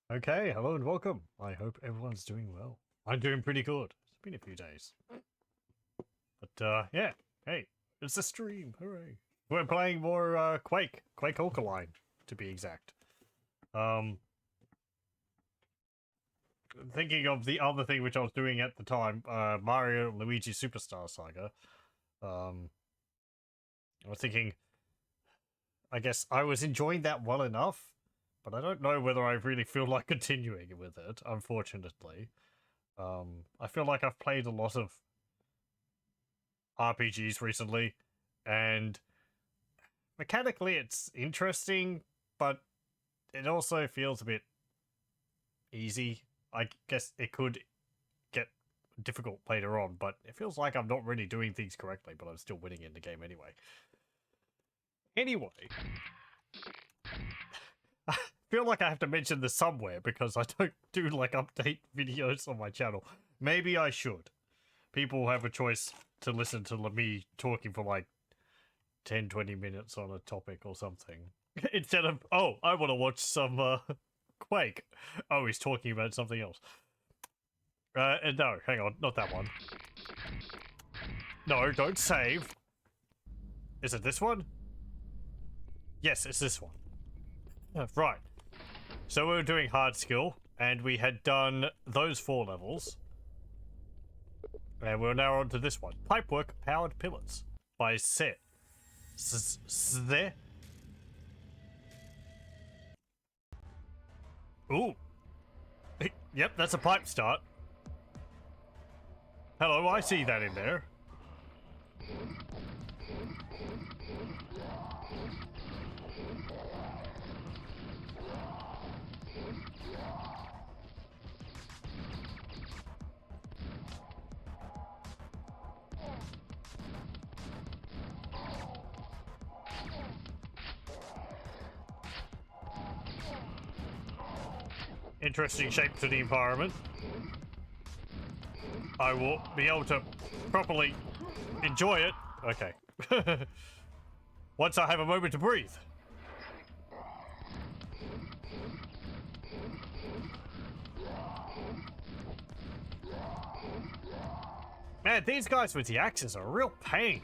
Okay, hello and welcome. I hope everyone's doing well. I'm doing pretty good. It's been a few days. But, yeah. Hey, it's a stream. Hooray. We're playing more, Quake. Quake Alkaline, to be exact. Thinking of the other thing which I was doing at the time, Mario Luigi Superstar Saga. I was thinking, I guess I was enjoying that well enough, but I don't know whether I really feel like continuing with it, unfortunately. I feel like I've played a lot of RPGs recently, and mechanically it's interesting, but it also feels a bit easy. I guess it could get difficult later on, but it feels like I'm not really doing things correctly, but I'm still winning in the game anyway. Anyway, I feel like I have to mention this somewhere because I don't do like update videos on my channel. Maybe I should. People have a choice to listen to me talking for like 10-20 minutes on a topic or something. Instead of, oh, I want to watch some Quake. Oh, he's talking about something else. No, hang on, not that one. No, don't save. Is it this one? Yes, it's this one. Right. So we were doing hard skill, and we had done those 4 levels. And we're now on to this one. Pipework Powered Pillars by Set. There. Ooh. Yep, that's a pipe start. Hello, I see that in there. Interesting shape to the environment. I will be able to properly enjoy it. Okay. Once I have a moment to breathe. Man, these guys with the axes are a real pain.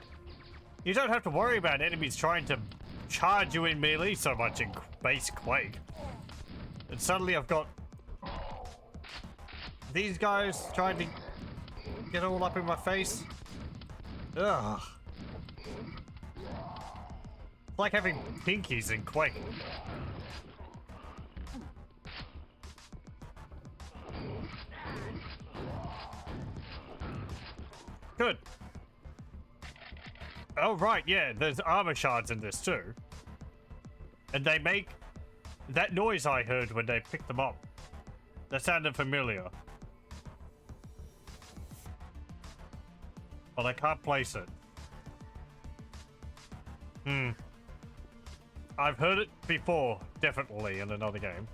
You don't have to worry about enemies trying to charge you in melee so much in base Quake. And suddenly I've got these guys trying to get all up in my face. Ugh. It's like having pinkies in Quake. Good. Oh, right, yeah, there's armor shards in this too. And they make that noise I heard when they picked them up. That sounded familiar. But I can't place it. I've heard it before, definitely, in another game.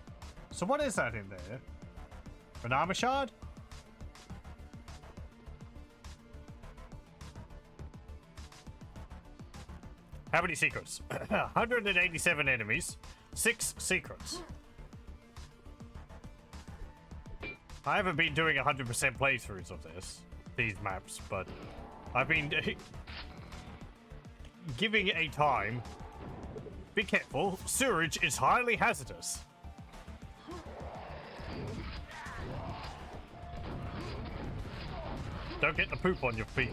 So what is that in there? An armor shard? How many secrets? 187 enemies, 6 secrets. I haven't been doing 100% playthroughs of these maps, but I've been giving a time. Be careful, sewerage is highly hazardous. Don't get the poop on your feet.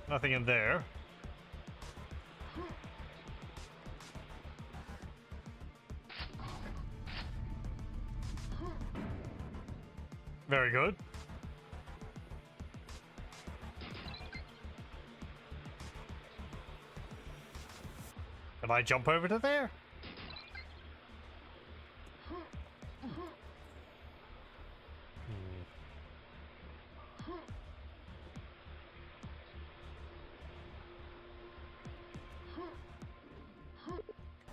Nothing in there. Very good. Can I jump over to there?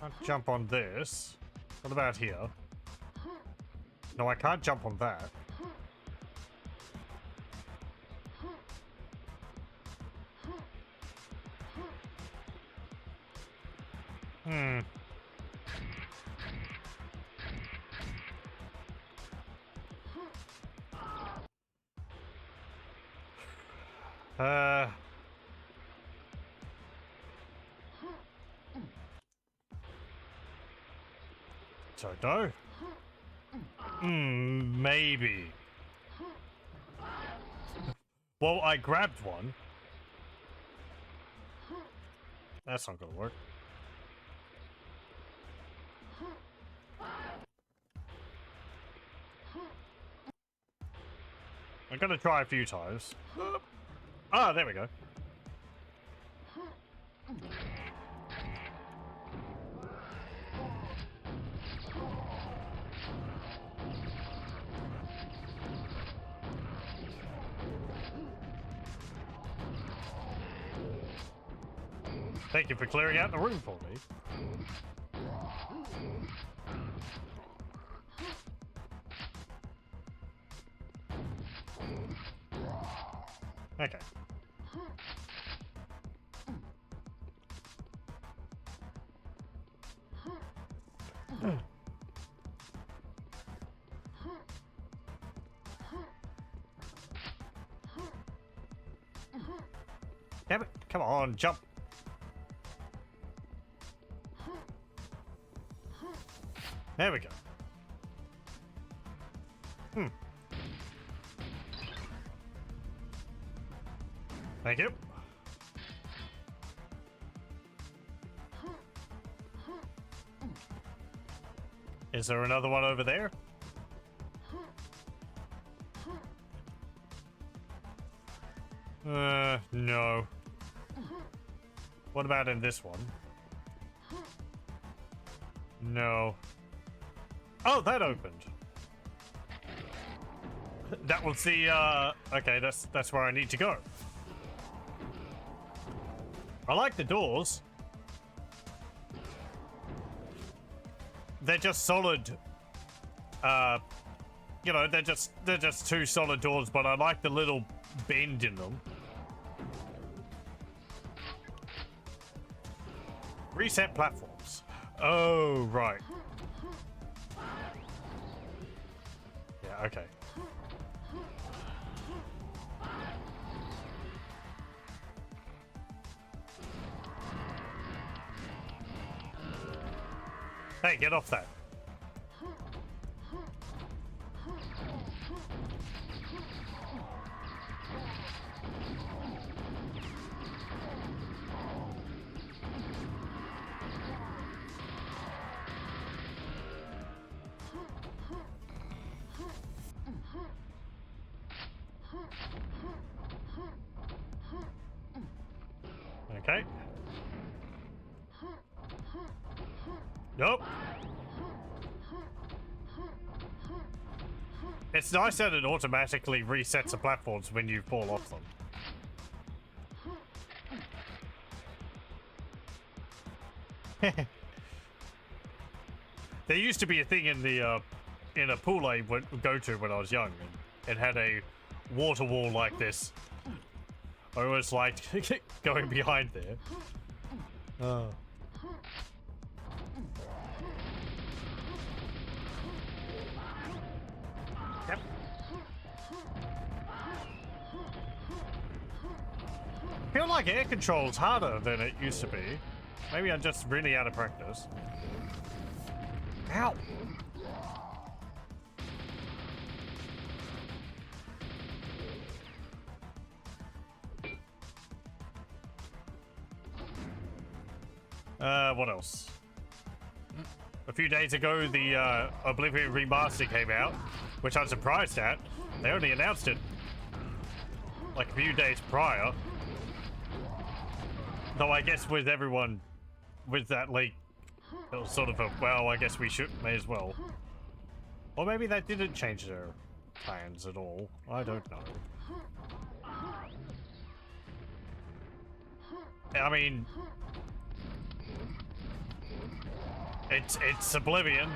Can't jump on this. What about here? No, I can't jump on that. Hmm. Don't know. Maybe. Well, I grabbed one. That's not gonna work. I'm gonna try a few times. Ah, there we go. Thank you for clearing out the room for me. Okay. Damn it, come on, jump. There we go. Thank you. Is there another one over there? No. What about in this one? No. Oh, that opened. That was the, okay, that's where I need to go. I like the doors. They're just solid, you know, they're just two solid doors, but I like the little bend in them. Reset platforms. Oh, right. Yeah, okay. Hey, get off that. Okay. Nope. It's nice that it automatically resets the platforms when you fall off them. There used to be a thing in the in a pool I would go to when I was young, and it had a water wall like this. I always liked going behind there. Oh. Yep. I feel like air control's harder than it used to be. Maybe I'm just really out of practice. Ow! What else? A few days ago, the Oblivion Remaster came out, which I'm surprised at. They only announced it like a few days prior. Though I guess with everyone, with that leak, it was sort of a, well, I guess we may as well. Or maybe that didn't change their plans at all. I don't know. I mean... It's Oblivion.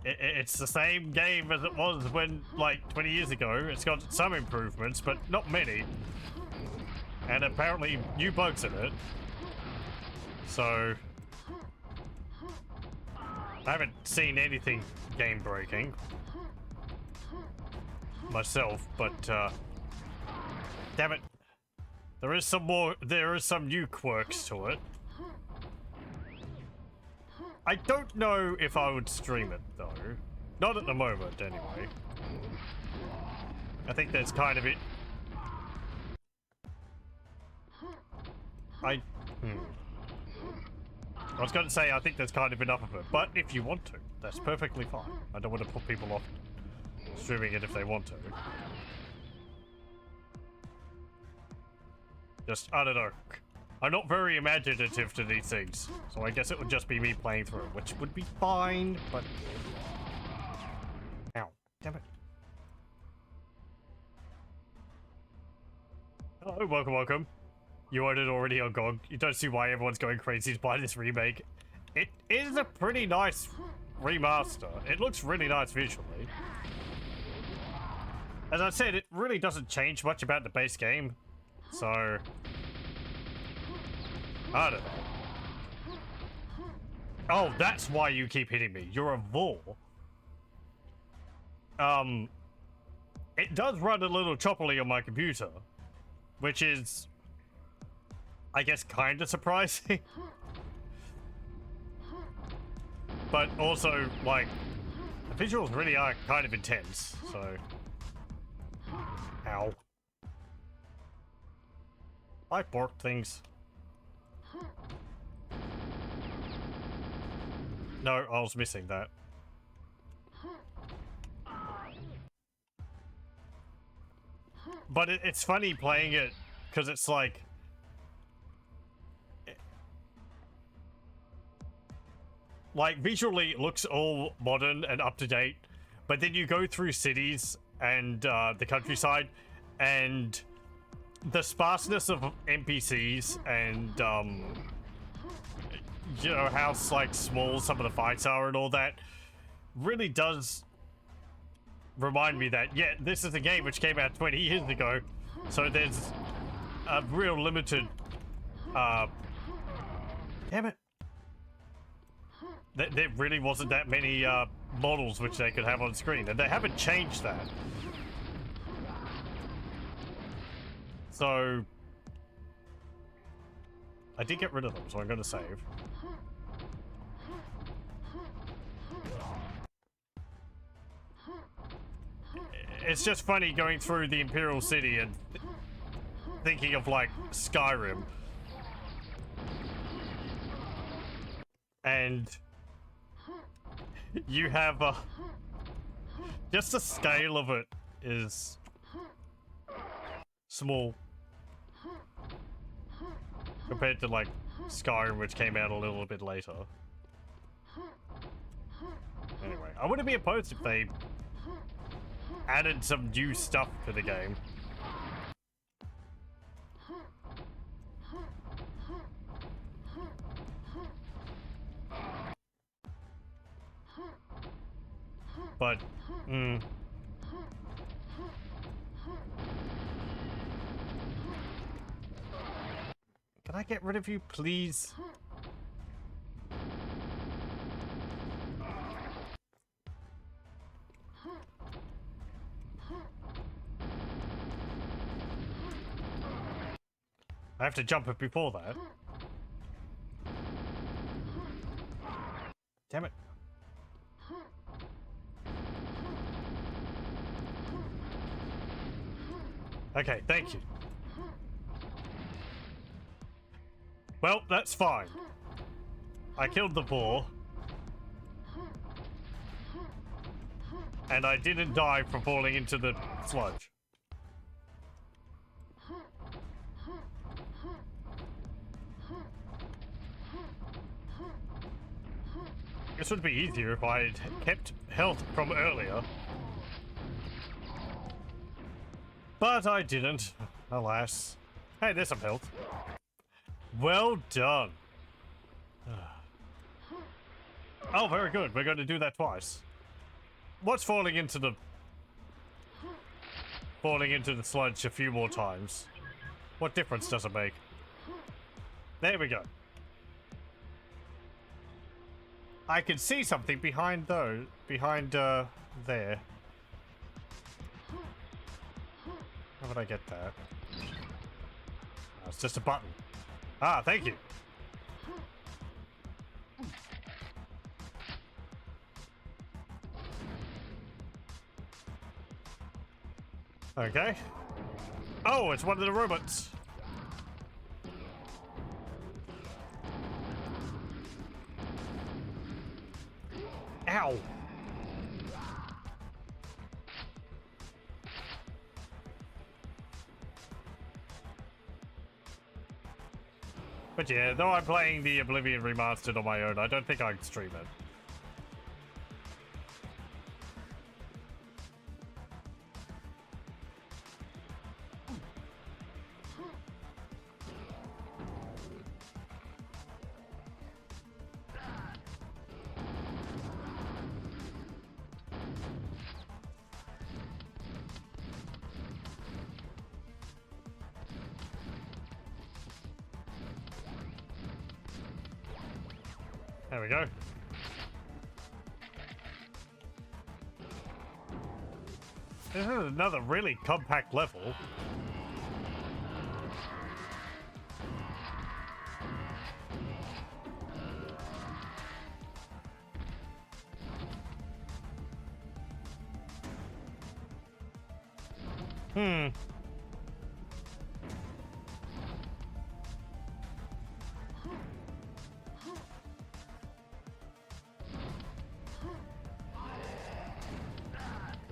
It's the same game as it was when, like, 20 years ago. It's got some improvements, but not many. And apparently new bugs in it. So I haven't seen anything game-breaking myself, but damn it. There is some new quirks to it. I don't know if I would stream it, though. Not at the moment, anyway. I think that's kind of it. I was going to say, I think that's kind of enough of it. But if you want to, that's perfectly fine. I don't want to put people off streaming it if they want to. Just, I don't know. I'm not very imaginative to these things, so I guess it would just be me playing through, which would be fine, but... Ow. Damn it. Hello, welcome. You own it already on GOG. You don't see why everyone's going crazy to buy this remake. It is a pretty nice remaster. It looks really nice visually. As I said, it really doesn't change much about the base game, so... I don't know. Oh, that's why you keep hitting me. You're a Vor. It does run a little choppily on my computer, which is, I guess, kind of surprising. But also, like, the visuals really are kind of intense, so... Ow. I borked things. No, I was missing that. But it's funny playing it, because it's like... Like, visually it looks all modern and up-to-date, but then you go through cities and the countryside, and the sparseness of NPCs and, you know, how, like, small some of the fights are and all that, really does remind me that, yeah, this is a game which came out 20 years ago, so there's a real limited, damn it. There really wasn't that many, models which they could have on screen, and they haven't changed that. So, I did get rid of them, so I'm going to save. It's just funny going through the Imperial City and thinking of, like, Skyrim. And you have, just the scale of it is small. Compared to, like, Skyrim, which came out a little bit later. Anyway, I wouldn't be opposed if they added some new stuff to the game. But, Can I get rid of you, please? I have to jump it before that. Damn it. Okay, thank you. Well, that's fine. I killed the boar. And I didn't die from falling into the sludge. This would be easier if I had kept health from earlier. But I didn't, alas. Hey, there's some health. Well done. Oh, very good. We're going to do that twice. What's falling into the sludge a few more times? What difference does it make? There we go. I can see something behind there. How would I get that? Oh, it's just a button. Ah, thank you. Okay. Oh, it's one of the robots. Ow. But yeah, though I'm playing the Oblivion Remastered on my own, I don't think I'd stream it. There we go. This is another really compact level.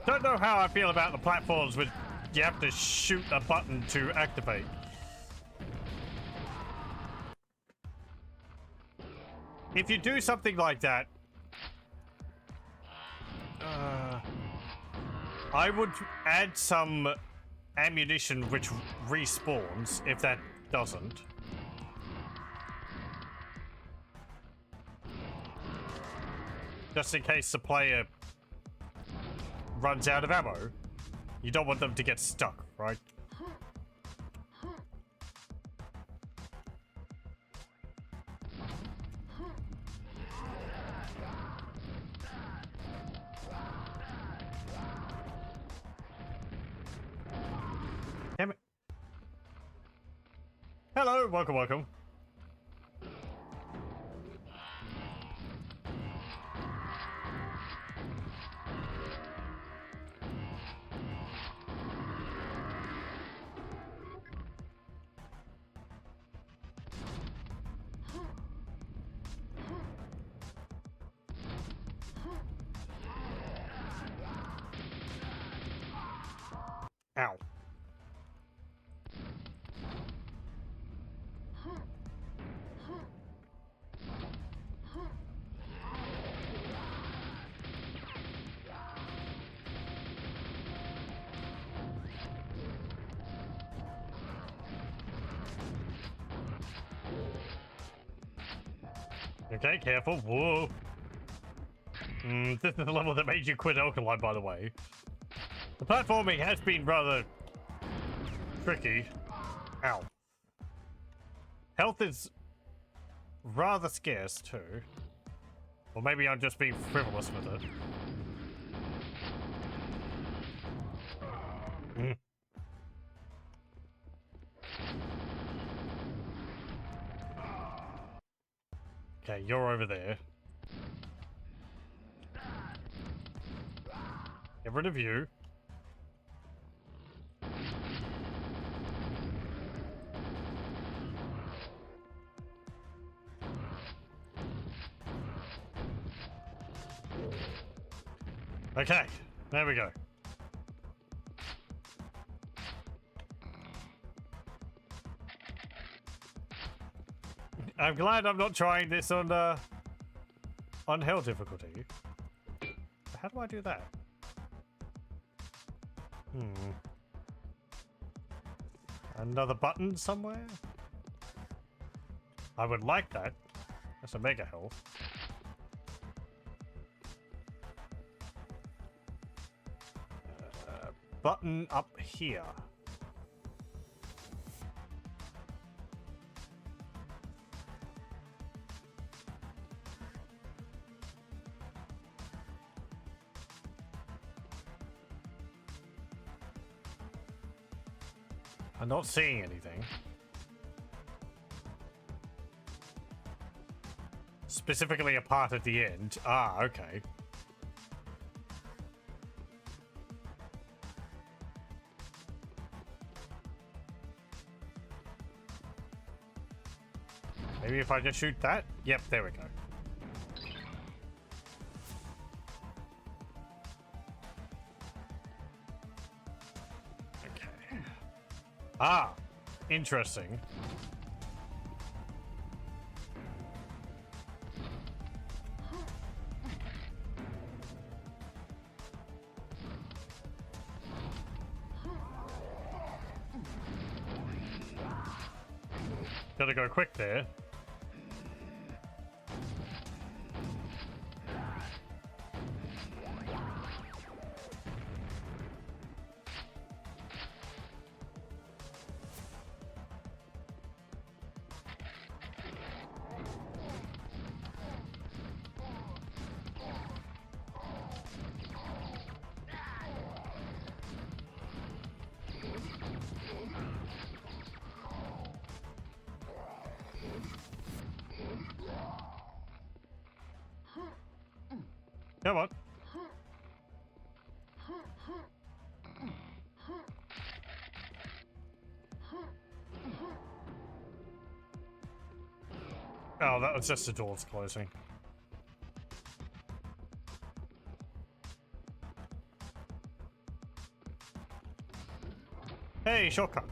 Don't know how I feel about the platforms with you have to shoot a button to activate. If you do something like that, I would add some ammunition which respawns if that doesn't. Just in case the player runs out of ammo. You don't want them to get stuck, right? Damn it. Hello, welcome, welcome. Ow. Okay, careful. Whoa. This is the level that made you quit Alkaline, by the way. The platforming has been rather tricky. Ow. Health is rather scarce, too. Or maybe I'm just being frivolous with it. Okay, you're over there. Get rid of you. Okay, there we go. I'm glad I'm not trying this on hell difficulty. How do I do that? Another button somewhere? I would like that. That's a mega health. button up here? I'm not seeing anything. Specifically a part at the end. Ah, okay. Maybe if I just shoot that? Yep, there we go. Okay. Ah, interesting. Gotta go quick there. Come on. Oh, that was just the doors closing. Hey, shortcut.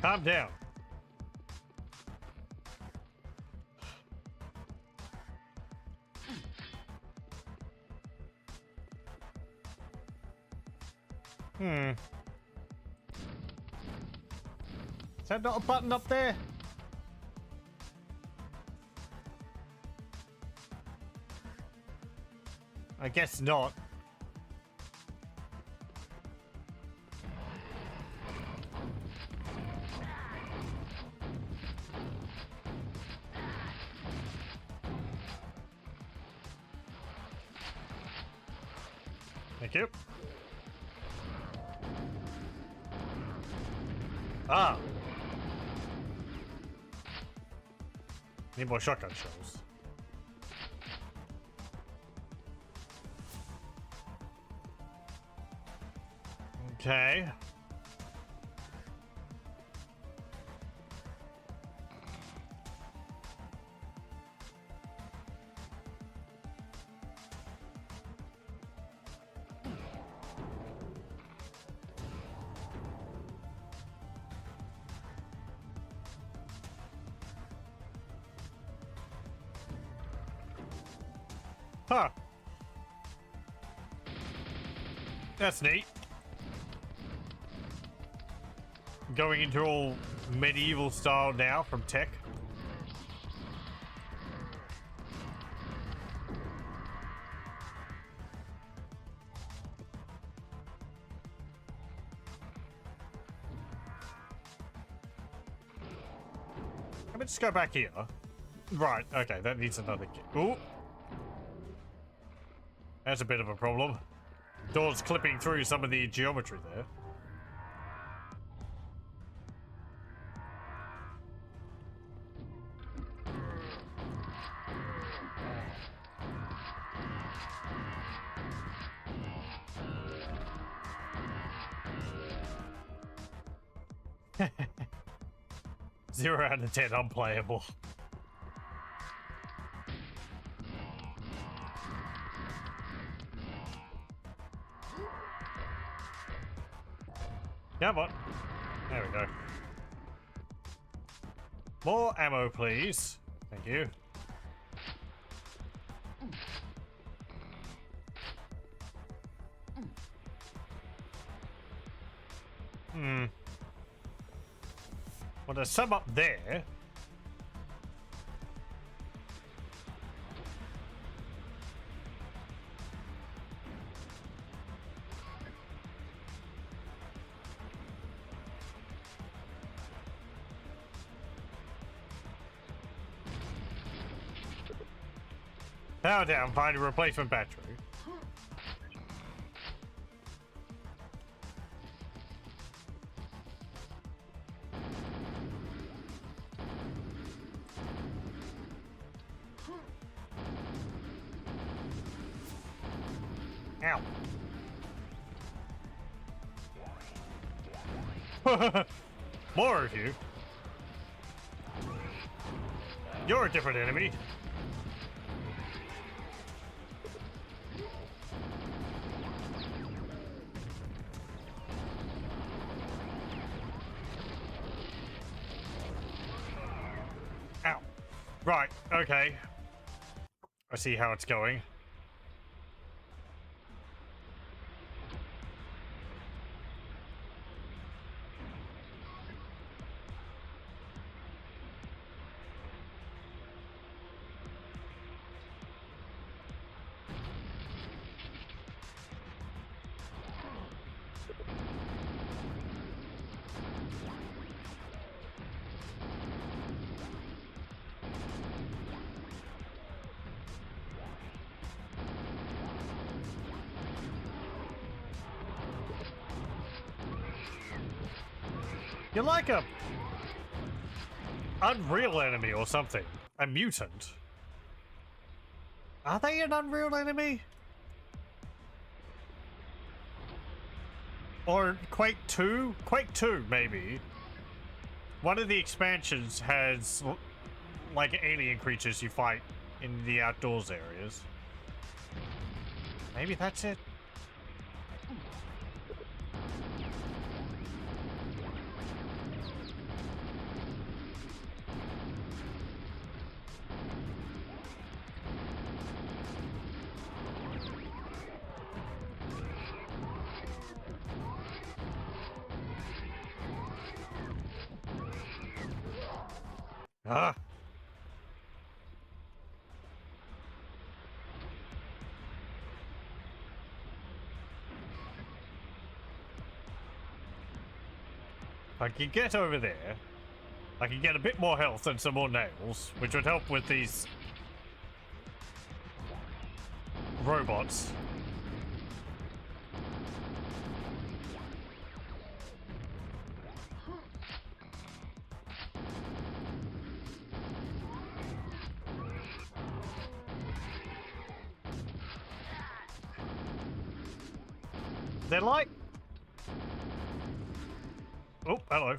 Calm down. Is that not a button up there? I guess not. Thank you. Ah. Need more shotgun shells. Okay. Huh. That's neat. Going into all medieval style now from tech. Let me just go back here. Right, okay, that needs another key. Ooh. That's a bit of a problem. Doors clipping through some of the geometry there. Zero out of 10 unplayable. Come on. There we go. More ammo, please. Thank you. Well, there's some up there. Power down, find a replacement battery. Ow. More of you. You're a different enemy. Ow. Right, okay. I see how it's going. You're like a Unreal enemy or something. A mutant. Are they an Unreal enemy? Or Quake 2? Quake 2, maybe. One of the expansions has like alien creatures you fight in the outdoors areas. Maybe that's it. Ah. If I could get over there, I can get a bit more health and some more nails, which would help with these robots. They're like... Oh, hello.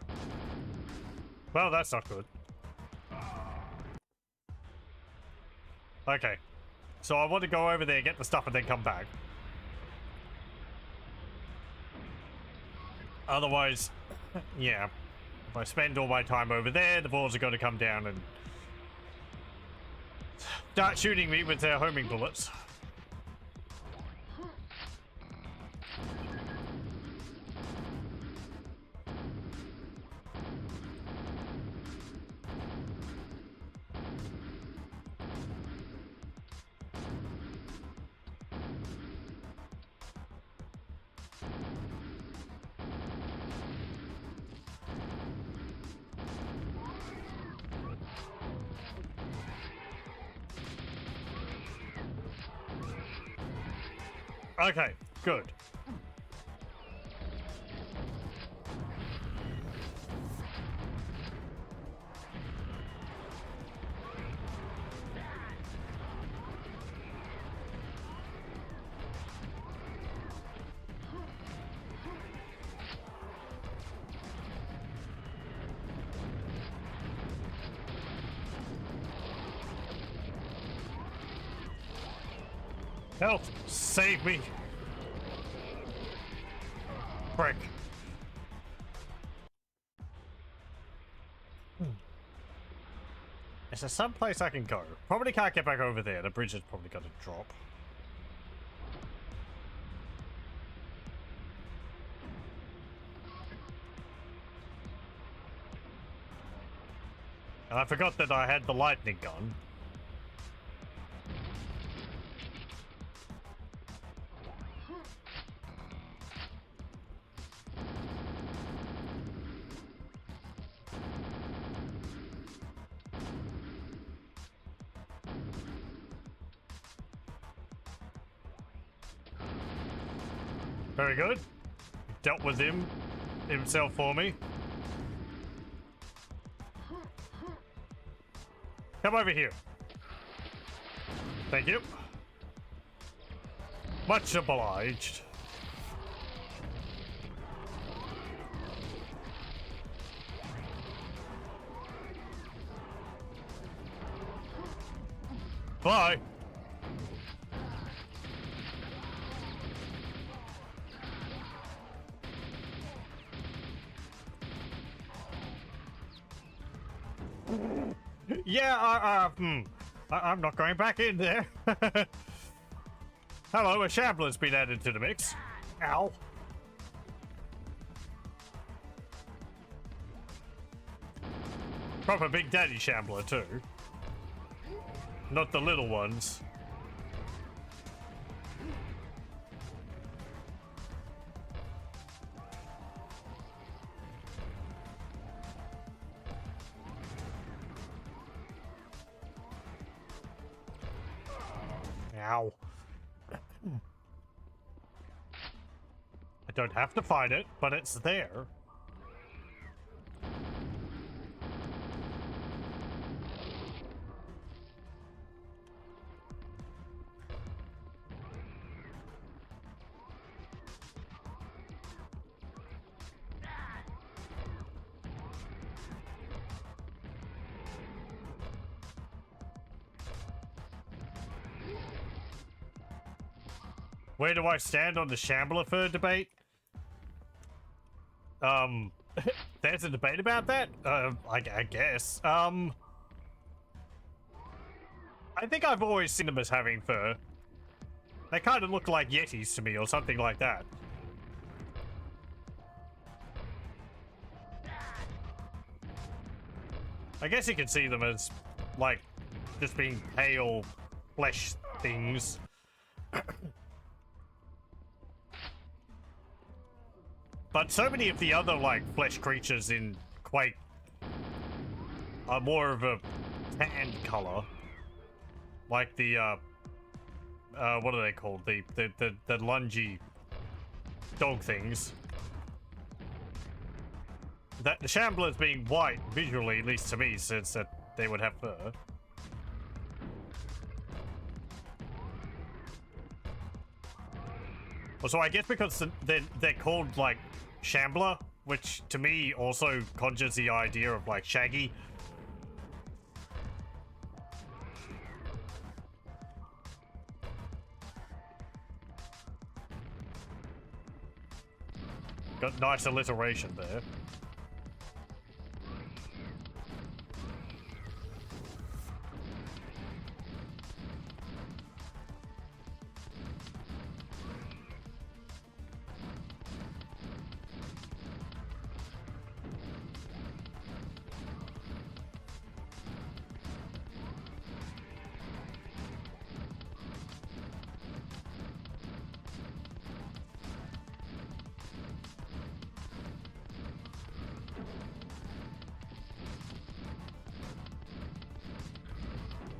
Well, that's not good. Okay. So I want to go over there, get the stuff, and then come back. Otherwise, yeah. If I spend all my time over there, the balls are going to come down and start shooting me with their homing bullets. Okay, good. Help! Save me! Frick. Is there some place I can go? Probably can't get back over there. The bridge is probably gonna drop. And I forgot that I had the lightning gun. Very good. Dealt with himself for me. Come over here. Thank you. Much obliged. Bye. Yeah, I'm not going back in there. Hello, a shambler's been added to the mix. Ow. Proper Big Daddy shambler, too. Not the little ones. Ow. I don't have to fight it, but it's there. Where do I stand on the shambler fur debate? There's a debate about that? I guess. I think I've always seen them as having fur. They kind of look like yetis to me or something like that. I guess you can see them as, like, just being pale flesh things. But so many of the other, like, flesh creatures in Quake are more of a tanned color. Like the, what are they called? The lungy dog things. That the shamblers being white, visually, at least to me, says that they would have fur. So I guess because they're called, like, Shambler, which to me also conjures the idea of, like, Shaggy. Got nice alliteration there.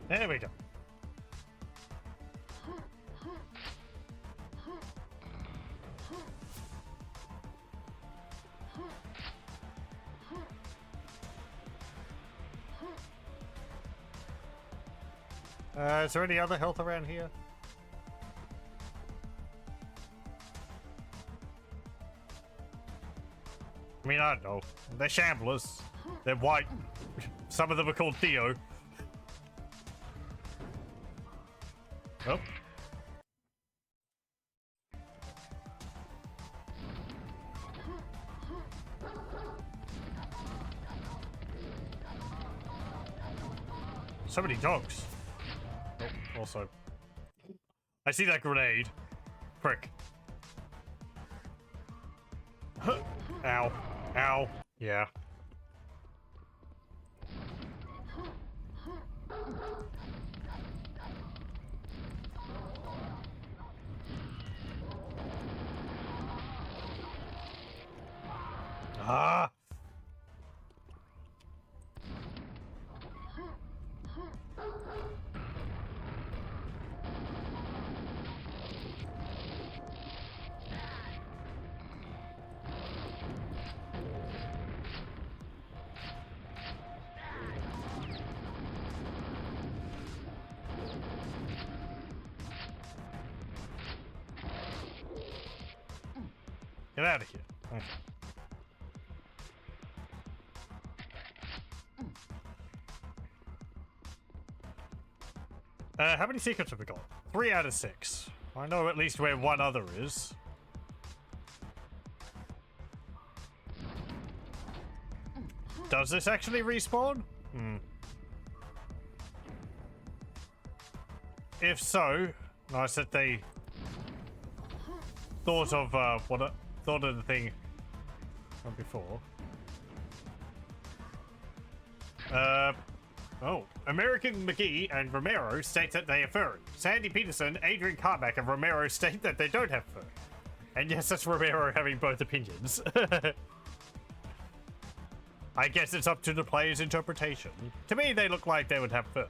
There we go. Is there any other health around here? I mean, I don't know. They're shamblers. They're white. Some of them are called Theo. Oh. So many dogs. Oh, also. I see that grenade. Prick. Ow. Ow. Yeah. Ah! Get out of here. Okay. How many secrets have we got? 3 out of 6. I know at least where one other is. Does this actually respawn? Hmm. If so, nice that they thought of thought of the thing from before. Oh, American McGee and Romero state that they are furry. Sandy Peterson, Adrian Carmack, and Romero state that they don't have fur. And yes, that's Romero having both opinions. I guess it's up to the player's interpretation. To me, they look like they would have fur.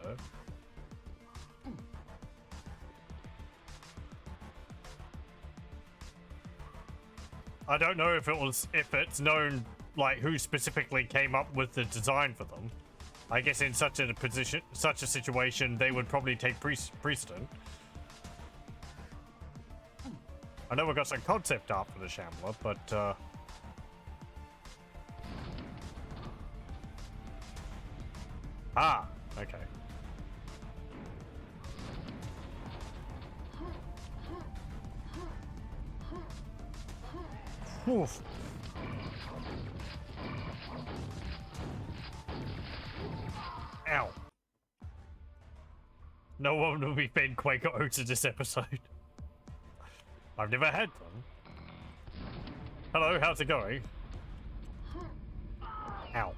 I don't know if it's known like who specifically came up with the design for them. I guess in such a situation, they would probably take precedent. I know we've got some concept art for the Shambler, but ah, okay. Oof. Ow. No one will be fed Quake or oats in this episode. I've never had one. Hello, how's it going? Ow.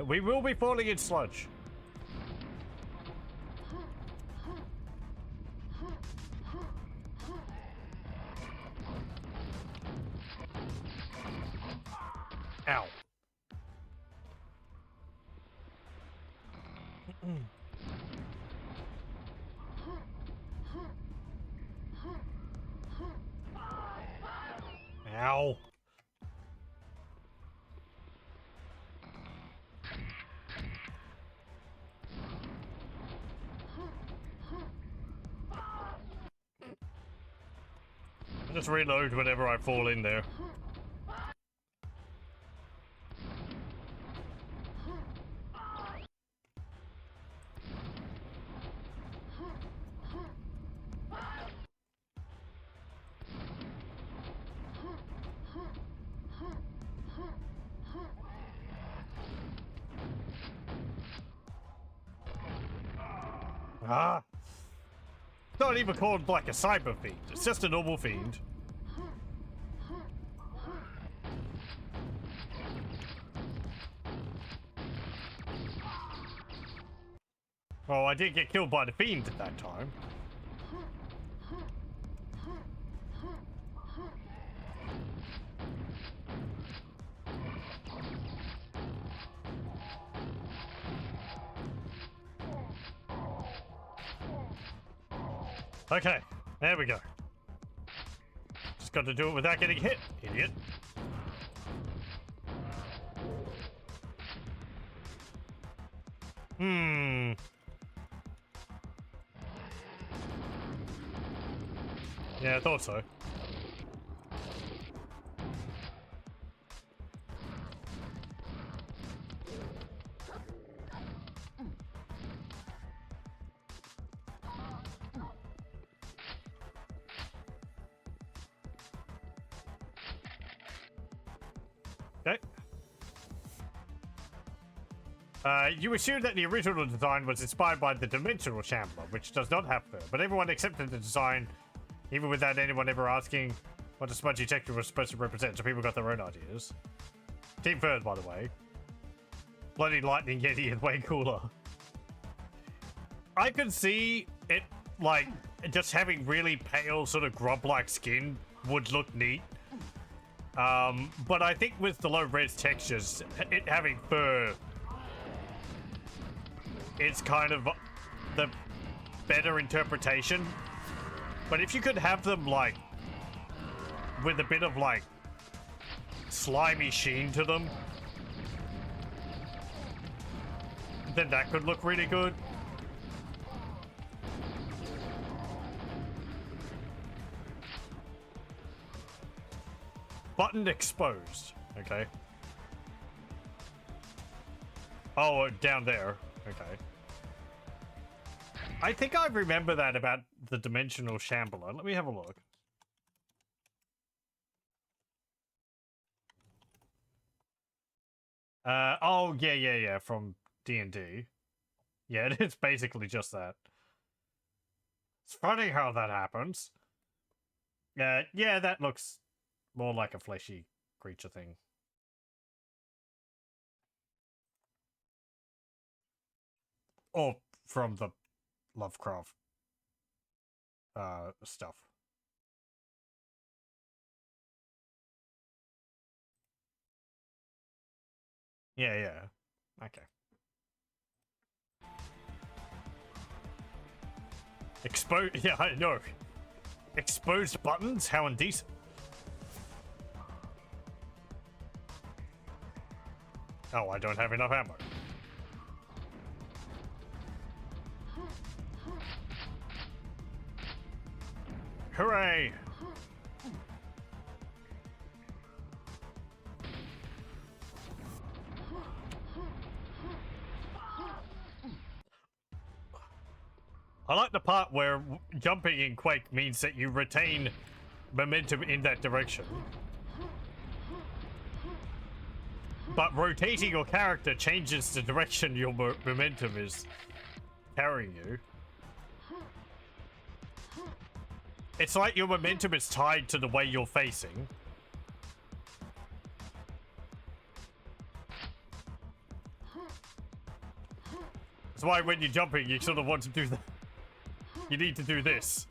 We will be falling in sludge. Ow. Ow. I just reload whenever I fall in there. Ah! It's not even called like a cyber fiend, it's just a normal fiend. Well, I did get killed by the fiend at that time. Okay, there we go. Just got to do it without getting hit, idiot. Yeah, I thought so. Okay. You assumed that the original design was inspired by the Dimensional Shambler, which does not have fur, but everyone accepted the design, even without anyone ever asking what the smudgy texture was supposed to represent, so people got their own ideas. Team Furs, by the way. Bloody Lightning Yeti is way cooler. I could see it, like, just having really pale, sort of grub-like skin would look neat. But I think with the low res textures, it having fur, it's kind of the better interpretation. But if you could have them like with a bit of like slimy sheen to them, then that could look really good. Button exposed. Okay. Oh, down there. Okay. I think I remember that about the dimensional shambler. Let me have a look. Oh, yeah, from D&D. Yeah, it's basically just that. It's funny how that happens. Yeah, that looks more like a fleshy creature thing. Or from the Lovecraft stuff. Yeah. Okay. Yeah, I know. Exposed buttons? How indecent. Oh, I don't have enough ammo. Hooray! I like the part where jumping in Quake means that you retain momentum in that direction. But rotating your character changes the direction your momentum is carrying you. It's like your momentum is tied to the way you're facing. That's why when you're jumping, you sort of want to do that. You need to do this.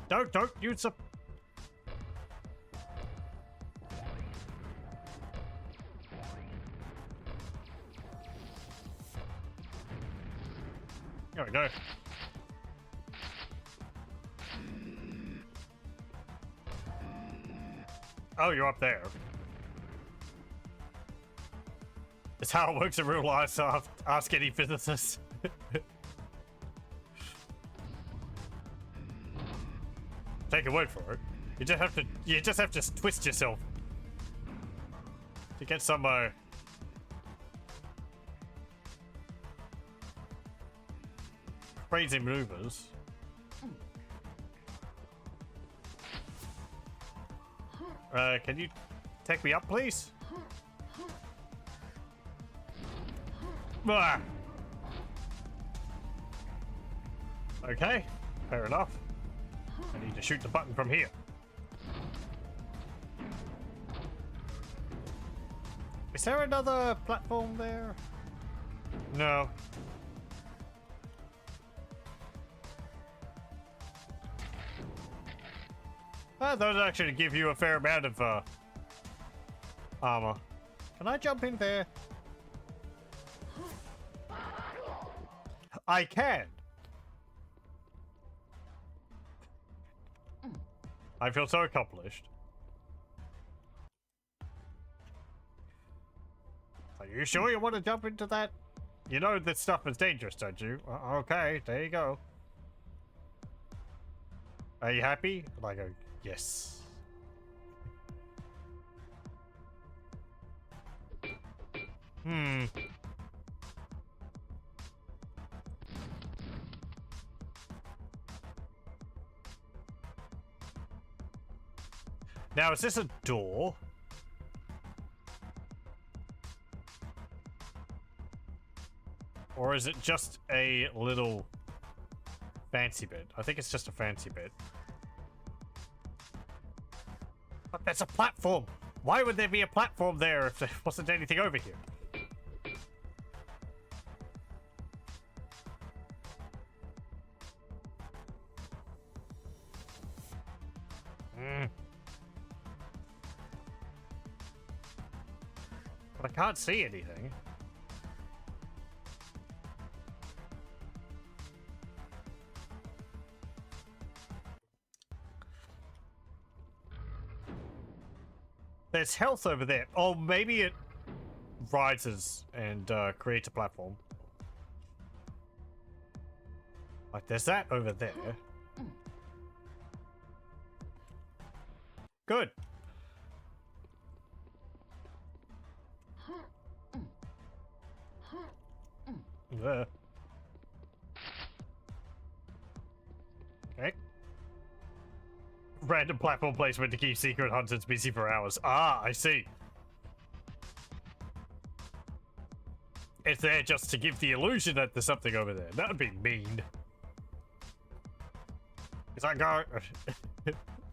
Don't use a... There we go. Oh, you're up there. It's how it works in real life, so ask any physicist. Take a word for it. You just have to twist yourself to get some crazy maneuvers. Can you take me up, please? Ah. Okay, fair enough. I need to shoot the button from here. Is there another platform there? No. Those actually give you a fair amount of armor. Can I jump in there? I can. I feel so accomplished. Are you sure you want to jump into that? You know this stuff is dangerous, don't you? Okay, there you go. Are you happy? And I go, yes. Now, is this a door? Or is it just a little fancy bit? I think it's just a fancy bit. But there's a platform! Why would there be a platform there if there wasn't anything over here? But I can't see anything. There's health over there. Oh, maybe it rises and creates a platform. Like, there's that over there. Good. Yeah. Okay. Random platform placement to keep secret hunters busy for hours. Ah, I see. It's there just to give the illusion that there's something over there. That would be mean. Is that go?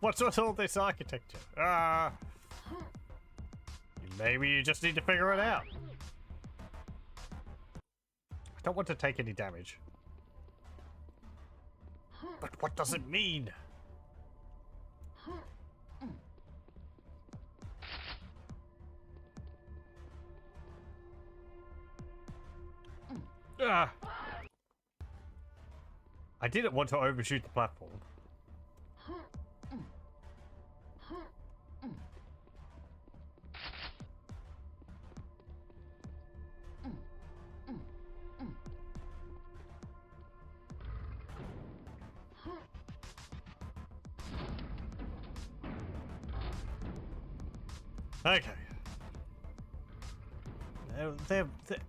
What's with all this architecture? Maybe you just need to figure it out. I don't want to take any damage. But what does it mean? I didn't want to overshoot the platform. Okay.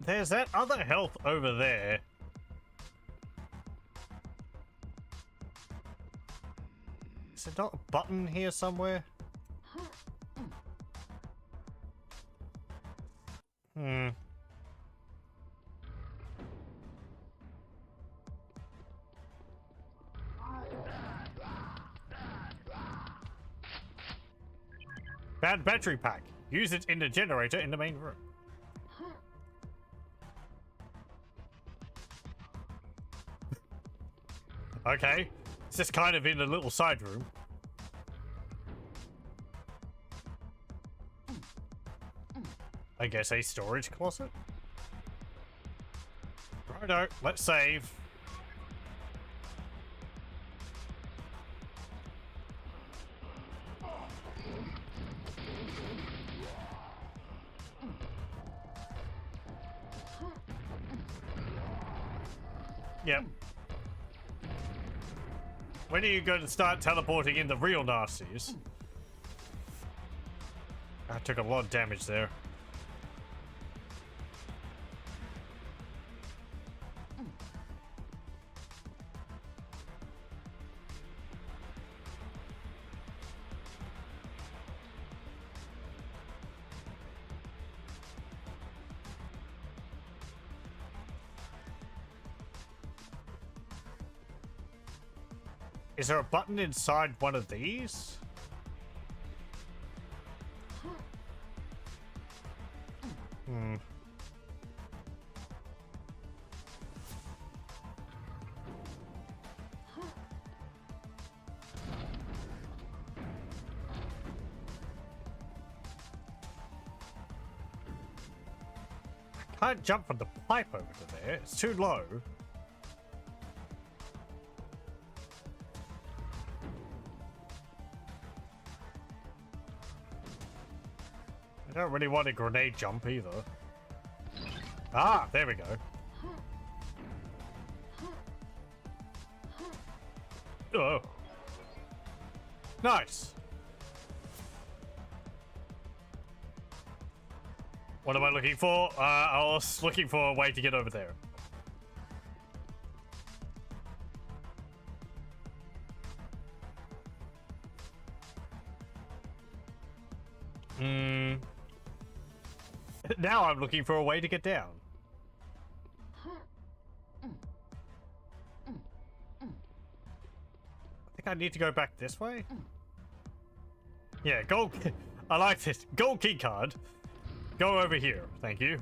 There's that other health over there. Is there not a button here somewhere? Bad battery pack. Use it in the generator in the main room. Okay. It's just kind of in a little side room. I guess a storage closet? Righto, let's save. Yep. When are you going to start teleporting in the real nasties? I took a lot of damage there. Is there a button inside one of these? I can't jump from the pipe over to there. It's too low. I don't really want a grenade jump either. Ah, there we go. Oh. Nice. What am I looking for? I was looking for a way to get over there. Now I'm looking for a way to get down. I think I need to go back this way. Yeah, go. I like this. Gold key card. Go over here. Thank you.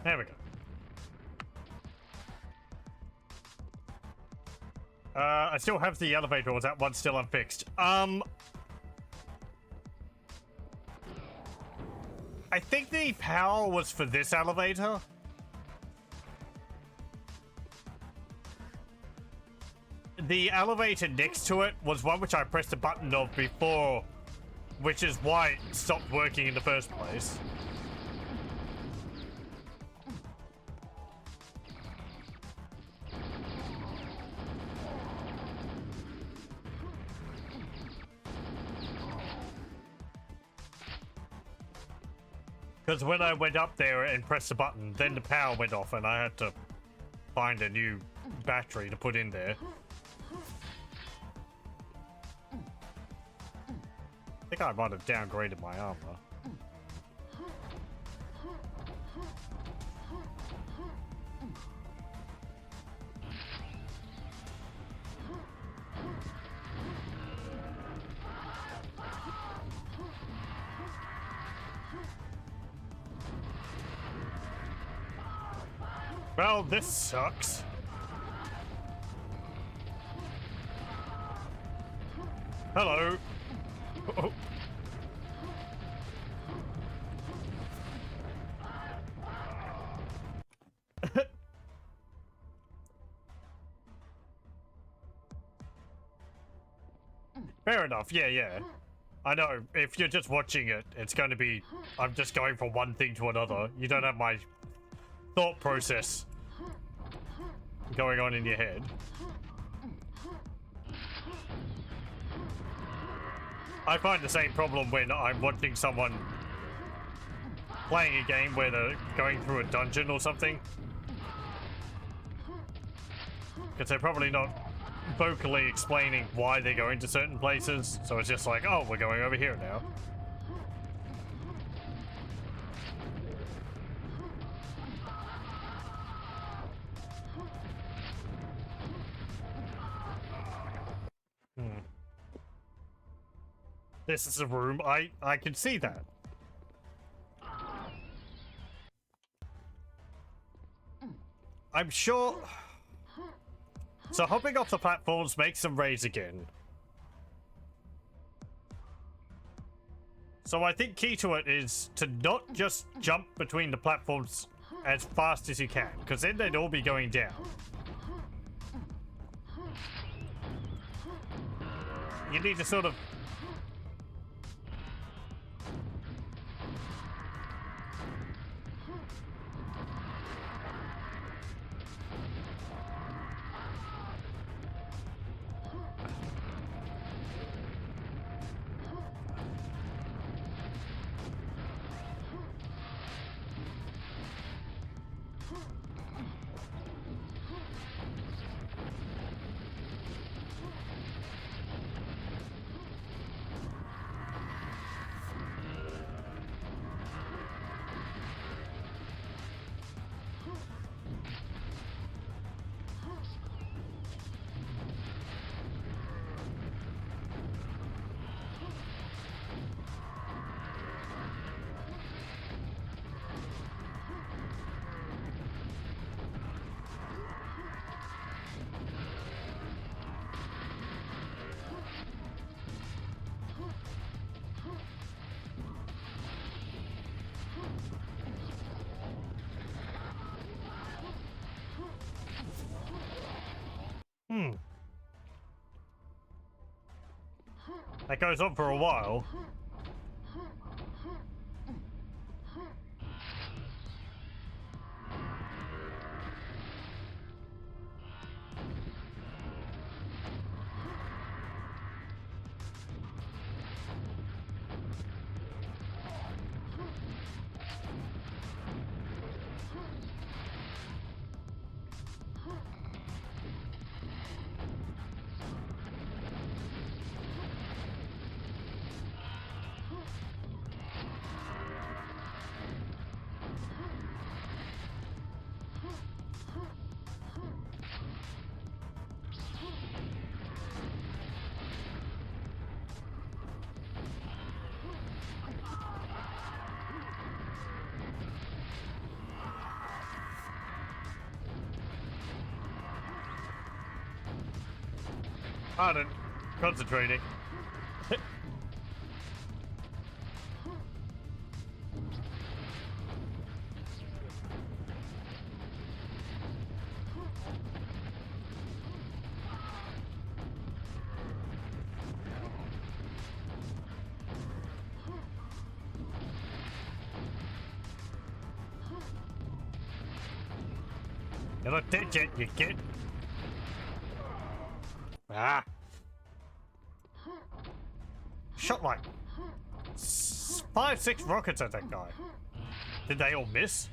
There we go. I still have the elevator, or is that one still unfixed? I think the power was for this elevator. The elevator next to it was one which I pressed a button of before, which is why it stopped working in the first place. Because when I went up there and pressed the button, then the power went off and I had to find a new battery to put in there. I think I might have downgraded my armor. Well, this sucks. Hello. Oh. Fair enough, yeah. I know, if you're just watching it, it's going to be, I'm just going from one thing to another. You don't have my thought process going on in your head. I find the same problem when I'm watching someone playing a game where they're going through a dungeon or something. Because they're probably not vocally explaining why they're going to certain places, so it's just like, oh, we're going over here now. This is a room. I can see that. I'm sure. So hopping off the platforms makes them raise again. So I think key to it is to not just jump between the platforms as fast as you can, because then they'd all be going down. You need to sort of that goes on for a while. Pardon. Concentrating. You're not dead yet, you kid. Ah. Shot like 5-6 rockets at that guy. Did they all miss?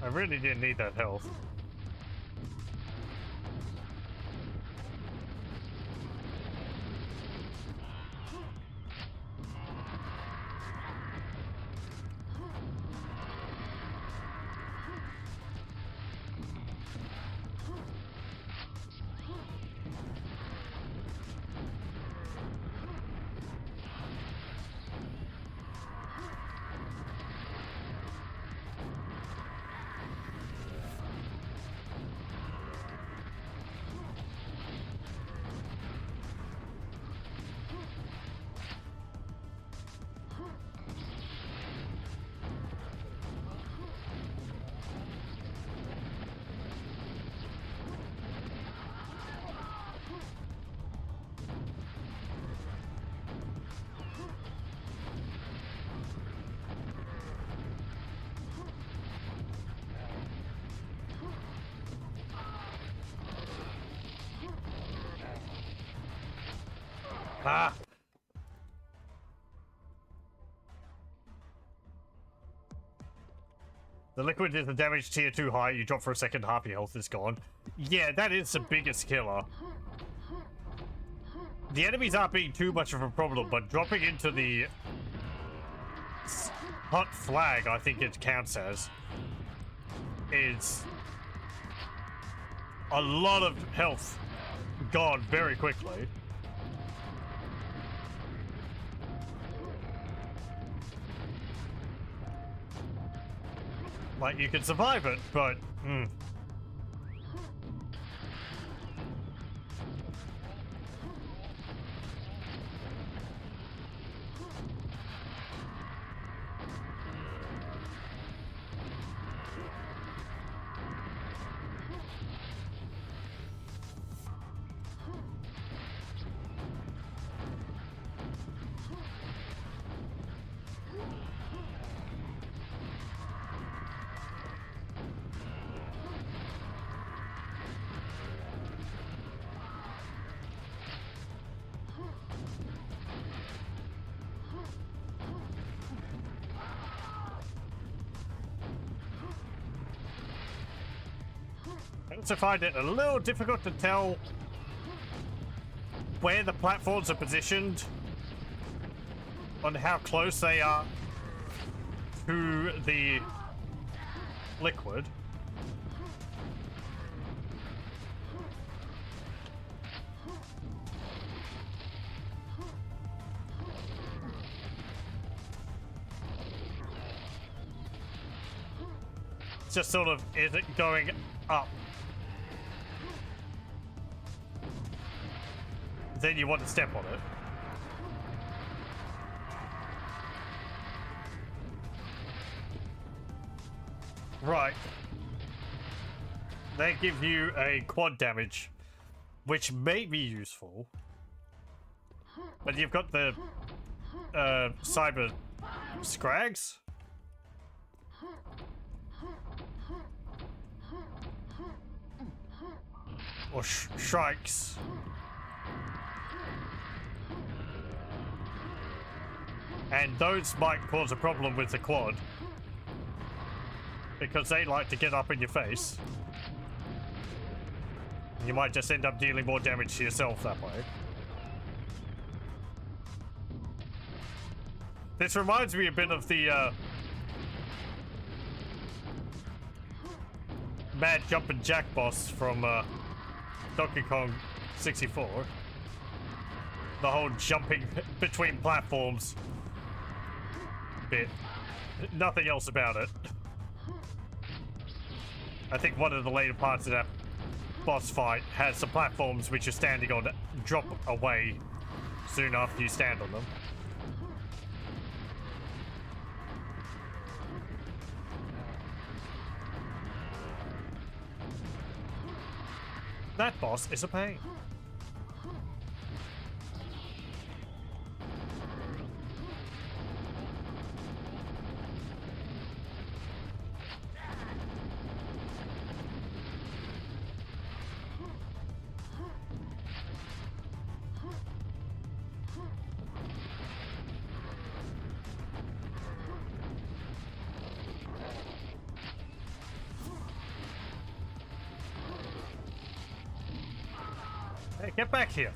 I really didn't need that health. Ah! The liquid is the damage tier 2 high, you drop for a second, half your health is gone. Yeah, that is the biggest killer. The enemies aren't being too much of a problem, but dropping into the hot flag, I think it counts as, is a lot of health gone very quickly. Like, you can survive it, but... I also find it a little difficult to tell where the platforms are positioned on how close they are to the liquid. It's just sort of, is it going up? Then you want to step on it. Right. They give you a quad damage, which may be useful. But you've got the cyber scrags. Or shrikes. And those might cause a problem with the quad. Because they like to get up in your face. You might just end up dealing more damage to yourself that way. This reminds me a bit of the Mad Jumpin' Jack boss from Donkey Kong 64. The whole jumping between platforms bit. Nothing else about it. I think one of the later parts of that boss fight has some platforms which you're standing on drop away soon after you stand on them. That boss is a pain. Hey, get back here.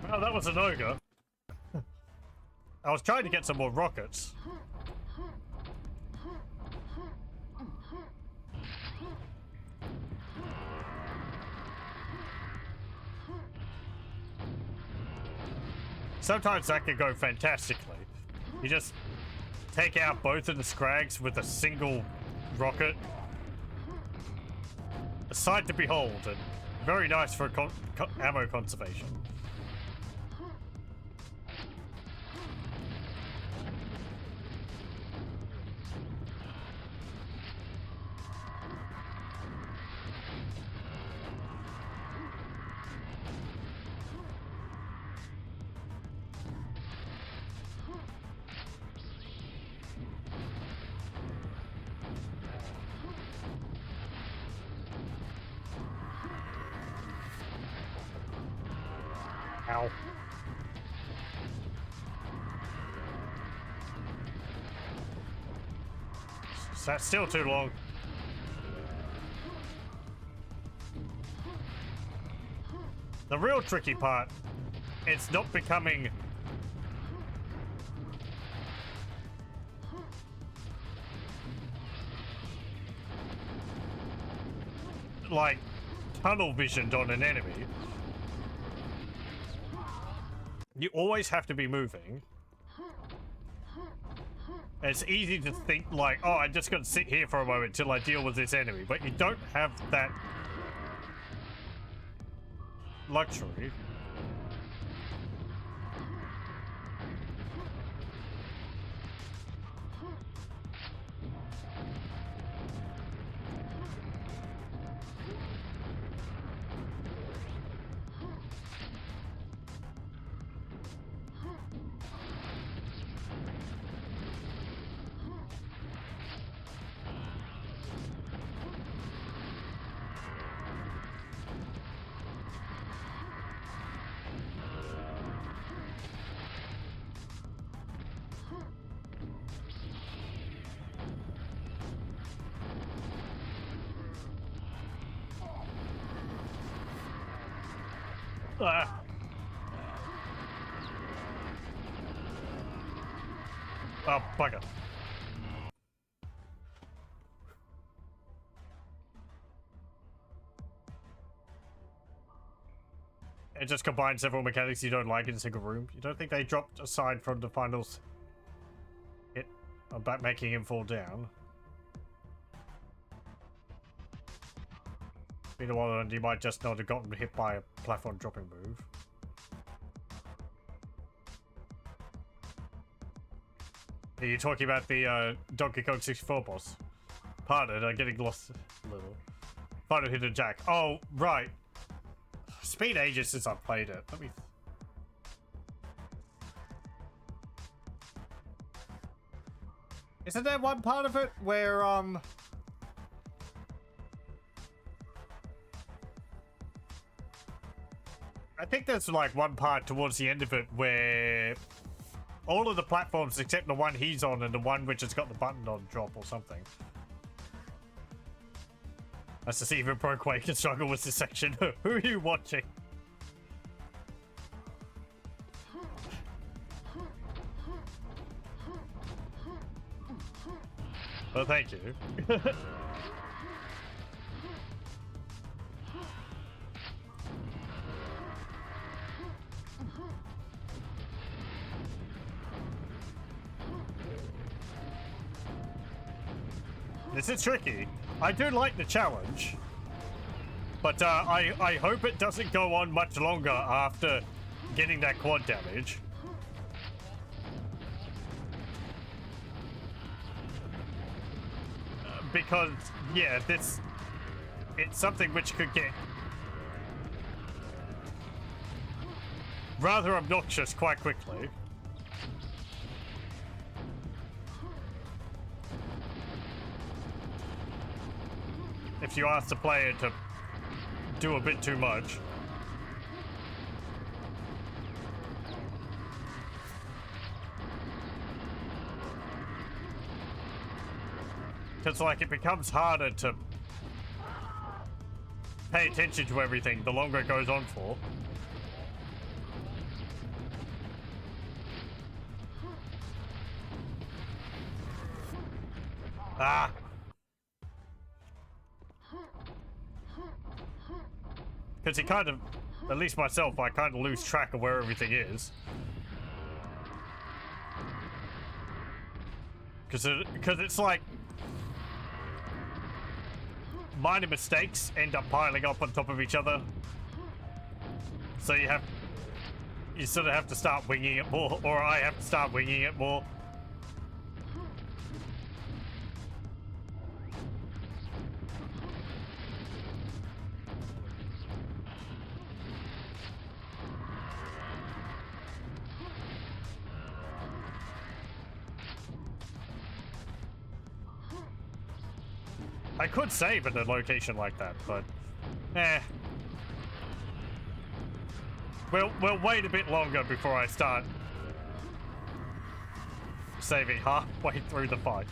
Well, that was an ogre. I was trying to get some more rockets. Sometimes that can go fantastically. You just take out both of the scrags with a single rocket. A sight to behold, and very nice for ammo conservation. Ow. That's still too long. The real tricky part, it's not becoming like tunnel visioned on an enemy. You always have to be moving. It's easy to think like, oh, I'm just gonna sit here for a moment till I deal with this enemy, but you don't have that luxury. Ah. Oh, bugger. It just combines several mechanics you don't like in a single room. You don't think they dropped aside from the finals hit about making him fall down? Been a while and you might just not have gotten hit by a platform dropping move. Are you talking about the Donkey Kong 64 boss? Pardon, I'm getting lost a little. Final Hidden Jack. Oh, right. It's been ages since I've played it. Let me... Isn't there one part of it where, I think there's like one part towards the end of it where all of the platforms except the one he's on and the one which has got the button on drop or something. That's to see even Pro Quake can struggle with this section. Who are you watching? Well, thank you. This is tricky. I do like the challenge, but I hope it doesn't go on much longer after getting that quad damage. Because, yeah, it's something which could get rather obnoxious quite quickly. If you ask the player to do a bit too much. Because, like, it becomes harder to pay attention to everything the longer it goes on for. Ah! Because it kind of, at least myself, I kind of lose track of where everything is. Because it's like minor mistakes end up piling up on top of each other. So you sort of have to start winging it more, or I have to start winging it more. I could save at a location like that, but we'll wait a bit longer before I start saving halfway through the fight.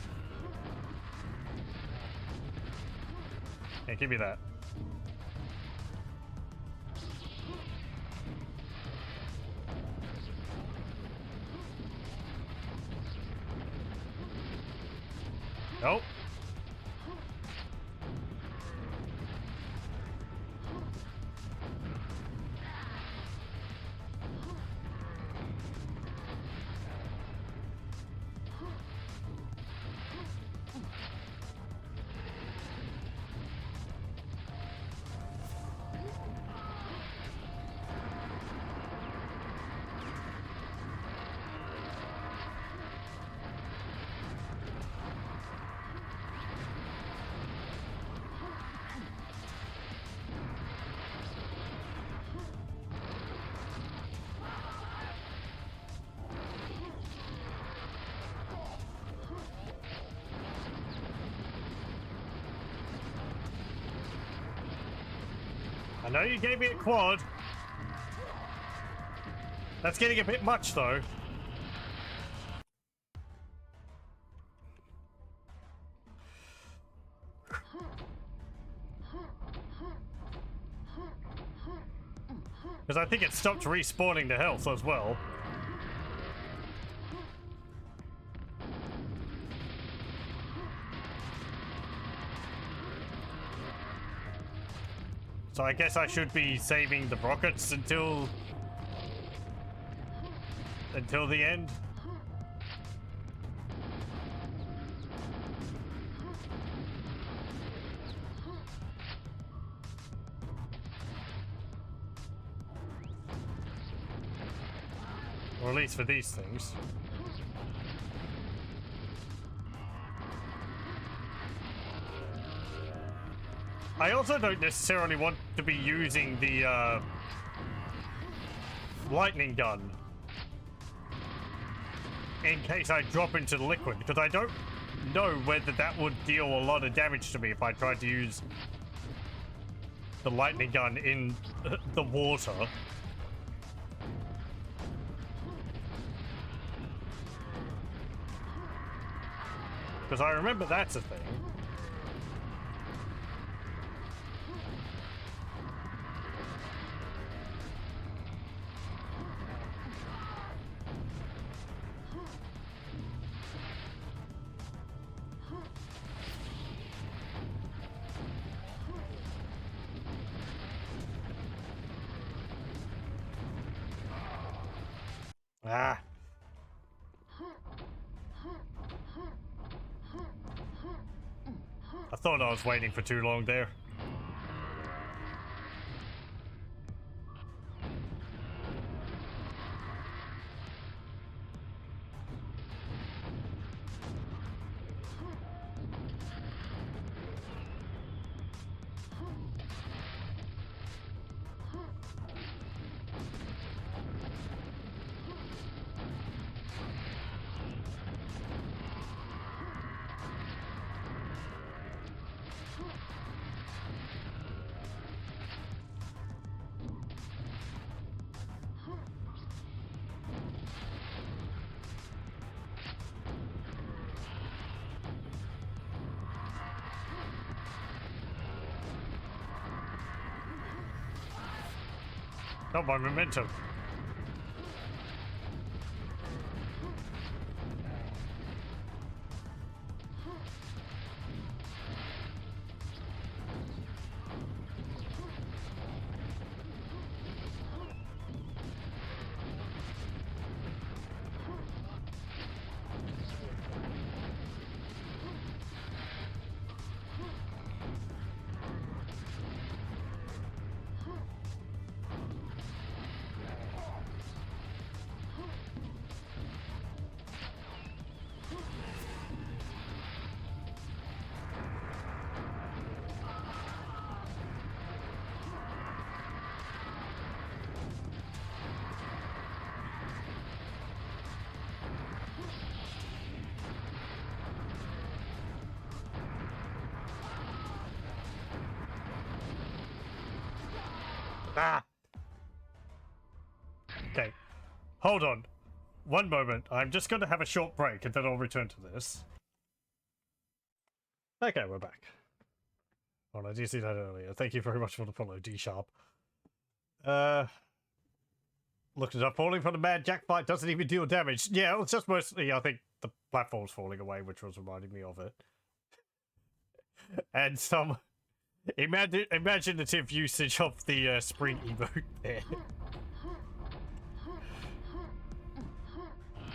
Yeah, give me that. Nope. I know you gave me a quad. That's getting a bit much, though. Because I think it stopped respawning the health as well. So I guess I should be saving the rockets until the end. Or at least for these things. I also don't necessarily want to be using the lightning gun in case I drop into the liquid, because I don't know whether that would deal a lot of damage to me if I tried to use the lightning gun in the water. Because I remember that's a thing. Ah. I thought I was waiting for too long there. Not my momentum. Ah! Okay. Hold on. One moment. I'm just going to have a short break and then I'll return to this. Okay, we're back. Oh, I did see that earlier. Thank you very much for the follow, D-Sharp. Looked it up. Falling from the Mad Jack fight doesn't even deal damage. Yeah, it was just mostly, I think, the platform's falling away, which was reminding me of it. And some imaginative usage of the spring emote there.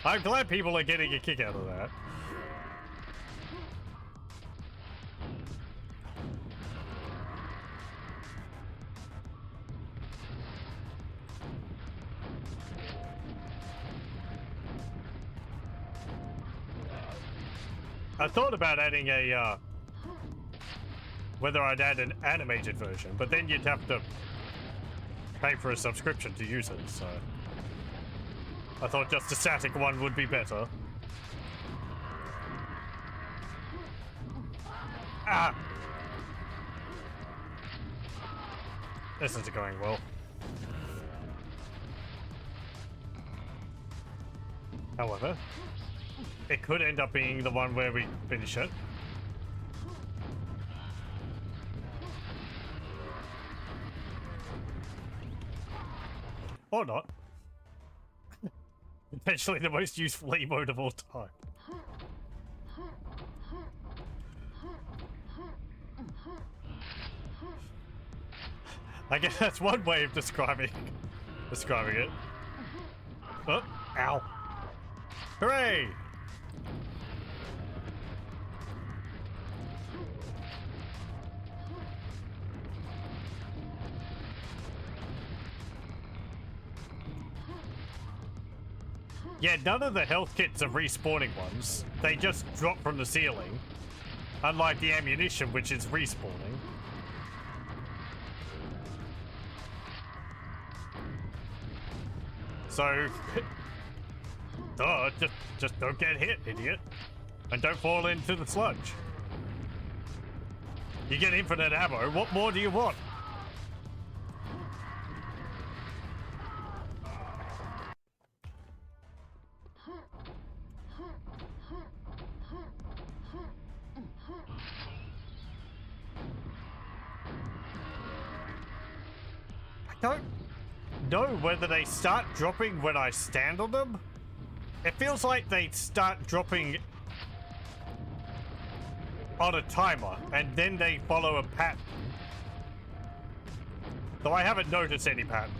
I'm glad people are getting a kick out of that. I thought about adding a, whether I'd add an animated version, but then you'd have to pay for a subscription to use it, so I thought just a static one would be better. Ah! This isn't going well. However, it could end up being the one where we finish it. Or not. Potentially the most useful emote of all time. I guess that's one way of describing it. Oh, ow. Hooray! Yeah, none of the health kits are respawning ones. They just drop from the ceiling. Unlike the ammunition, which is respawning. So... duh, just don't get hit, idiot. And don't fall into the sludge. You get infinite ammo, what more do you want? I don't know whether they start dropping when I stand on them. It feels like they start dropping on a timer, and then they follow a pattern. Though I haven't noticed any pattern.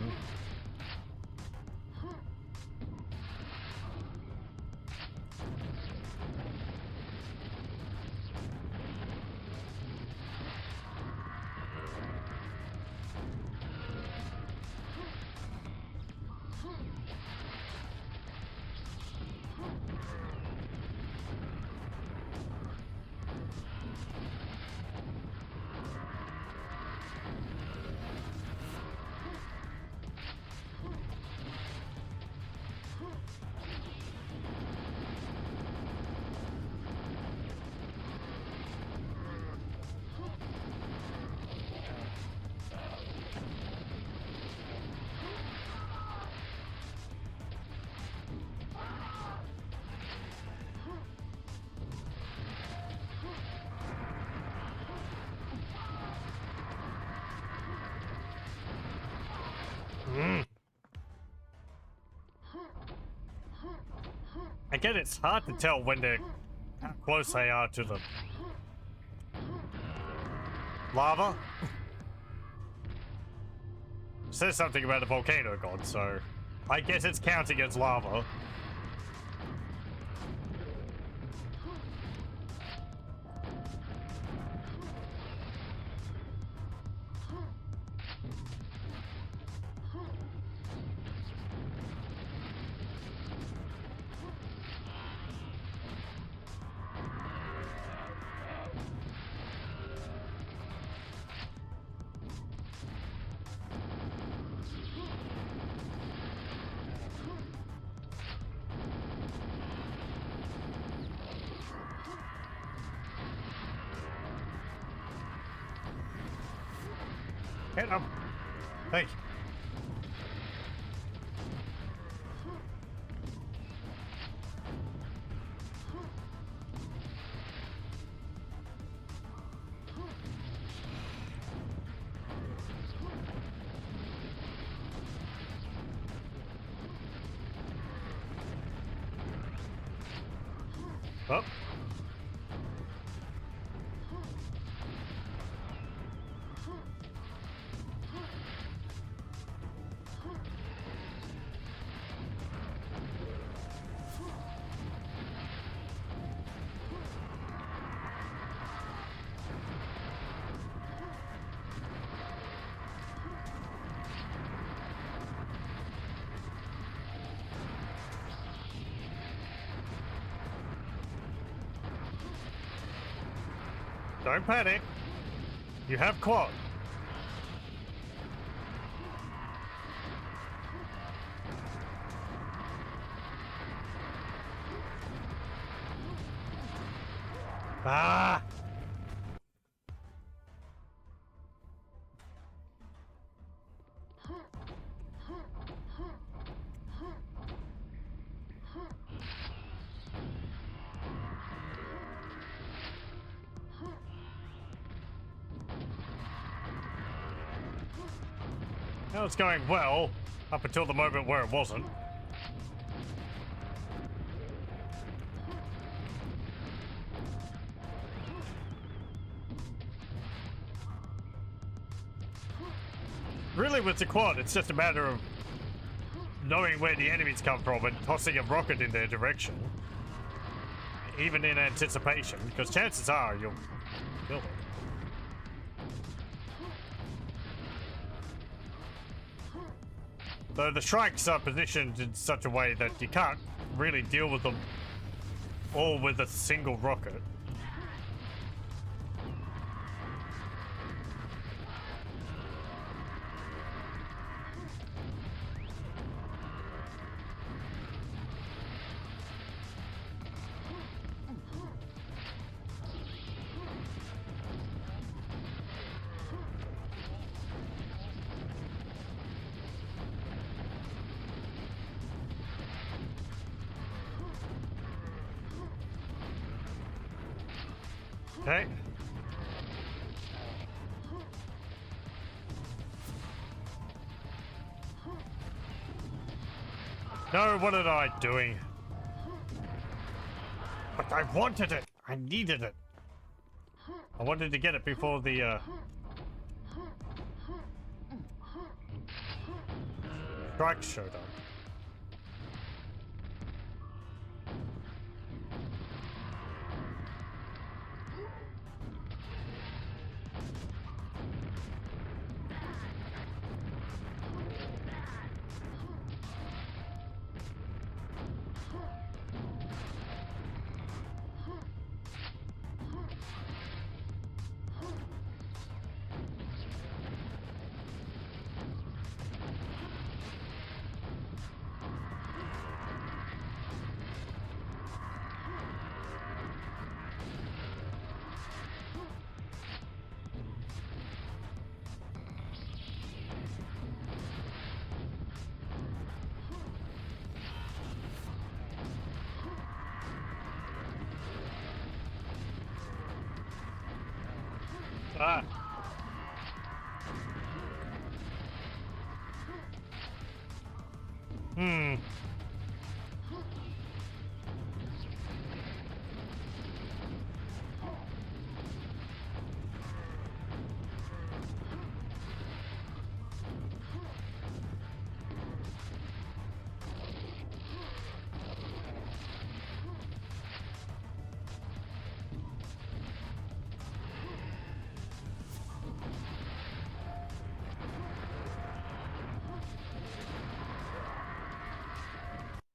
Again, it's hard to tell when they're how close they are to the lava. It says something about the volcano god, so I guess it's counting as lava. Hit him. Hey. Oh. Don't panic. You have quad. Ah! Now it's going well, up until the moment where it wasn't. Really, with the quad, it's just a matter of knowing where the enemies come from and tossing a rocket in their direction. Even in anticipation, because chances are you'll kill them. Though the strikes are positioned in such a way that you can't really deal with them all with a single rocket. Okay. No, what am I doing? But I wanted it! I needed it! I wanted to get it before the, strike showed up. Ah. Hmm.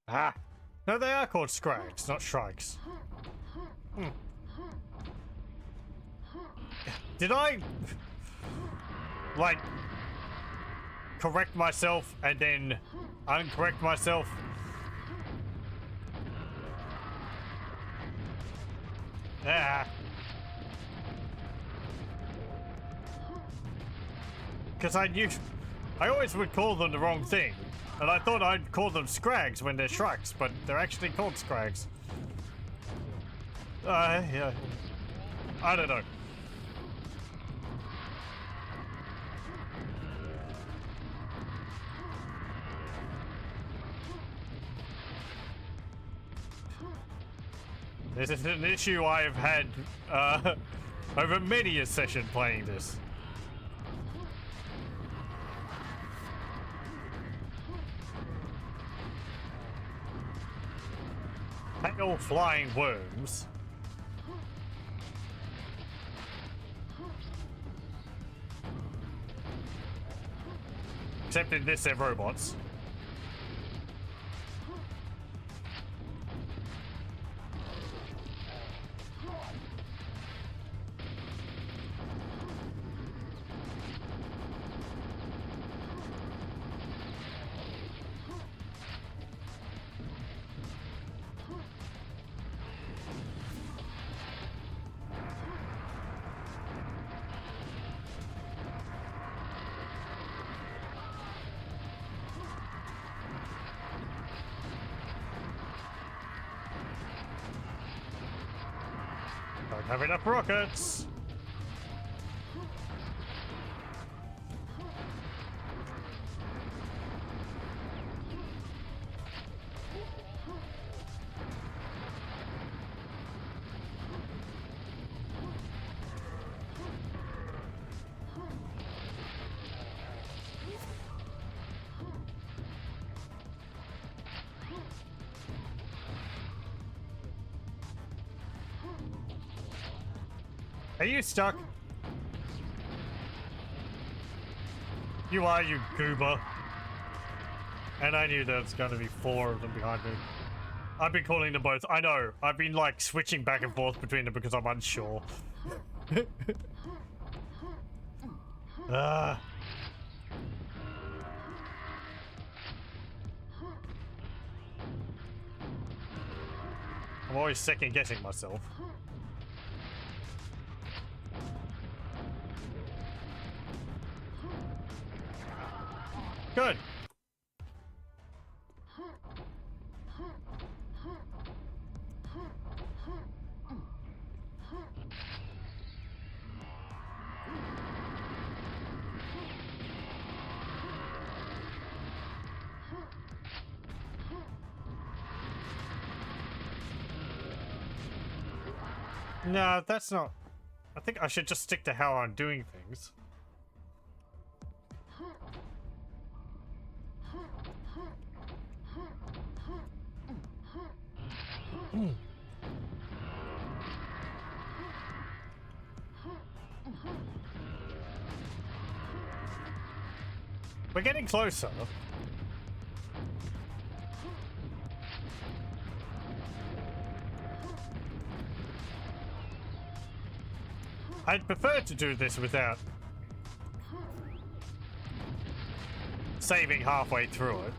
Ah. No, they are called scrags, not shrikes. Hmm. Did I... like... correct myself and then uncorrect myself? Ah. Because I always would call them the wrong thing. And I thought I'd call them scrags when they're shrikes, but they're actually called scrags. Yeah. I don't know. This is an issue I have had over many a session playing this. Pale flying worms. Except in this, they're robots. Don't have enough rockets. Are you stuck? You are, you goober. And I knew there was going to be 4 of them behind me. I've been calling them both. I know. I've been like switching back and forth between them because I'm unsure. I'm always second guessing myself. Good. No, that's not... I think I should just stick to how I'm doing things. We're getting closer. I'd prefer to do this without saving halfway through it.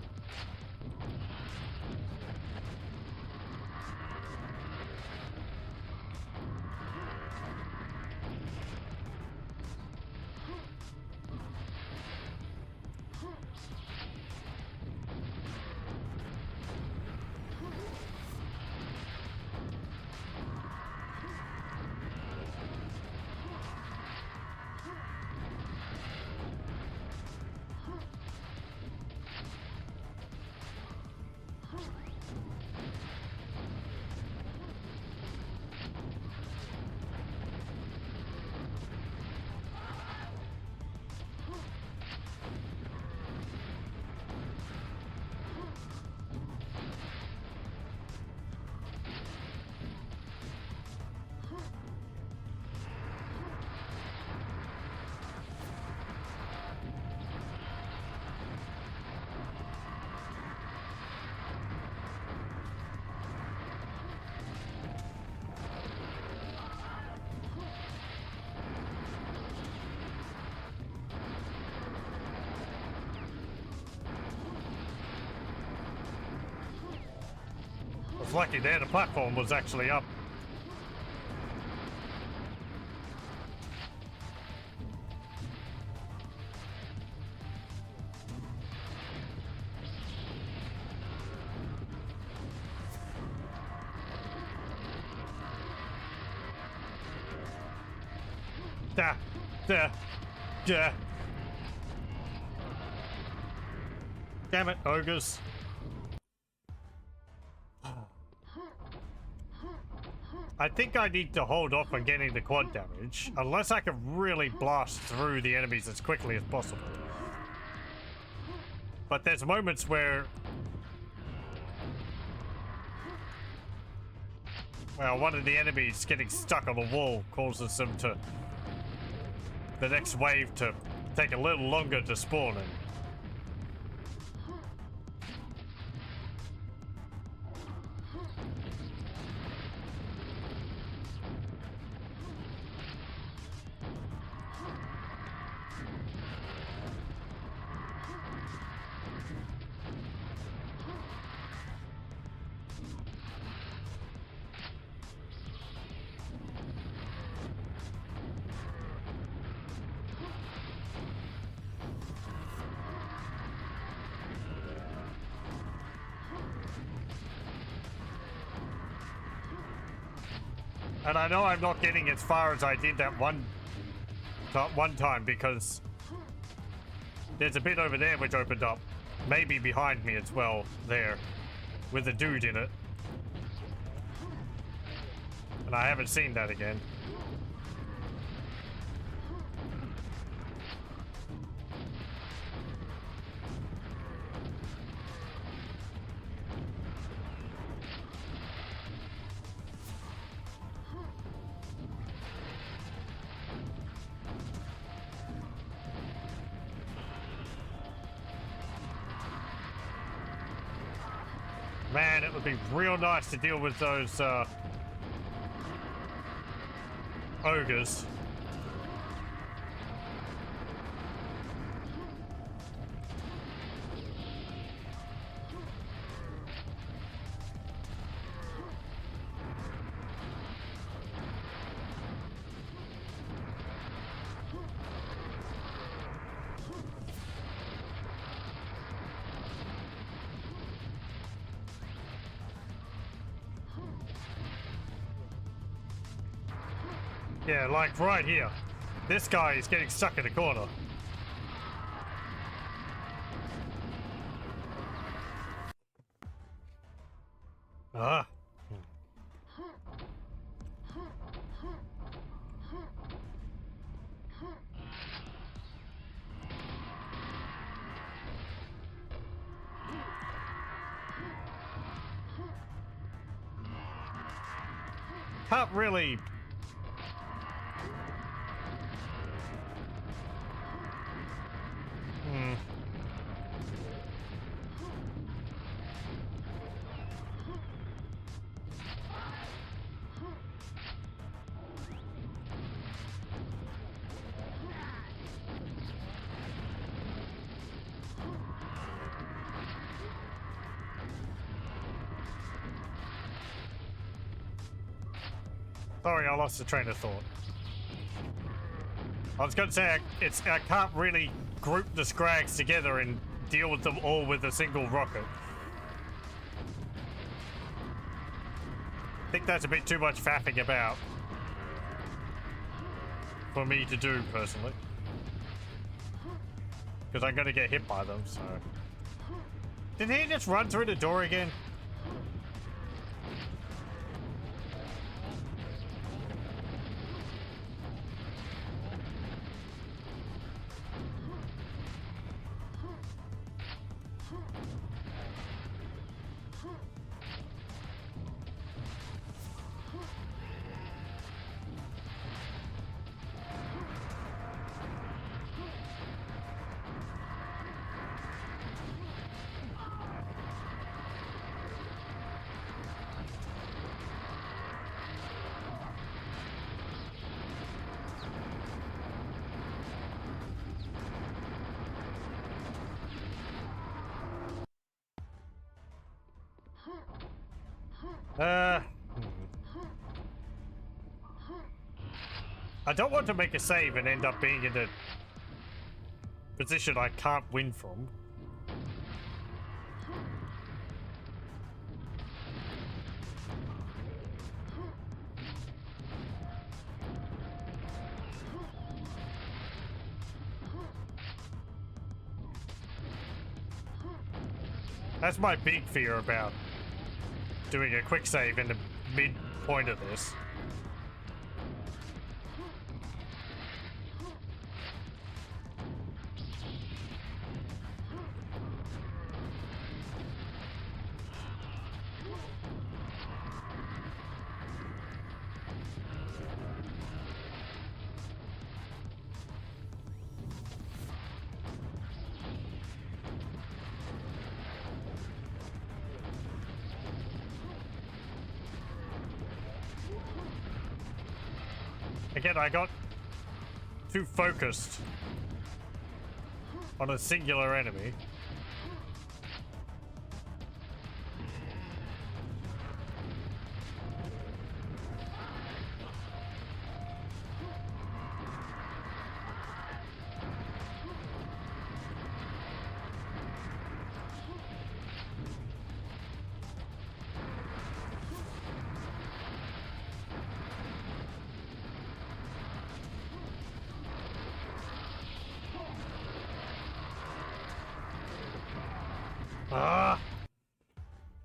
lucky there, the platform was actually up. Yeah. Damn it, ogres. I think I need to hold off on getting the quad damage, unless I can really blast through the enemies as quickly as possible. But there's moments where... well, one of the enemies getting stuck on the wall causes them to... the next wave to take a little longer to spawn in. And I know I'm not getting as far as I did that one time because there's a bit over there which opened up. Maybe behind me as well, there, with a dude in it. And I haven't seen that again. Man, it would be real nice to deal with those ogres. Yeah, like right here. This guy is getting stuck in a corner. Ah. Can't really... Sorry, I lost the train of thought. I was going to say, I can't really group the scrags together and deal with them all with a single rocket. I think that's a bit too much faffing about for me to do, personally. Because I'm going to get hit by them, so... Did he just run through the door again? I don't want to make a save and end up being in a position I can't win from. That's my big fear about doing a quick save in the midpoint of this. Again, I got too focused on a singular enemy.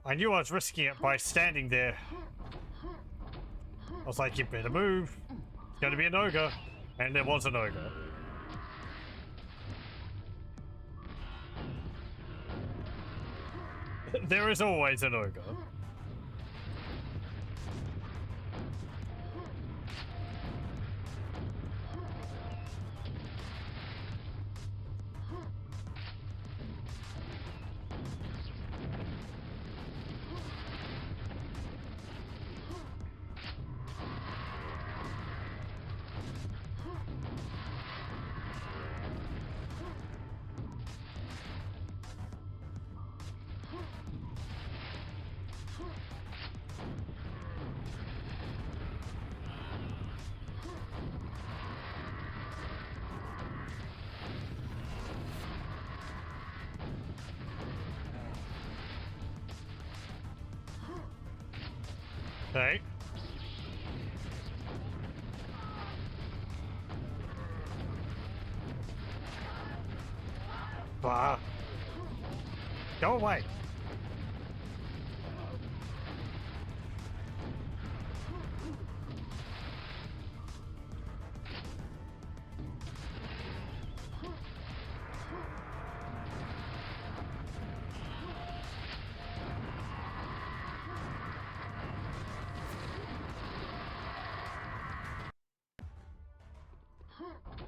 I knew I was risking it by standing there. I was like, you better move. It's gonna be an ogre. And there was an ogre. There is always an ogre. Okay. Ah. Go away.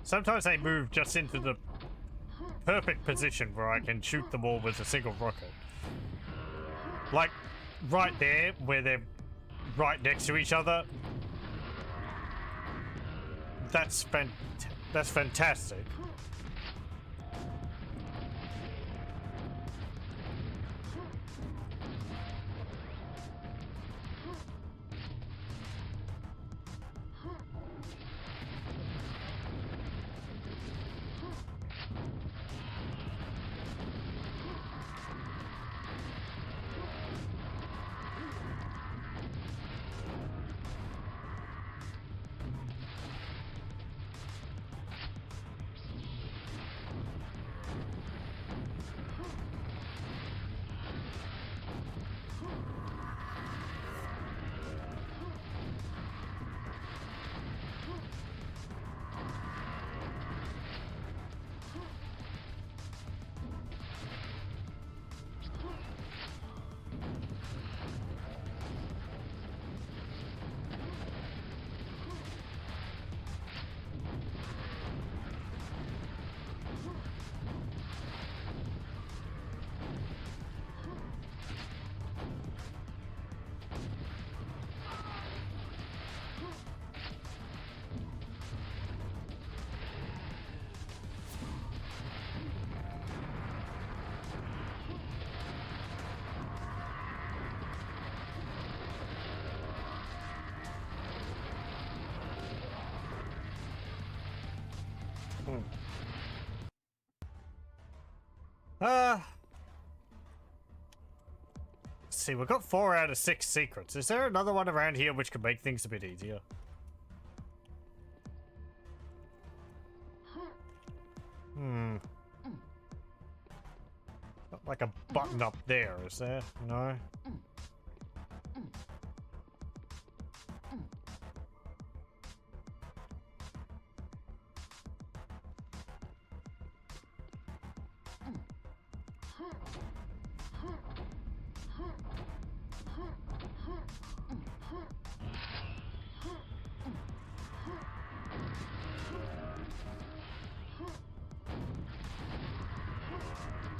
Sometimes they move just into the perfect position where I can shoot them all with a single rocket. Like, right there, where they're right next to each other. That's fantastic. Let's see, we've got 4 out of 6 secrets. Is there another one around here which could make things a bit easier? Not like a button up there, is there? No?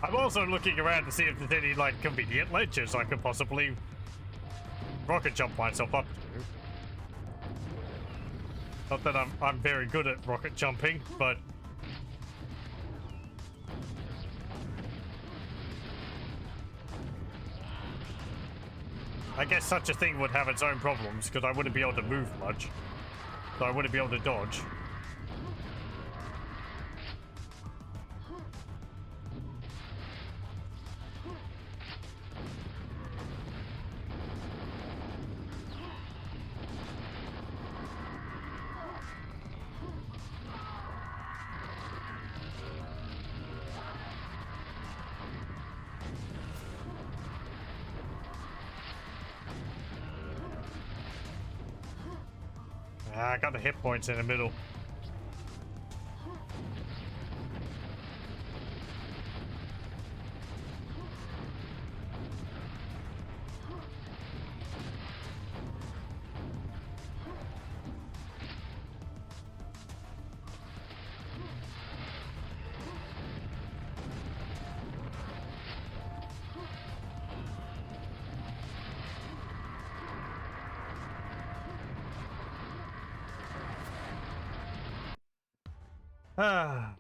I'm also looking around to see if there's any, like, convenient ledges I could possibly rocket jump myself up to. Not that I'm very good at rocket jumping, but... I guess such a thing would have its own problems, because I wouldn't be able to move much. So I wouldn't be able to dodge. I got the hit points in the middle. Ah.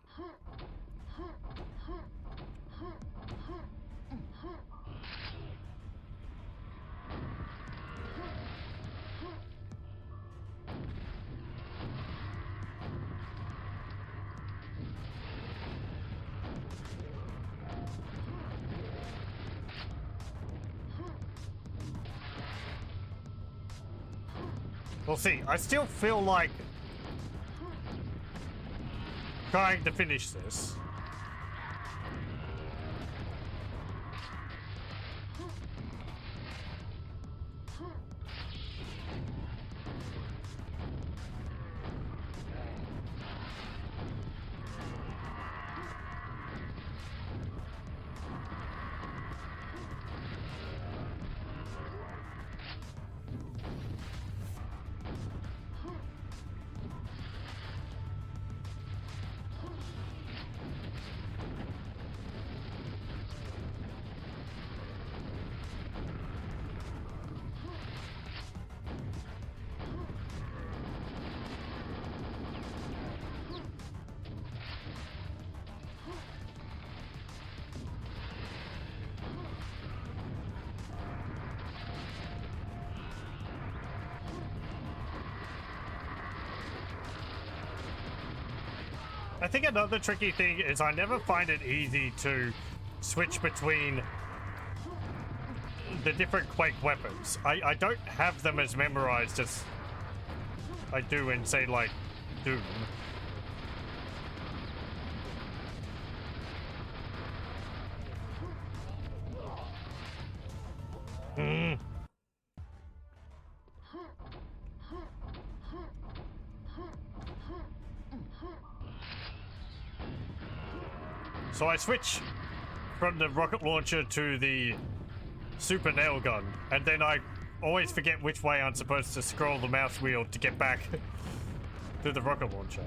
We'll see. I still feel like trying to finish this. I think another tricky thing is I never find it easy to switch between the different Quake weapons. I don't have them as memorized as I do in, say, like, Doom. So I switch from the rocket launcher to the super nail gun, and then I always forget which way I'm supposed to scroll the mouse wheel to get back to the rocket launcher.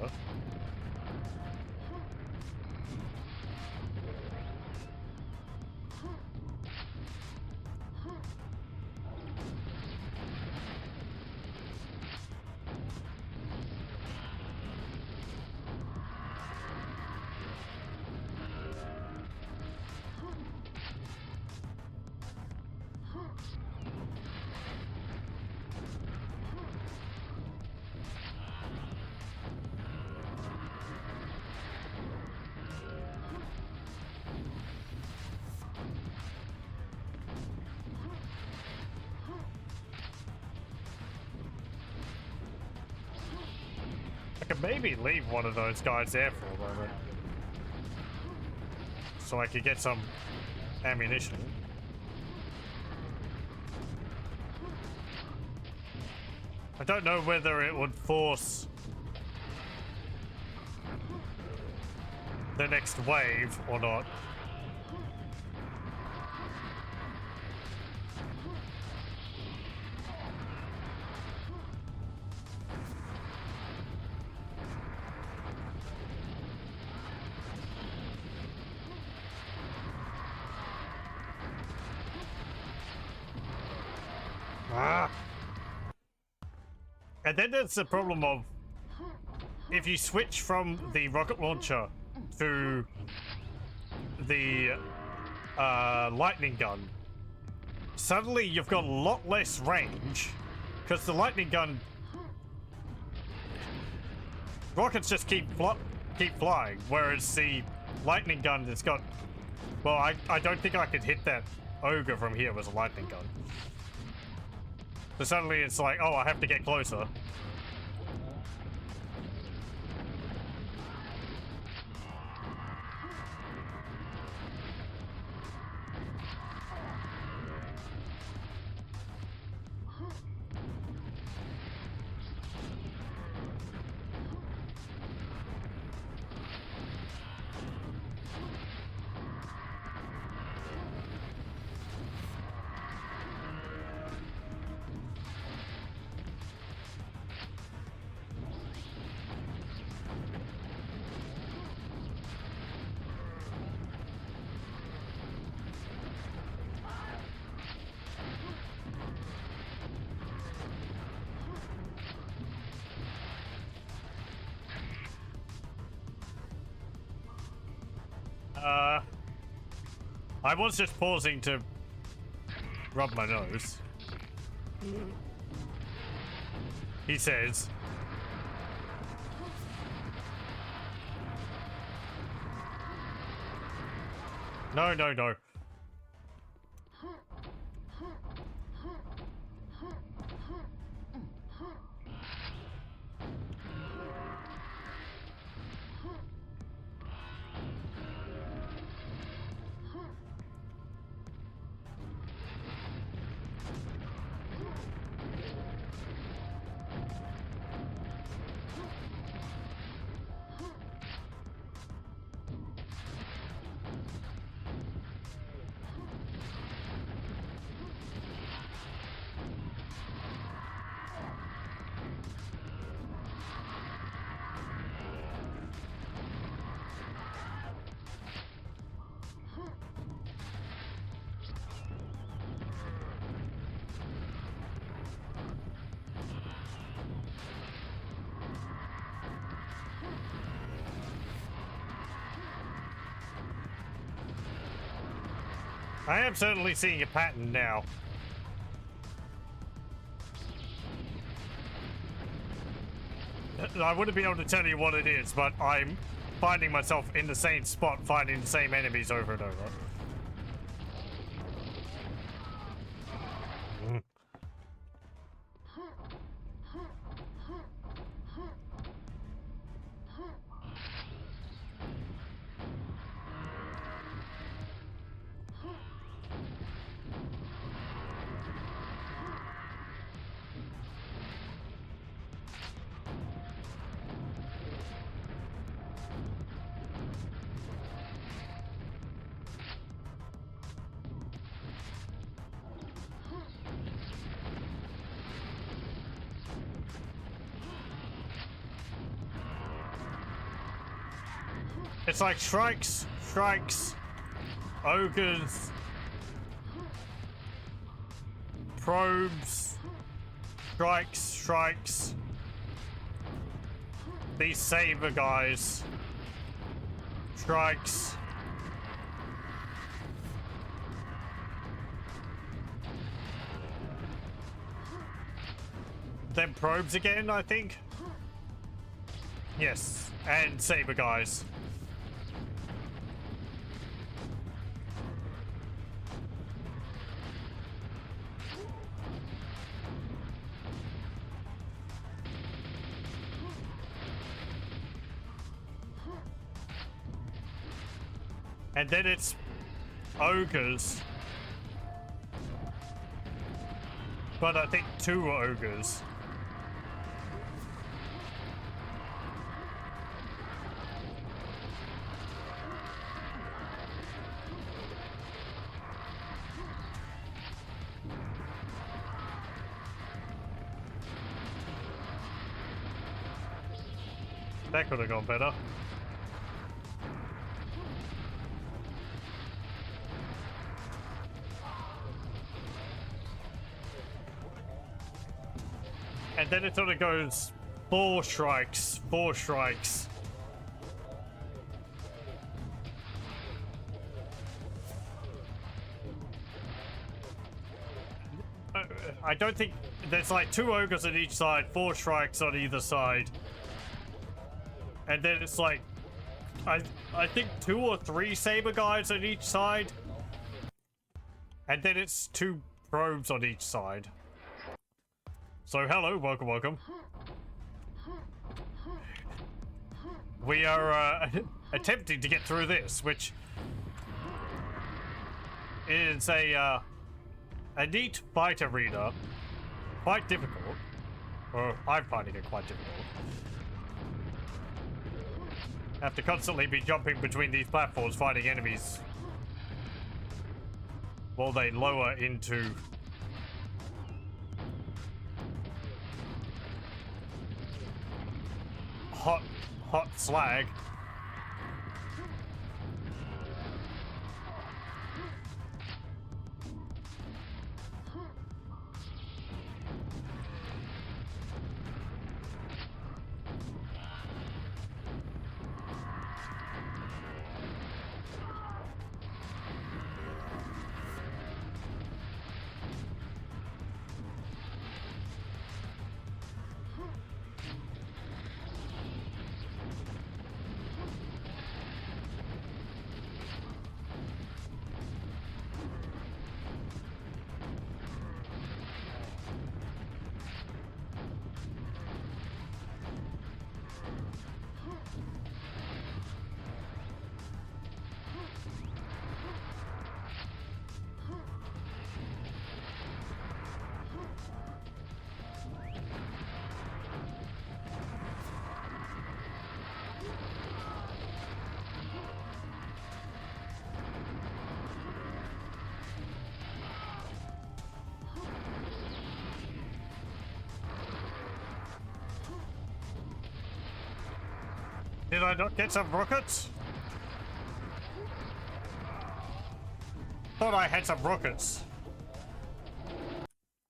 I could maybe leave one of those guys there for a moment. So I could get some ammunition. I don't know whether it would force the next wave or not. And then there's the problem of if you switch from the rocket launcher to the lightning gun, suddenly you've got a lot less range because the lightning gun rockets just keep flying, whereas the lightning gun has got, well, I don't think I could hit that ogre from here with a lightning gun. So suddenly it's like, oh, I have to get closer. I was just pausing to rub my nose. He says. No, no, no. I am certainly seeing a pattern now. I wouldn't be able to tell you what it is, but I'm finding myself in the same spot, fighting the same enemies over and over. It's like strikes, ogres, probes, strikes, these saber guys, strikes. Then probes again, I think. Yes, and saber guys. And then it's ogres. But I think 2 ogres. That could have gone better. And then it sort of goes 4 strikes, 4 strikes. I don't think there's like 2 ogres on each side, 4 strikes on either side. And then it's like, I think 2 or 3 saber guys on each side. And then it's 2 probes on each side. So hello, welcome, welcome. We are attempting to get through this, which is a neat fight arena. Quite difficult. Or I'm finding it quite difficult. Have to constantly be jumping between these platforms fighting enemies while they lower into hot slag. Did I not get some rockets? Thought I had some rockets.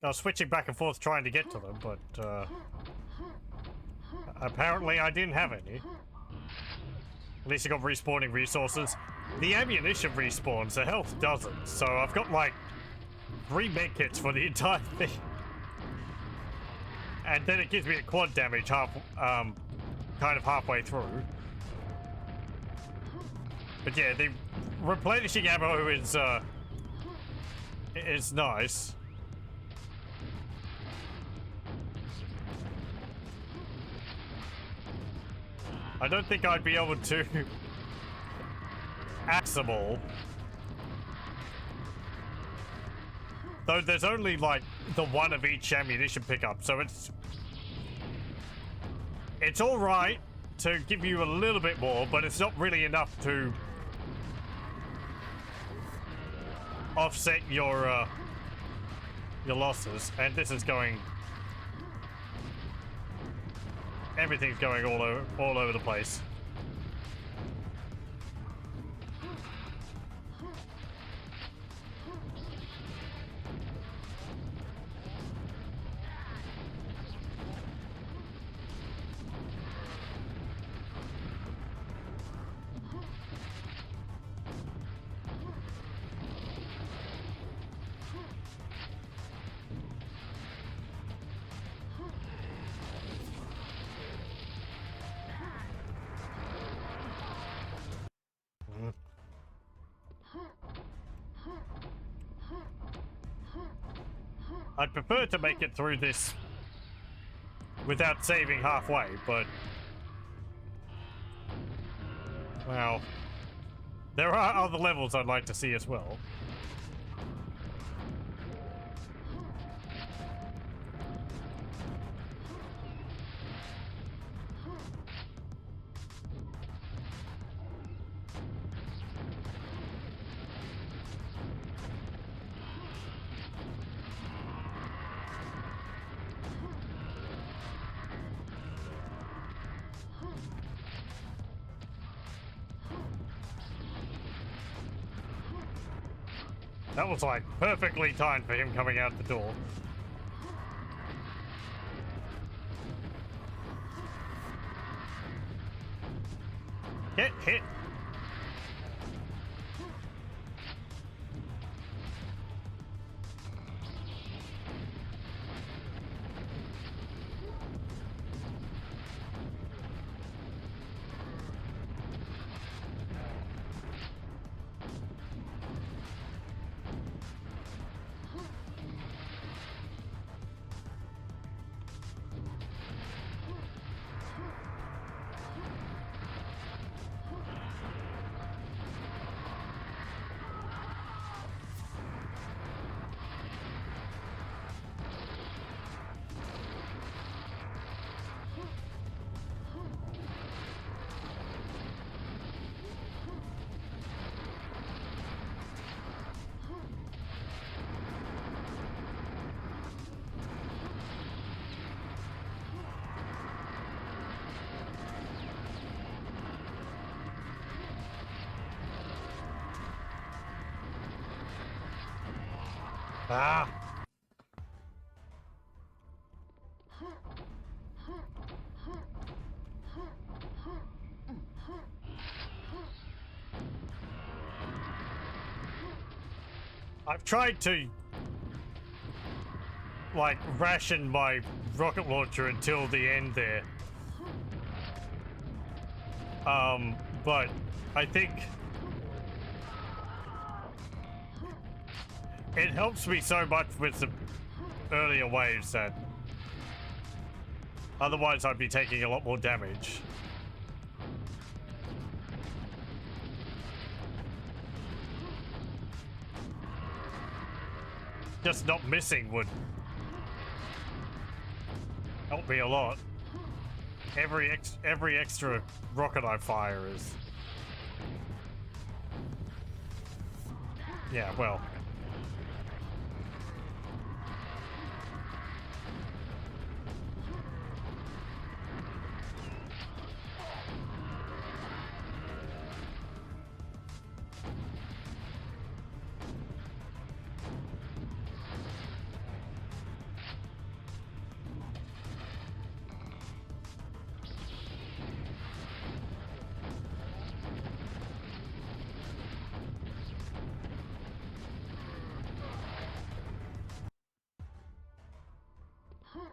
I was switching back and forth trying to get to them, but apparently I didn't have any. At least I got respawning resources. The ammunition respawns, the health doesn't. So I've got like 3 medkits for the entire thing. And then it gives me a quad damage kind of halfway through. But yeah, the replenishing ammo is nice. I don't think I'd be able to axe them all. Though there's only like the 1 of each ammunition pickup, so it's all right to give you a little bit more, but it's not really enough to offset your losses. And this is going, everything's going all over the place. I'd prefer to make it through this without saving halfway, but well, There are other levels I'd like to see as well. That was like perfectly timed for him coming out the door. Get hit. Ah. I've tried to like ration my rocket launcher until the end there. But I think it helps me so much with the earlier waves that otherwise I'd be taking a lot more damage. Just not missing would help me a lot. Every extra rocket I fire is... Yeah, well...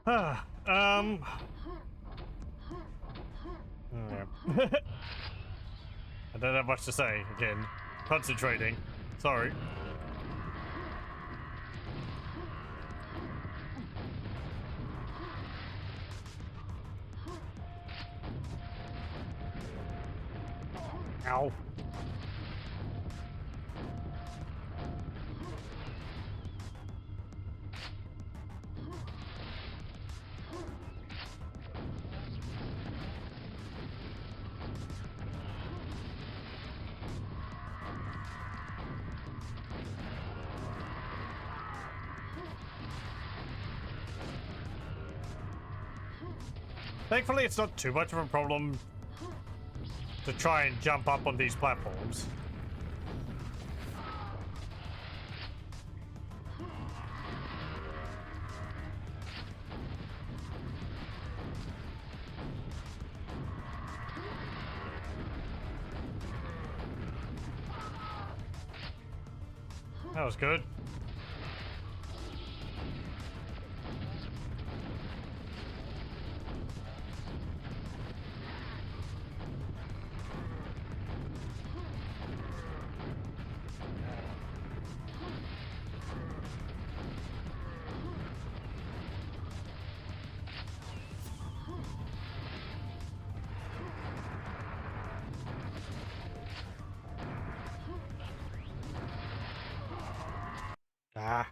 yeah. I don't have much to say, again. Concentrating. Sorry. Ow. Thankfully, it's not too much of a problem to try and jump up on these platforms. That was good. Ah.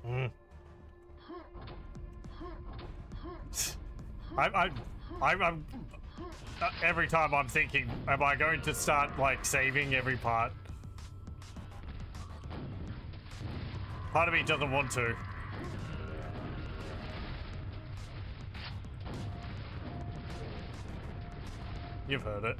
Mm. I'm every time I'm thinking, am I going to start like saving every part? Part of me doesn't want to. You've heard it.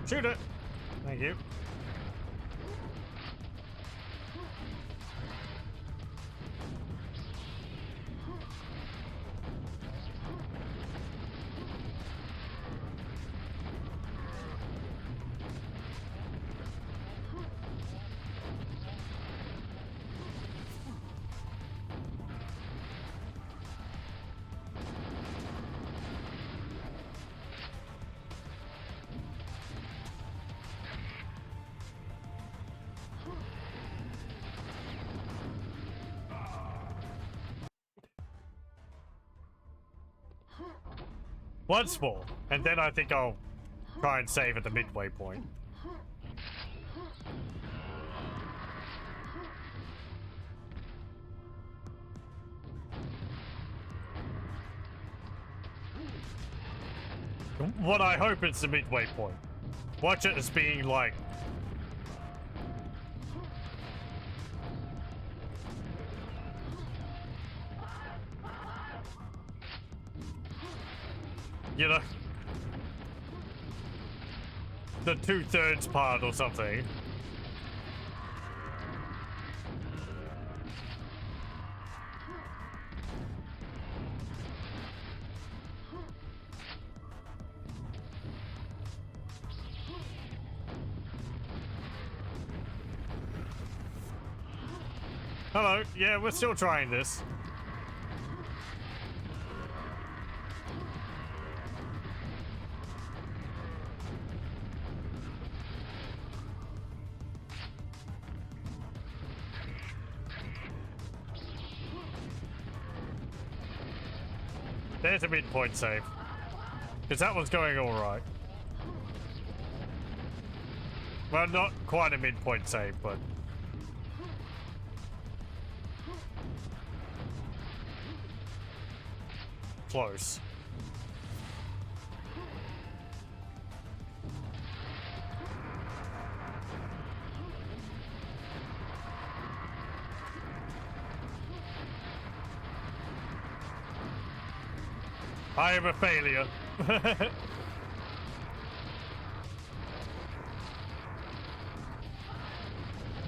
Shoot it! Thank you. Once more, and then I think I'll try and save at the midway point. What I hope it's the midway point. Watch it as being like... you know, the 2/3 part or something. Hello, yeah, we're still trying this. There's a midpoint save. Because that one's going alright. Well, not quite a midpoint save, but... close. I am a failure.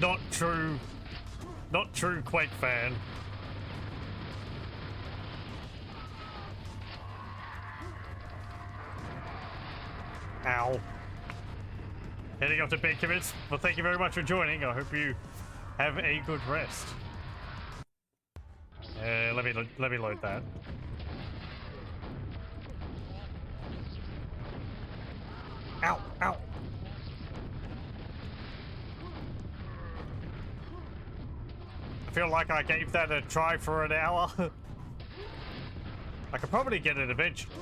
Not true Quake fan. Ow. Heading off to bed, Kimmins. Well, thank you very much for joining. I hope you have a good rest. Let me load that. Ow, ow. I feel like I gave that a try for an hour. I could probably get it eventually.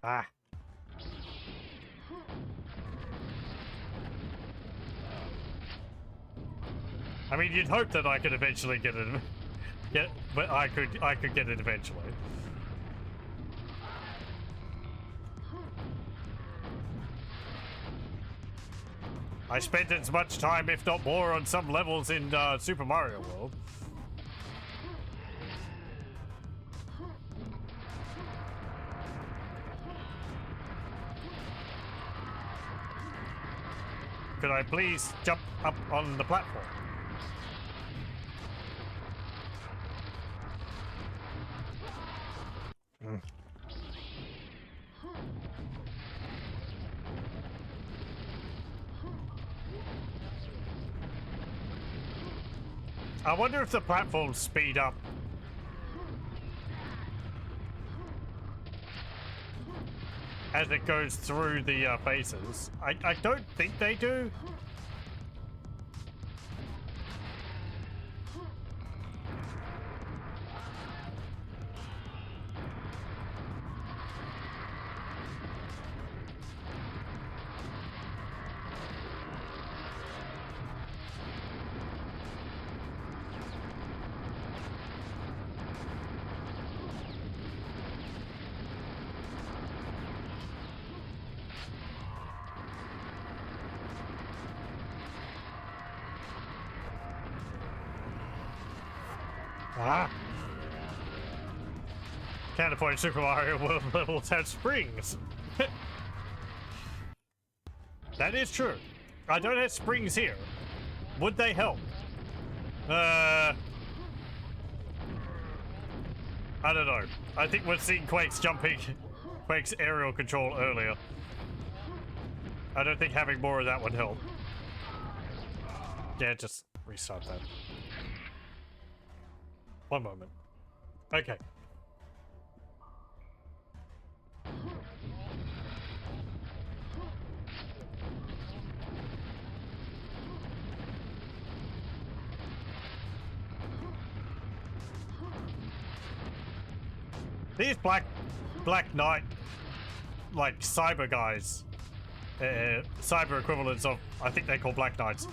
Ah. I mean, you'd hope that I could eventually get it, but I could get it eventually. I spent as much time, if not more, on some levels in Super Mario World. Could I please jump up on the platform? I wonder if the platforms speed up. As it goes through the phases. I don't think they do. Counterpoint Super Mario World levels have springs. That is true. I don't have springs here. Would they help? I don't know. I think we've seen Quake's jumping, Quake's aerial control earlier. I don't think having more of that would help. Yeah, just restart that. One moment. Okay. These Black Knight, like cyber guys, cyber equivalents of, I think they call Black Knights,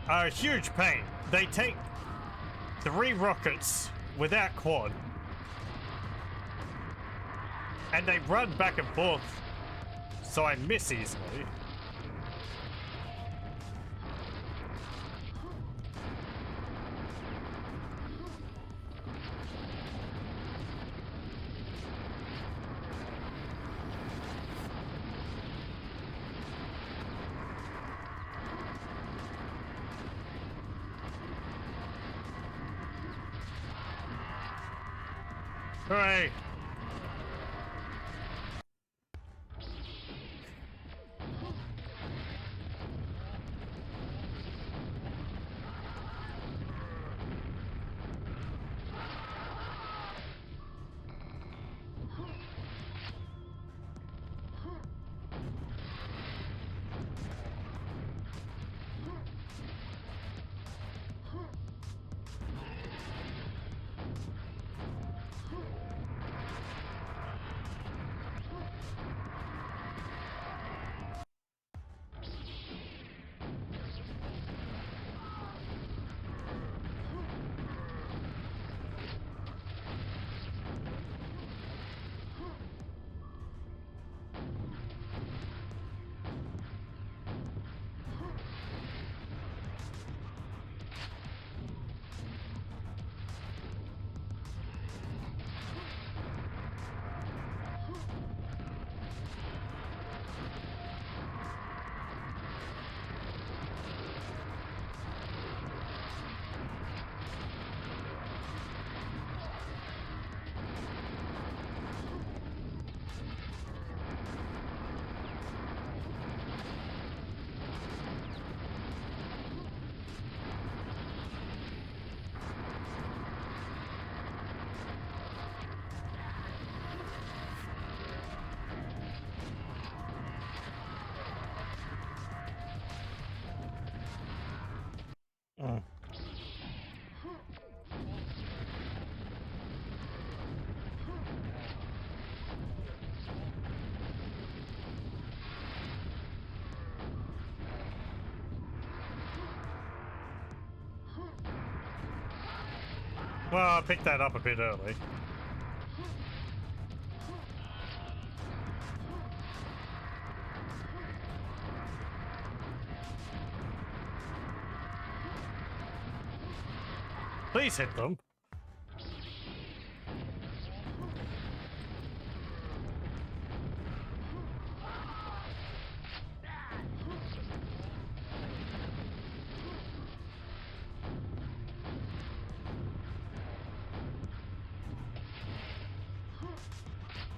are a huge pain. They take 3 rockets without quad, and they run back and forth, so I miss easily. Hooray! Well, I picked that up a bit early. Please hit them.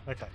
Okay.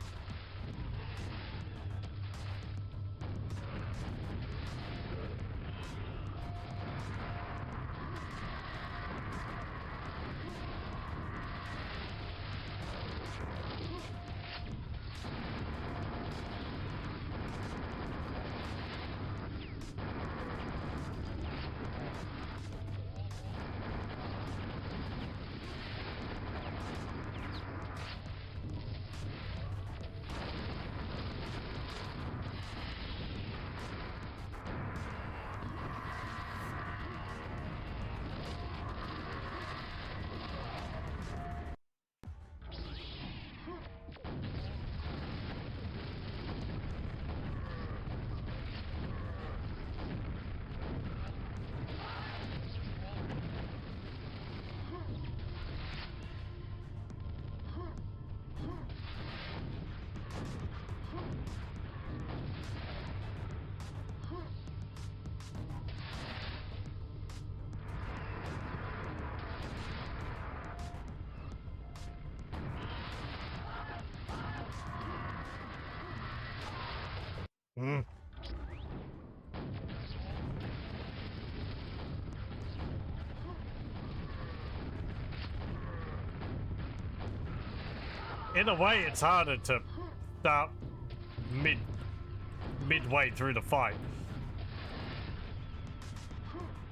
Hmm. In a way, it's harder to start midway through the fight.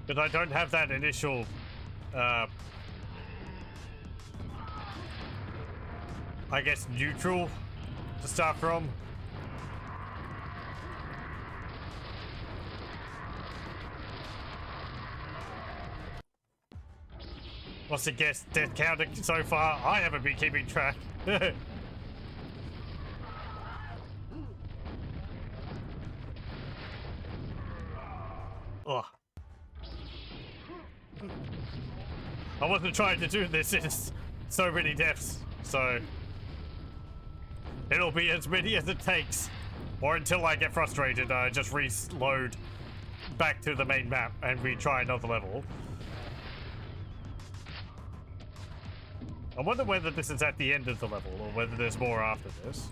But I don't have that initial I guess neutral to start from. What's the guess death counter so far? I haven't been keeping track. Ugh. I wasn't trying to do this in so many deaths, so it'll be as many as it takes, or until I get frustrated, I just reload back to the main map and we try another level. I wonder whether this is at the end of the level or whether there's more after this.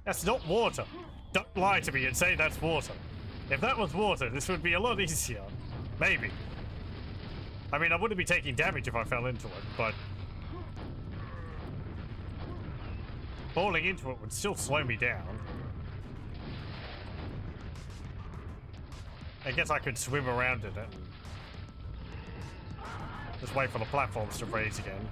That's not water. Don't lie to me and say that's water. If that was water, this would be a lot easier. Maybe. I mean, I wouldn't be taking damage if I fell into it, but falling into it would still slow me down. I guess I could swim around in it and just wait for the platforms to raise again.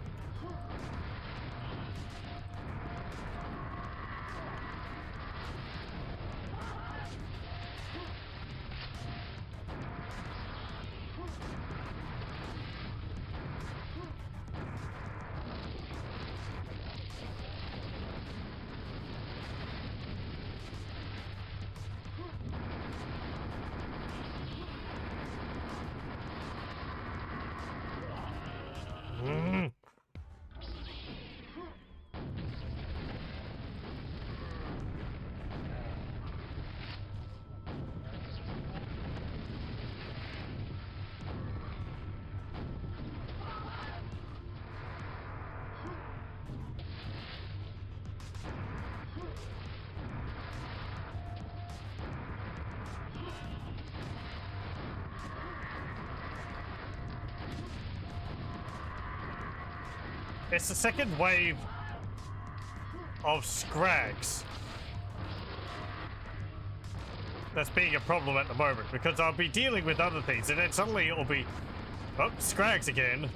It's the second wave of scrags that's being a problem at the moment, because I'll be dealing with other things and then suddenly it'll be, oh, scrags again.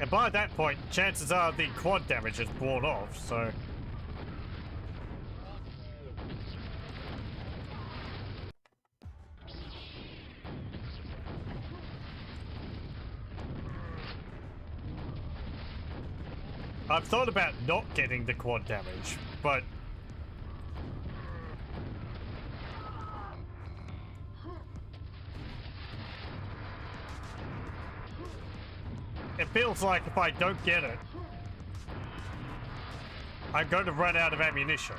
And by that point, chances are the quad damage is worn off, so I've thought about not getting the quad damage, but it feels like if I don't get it, I'm going to run out of ammunition.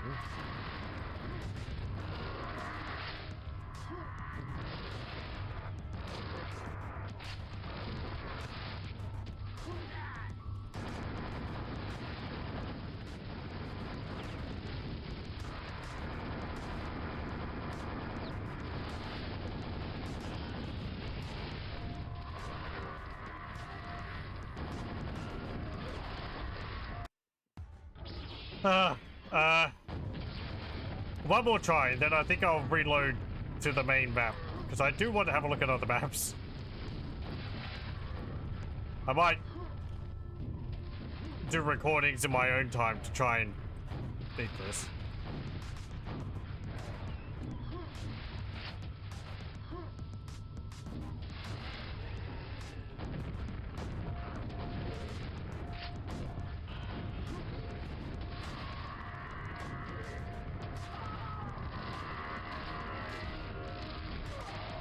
One more try, and then I think I'll reload to the main map, because I do want to have a look at other maps. I might do recordings in my own time to try and beat this.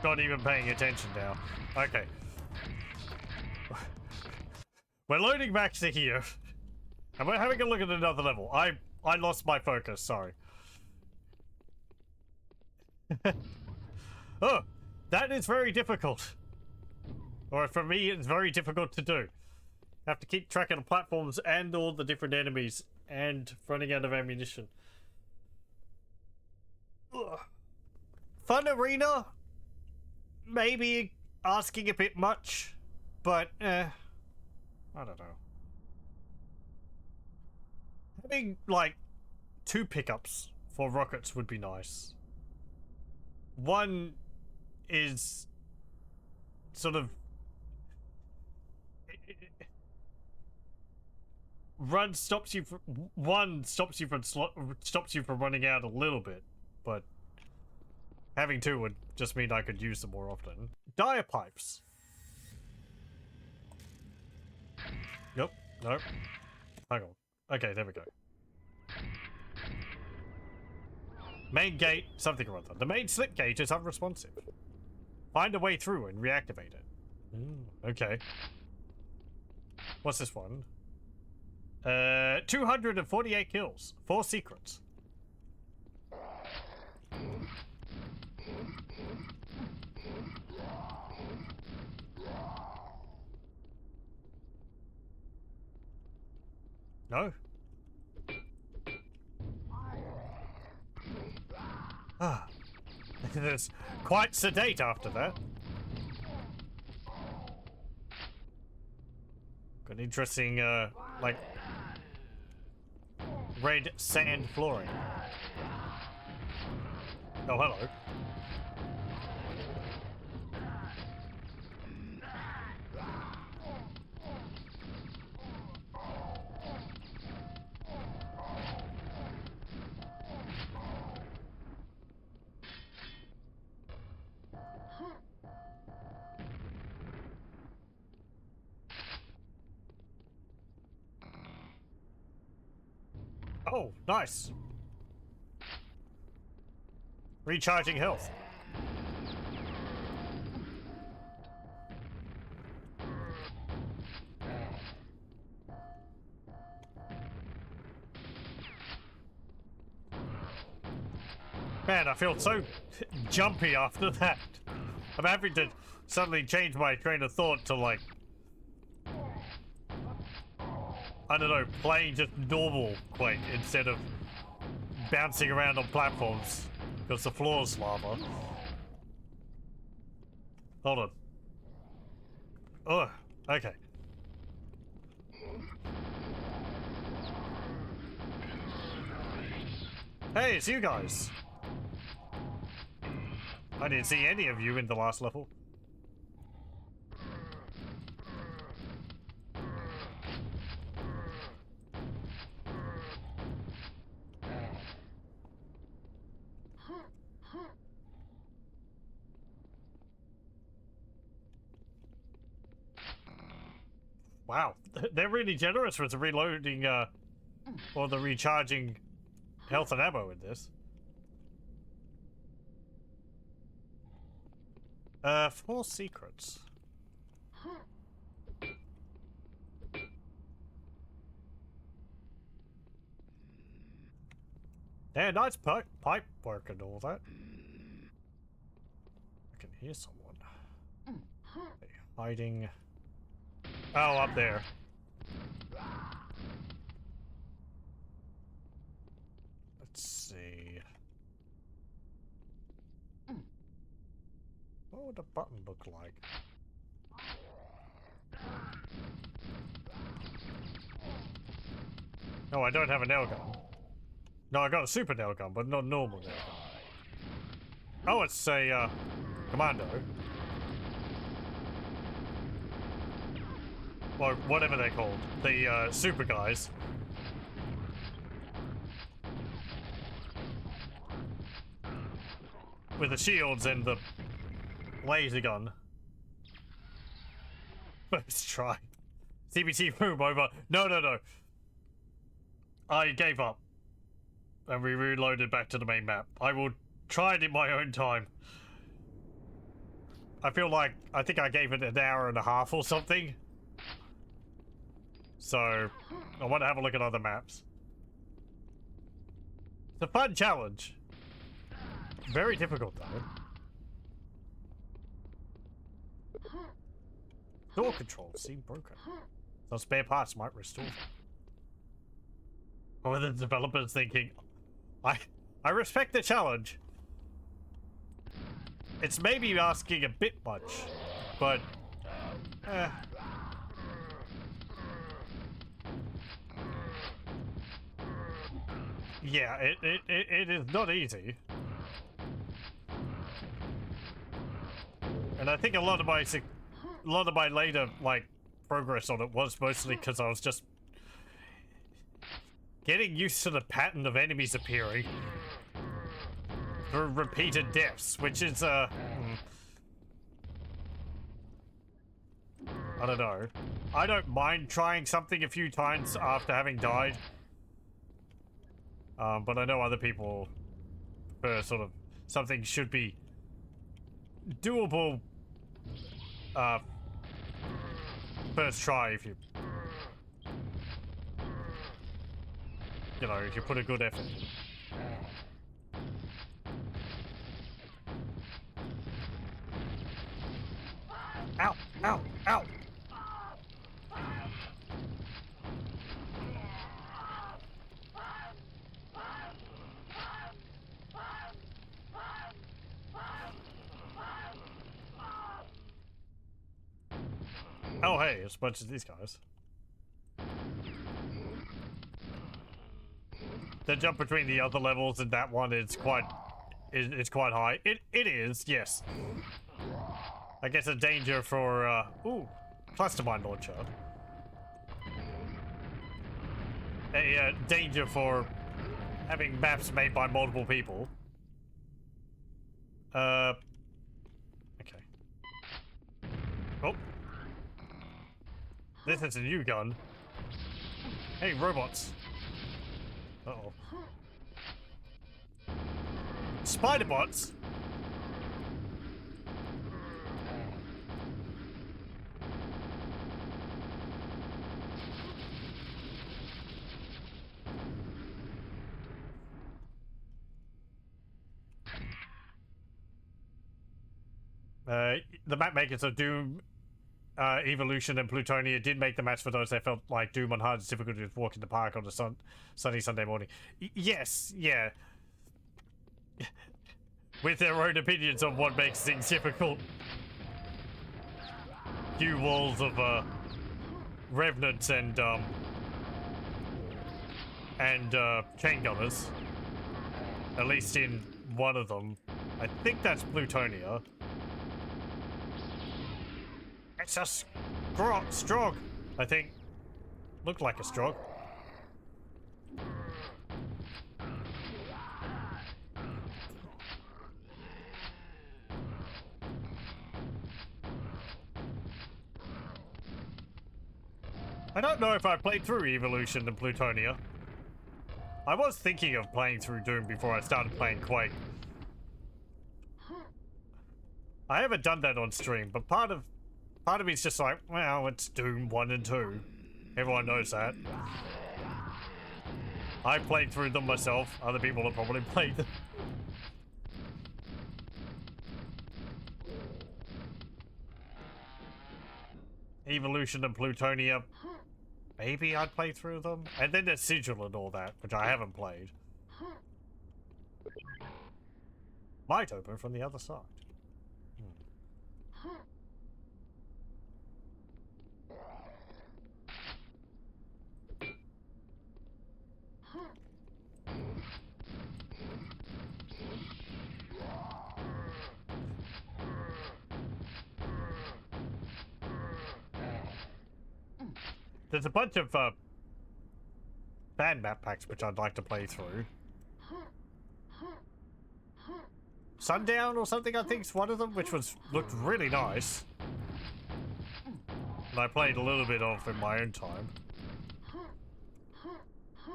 Not even paying attention now. Okay. We're loading back to here. And we're having a look at another level. I lost my focus, sorry. Oh, that is very difficult. Or for me, it's very difficult to do. I have to keep track of the platforms and all the different enemies and running out of ammunition. Ugh. Fun arena? Maybe asking a bit much, but I don't know. Having like 2 pickups for rockets would be nice. One is sort of one stops you from running out a little bit, but having 2 would just mean I could use them more often. Dire pipes. Nope. Nope. Hang on. Okay, there we go. Main gate, something or other. The main slip gate is unresponsive. Find a way through and reactivate it. Okay. What's this one? 248 kills. 4 secrets. No? Ah. It's quite sedate after that. Got interesting, like, red sand flooring. Oh, hello. Oh, nice. Recharging health. Man, I feel so jumpy after that. I'm having to suddenly change my train of thought to, like, I don't know, playing just normal Quake instead of bouncing around on platforms because the floor's lava. Hold on. Oh, okay. Hey, it's you guys. I didn't see any of you in the last level. Wow, they're really generous with the reloading, or the recharging health and ammo in this. 4 secrets. Yeah, nice pipe work and all that. I can hear someone. Hiding. Oh, up there. Let's see. What would a button look like? No, I don't have a nail gun. No, I got a super nail gun, but not normal nail gun. Oh, it's a, commando. Or whatever they're called. The, super guys. With the shields and the laser gun. First try. CBT room over. No. I gave up. And we reloaded back to the main map. I will try it in my own time. I feel like, I think I gave it an hour and a half or something. So, I want to have a look at other maps. It's a fun challenge. Very difficult though. Door controls seem broken. Some spare parts might restore them. Or the developers thinking, I respect the challenge. It's maybe asking a bit much, but yeah, it is not easy. And I think a lot of my later like progress on it was mostly because I was just getting used to the pattern of enemies appearing for repeated deaths, which is I don't know. I don't mind trying something a few times after having died. But I know other people prefer sort of something should be doable first try if you know, if you put a good effort in. Ow! Ow! Ow! Oh hey, it's a bunch of these guys. The jump between the other levels and that one is quite high. It is, yes. I guess a danger for ooh, cluster mine launcher. A danger for having maps made by multiple people. Okay. Oh. This is a new gun. Hey, robots. Uh-oh. Spider bots? The map makers of Doom, Evolution and Plutonia did make the match for those that felt like Doom on hardest difficulty to walk in the park on a sunny Sunday morning. Yes, yeah. With their own opinions on what makes things difficult. Few walls of revenants and chain gunners. At least in one of them. I think that's Plutonia. It's a strog, I think. Looked like a strog. I don't know if I played through Evolution and Plutonia. I was thinking of playing through Doom before I started playing Quake. I haven't done that on stream, but part of me's just like, well, it's Doom 1 and 2. Everyone knows that. I played through them myself. Other people have probably played them. Evolution and Plutonia. Maybe I'd play through them. And then there's Sigil and all that, which I haven't played. Might open from the other side. There's a bunch of band map packs which I'd like to play through. Sundown or something, I think, is one of them, which looked really nice. And I played a little bit of in my own time. I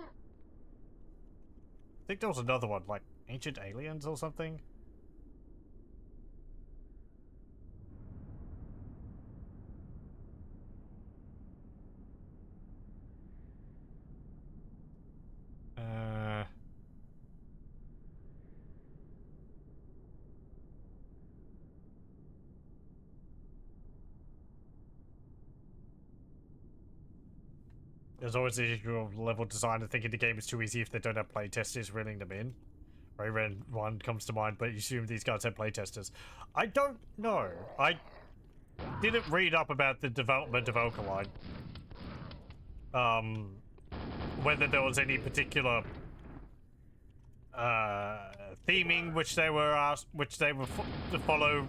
think there was another one, like Ancient Aliens or something. There's always the issue of level design and thinking the game is too easy if they don't have playtesters reeling them in. Very one comes to mind, but you assume these guys have playtesters. I don't know. I didn't read up about the development of Alkaline. Whether there was any particular theming which they were asked, to follow.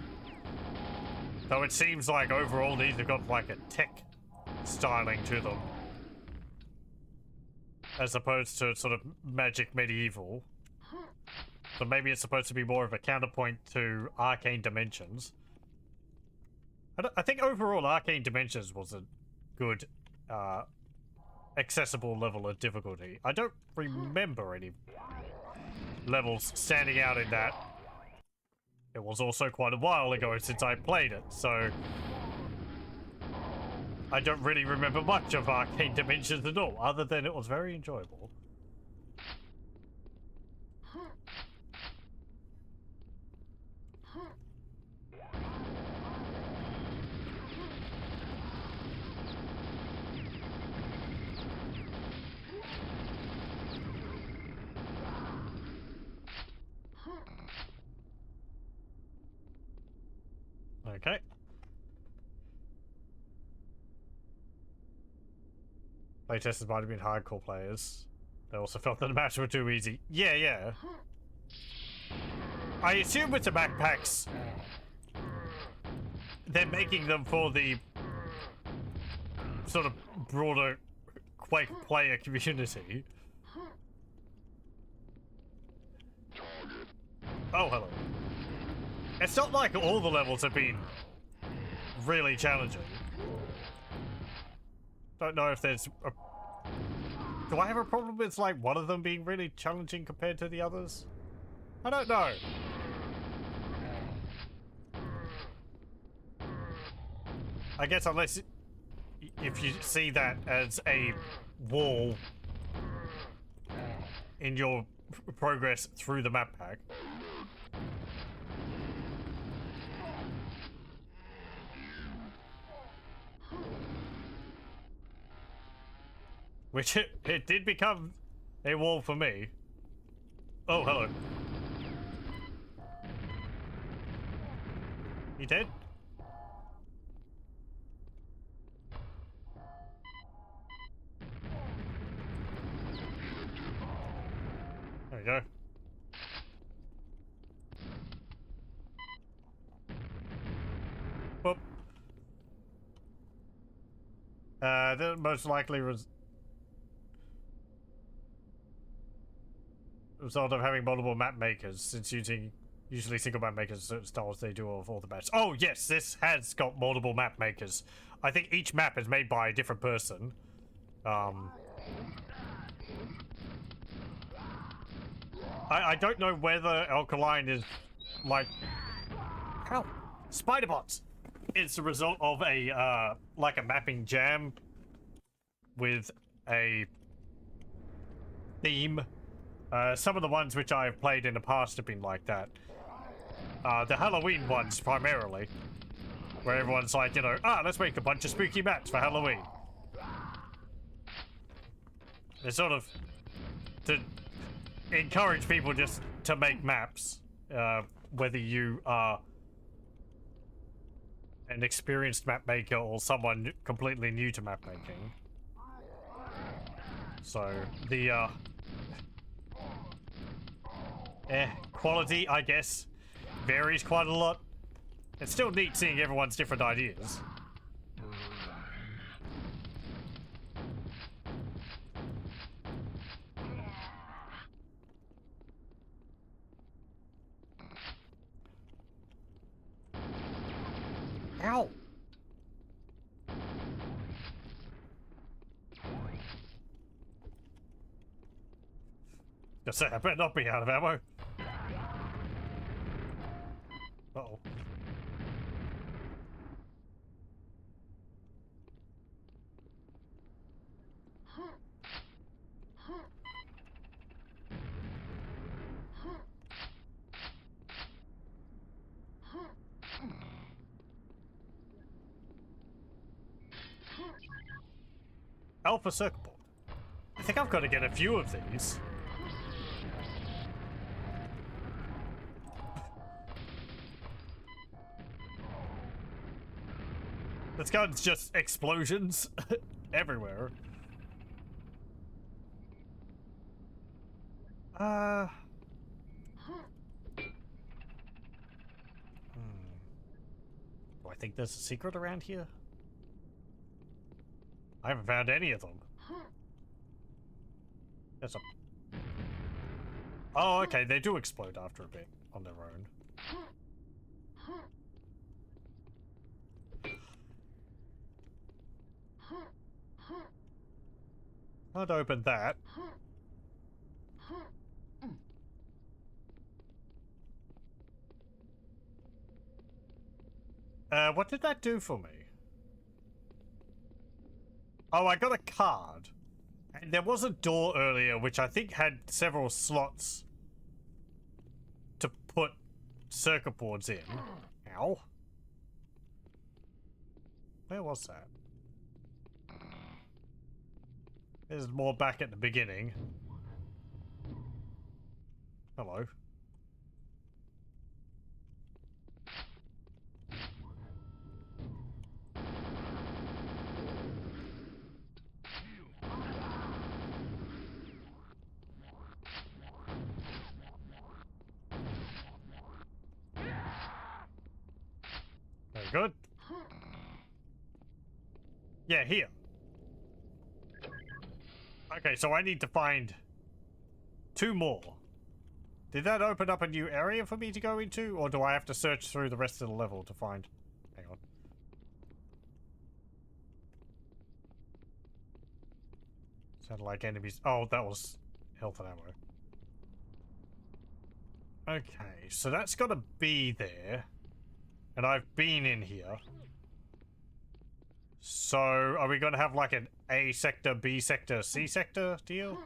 Though it seems like overall these have got like a tech styling to them, as opposed to sort of magic medieval. So maybe it's supposed to be more of a counterpoint to Arcane Dimensions. I think overall Arcane Dimensions was a good, accessible level of difficulty. I don't remember any levels standing out in that. It was also quite a while ago since I played it, so I don't really remember much of Arcane Dimensions at all, other than it was very enjoyable. Okay. Playtesters might have been hardcore players. They also felt that the matches were too easy. Yeah. I assume with the backpacks, they're making them for the sort of broader Quake player community. Oh, hello. It's not like all the levels have been really challenging. Don't know if there's a... Do I have a problem with like one of them being really challenging compared to the others? I don't know. I guess unless if you see that as a wall in your progress through the map pack. Which it did become a wall for me. Oh, hello. You dead? There we go. Whoop. The most likely result of having multiple map makers, since using usually single map makers, certain styles they do of all the maps. Oh yes, this has got multiple map makers. I think each map is made by a different person. I don't know whether Alkaline is like... Ow! Spider bots! It's a result of a, like a mapping jam with a theme. Some of the ones which I've played in the past have been like that. The Halloween ones, primarily. Where everyone's like, you know, let's make a bunch of spooky maps for Halloween. It's sort of to encourage people just to make maps, whether you are an experienced map maker or someone completely new to map making. So the quality, I guess, varies quite a lot. It's still neat seeing everyone's different ideas. Ow! Just say, I better not be out of ammo. Uh-oh. Alpha circuit board. I think I've got to get a few of these. This gun's just explosions everywhere. Do I think there's a secret around here? I haven't found any of them. There's a... Oh, okay, they do explode after a bit on their own. Can't open that. What did that do for me? Oh, I got a card. And there was a door earlier which I think had several slots to put circuit boards in. Ow. Where was that? There's more back at the beginning. Hello. Very good. Yeah, here. Okay, so I need to find 2 more. Did that open up a new area for me to go into, or do I have to search through the rest of the level to find... Hang on. Sounded like enemies... Oh, that was health and ammo. Okay, so that's got to be there. And I've been in here. So, are we going to have like an A sector, B sector, C sector deal?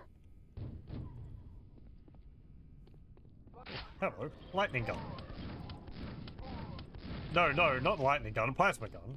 Hello, lightning gun. No, no, not lightning gun, plasma gun.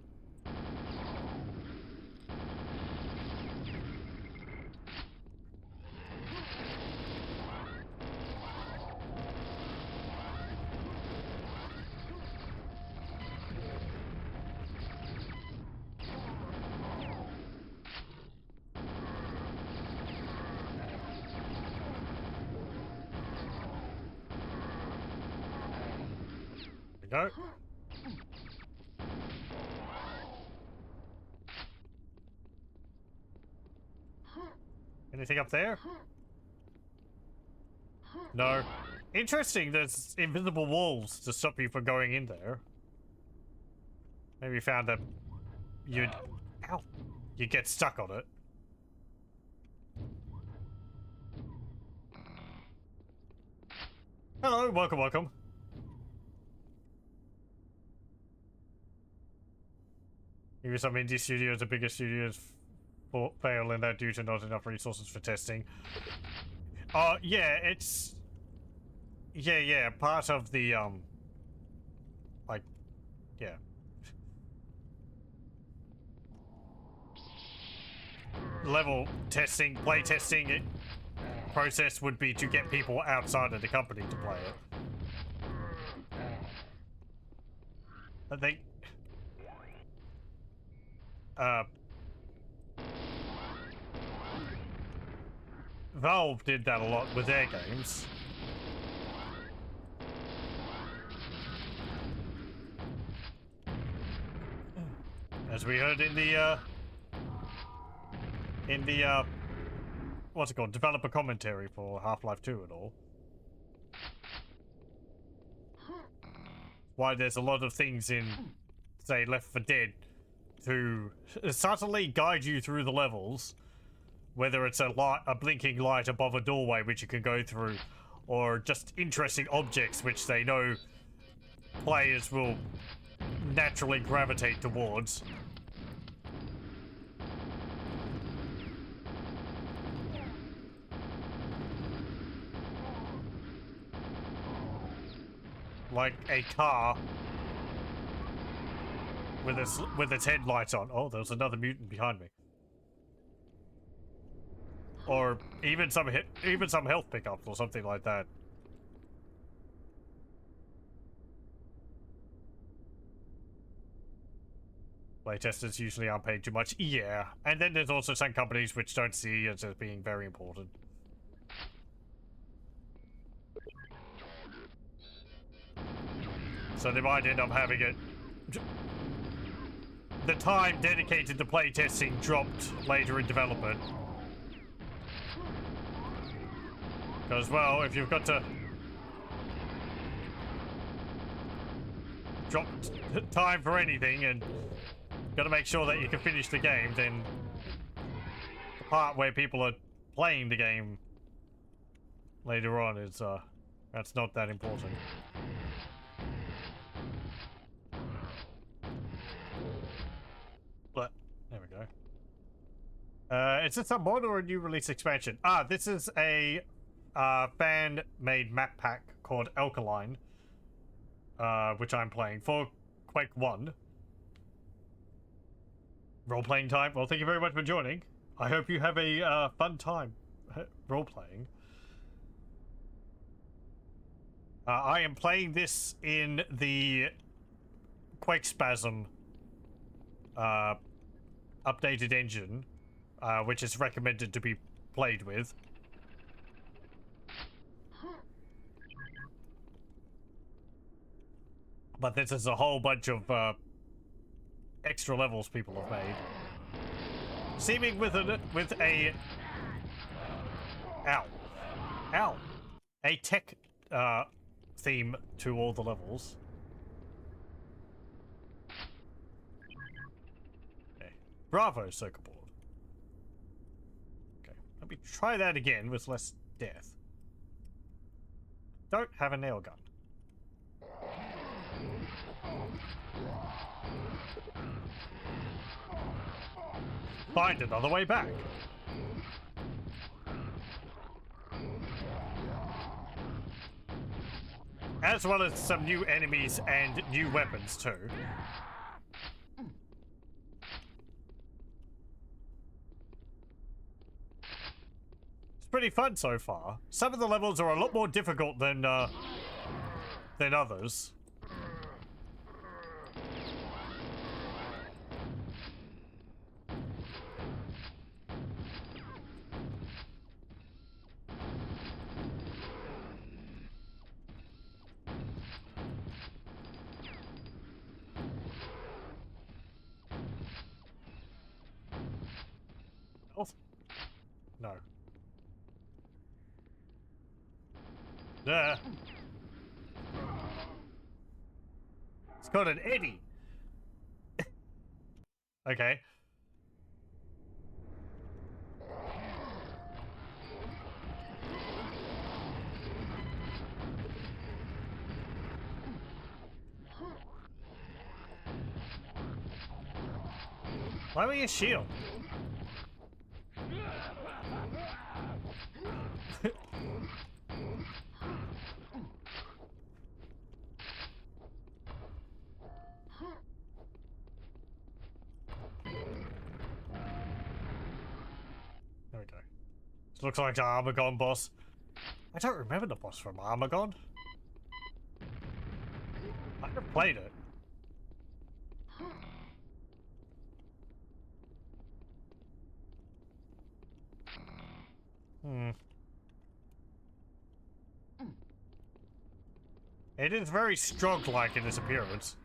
Go. Anything up there? No. Interesting, there's invisible walls to stop you from going in there. Maybe you found that you'd... Ow! You get stuck on it. Hello, welcome, welcome. Maybe some indie studios, the bigger studios fail in that due to not enough resources for testing. Yeah, it's... Yeah, part of the, like, yeah. Level testing, play testing process would be to get people outside of the company to play it. I think... Valve did that a lot with their games. As we heard in the what's it called? Developer commentary for Half-Life 2 and all. Why there's a lot of things in, say, Left 4 Dead to subtly guide you through the levels. Whether it's a blinking light above a doorway which you can go through, or just interesting objects which they know players will naturally gravitate towards. Like a car with its headlights on. Oh, there's another mutant behind me. Or even some health pickups or something like that. Playtesters usually aren't paid too much. Yeah, and then there's also some companies which don't see it as being very important. So they might end up having it. The time dedicated to playtesting dropped later in development. Because, well, if you've got to drop time for anything and got to make sure that you can finish the game, then the part where people are playing the game later on is, that's not that important. But, there we go. Is this a mod or a new release expansion? Ah, this is a fan-made map pack called Alkaline, which I'm playing for Quake 1. Role-playing time. Well, thank you very much for joining. I hope you have a fun time role-playing. I am playing this in the Quakespasm updated engine, which is recommended to be played with. But this is a whole bunch of extra levels people have made, seeming with a tech theme to all the levels. Okay. Bravo, circuit board. Okay, let me try that again with less death. Don't have a nail gun. Find another way back. As well as some new enemies and new weapons too. It's pretty fun so far. Some of the levels are a lot more difficult than others. No. There. It's got an eddy. Okay. Why were you shield? There we go. This looks like the Armagon boss. I don't remember the boss from Armagon. I never played it. It is very Strog-like in its appearance.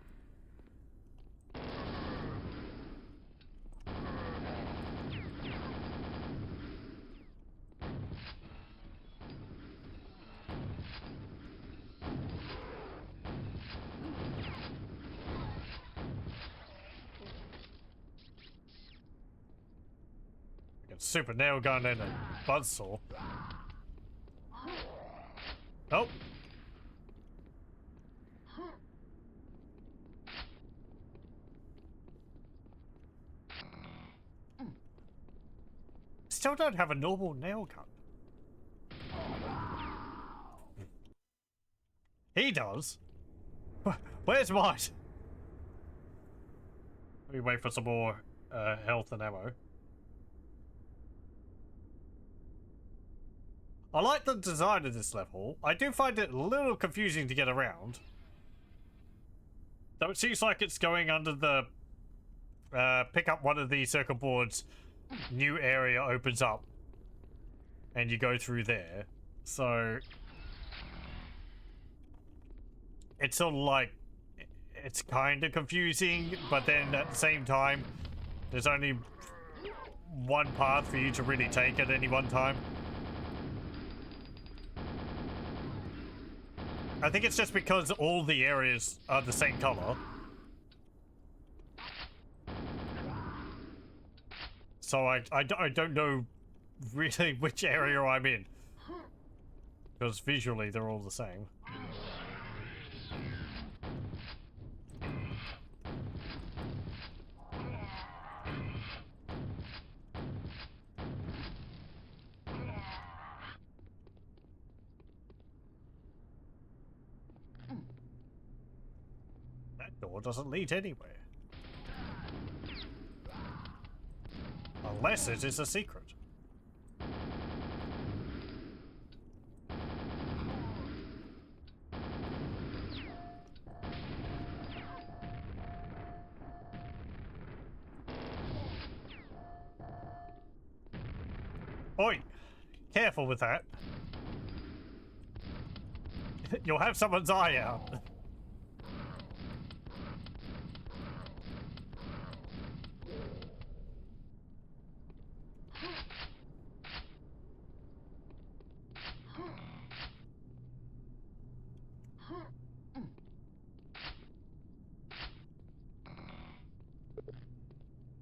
Super nail gun and a buzzsaw. Oh. Still don't have a normal nail gun. He does. Where's mine? Let me wait for some more health and ammo. I like the design of this level. I do find it a little confusing to get around. Though it seems like it's going under the... pick up one of the circle boards, new area opens up, and you go through there. So... it's sort of like... it's kind of confusing, but then at the same time, there's only one path for you to really take at any one time. I think it's just because all the areas are the same color. So I don't know really which area I'm in. Because visually they're all the same. Door doesn't lead anywhere. Unless it is a secret. Oi! Careful with that. You'll have someone's eye out.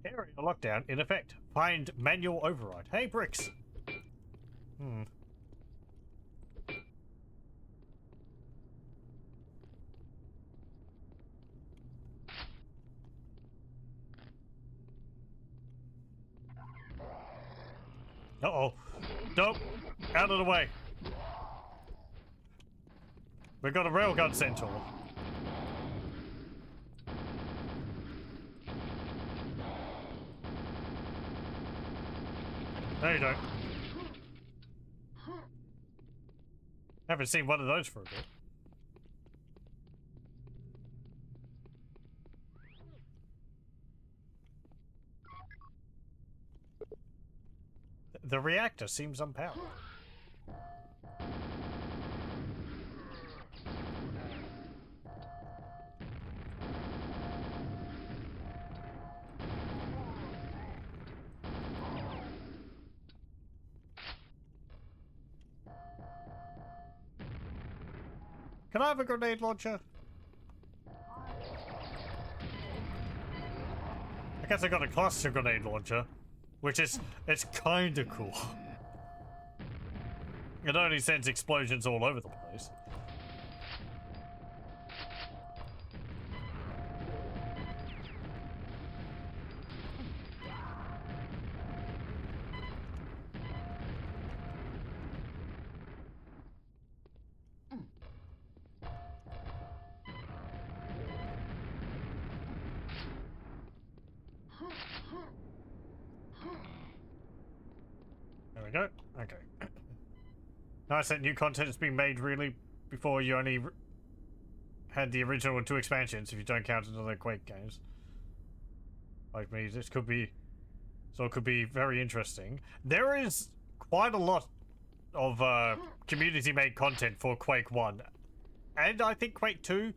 Area lockdown in effect. Find manual override. Hey, bricks. Uh-oh. Nope. Out of the way. We've got a railgun centaur. No, you don't. Haven't seen one of those for a bit. The reactor seems unpowered. Can I have a grenade launcher? I guess I got a cluster grenade launcher, which is, it's kinda cool. It only sends explosions all over the place. we go. Okay. Nice that new content is being made really before you only had the original 2 expansions if you don't count another Quake games. Like me, this could be... So it could be very interesting. There is quite a lot of community-made content for Quake 1. And I think Quake 2.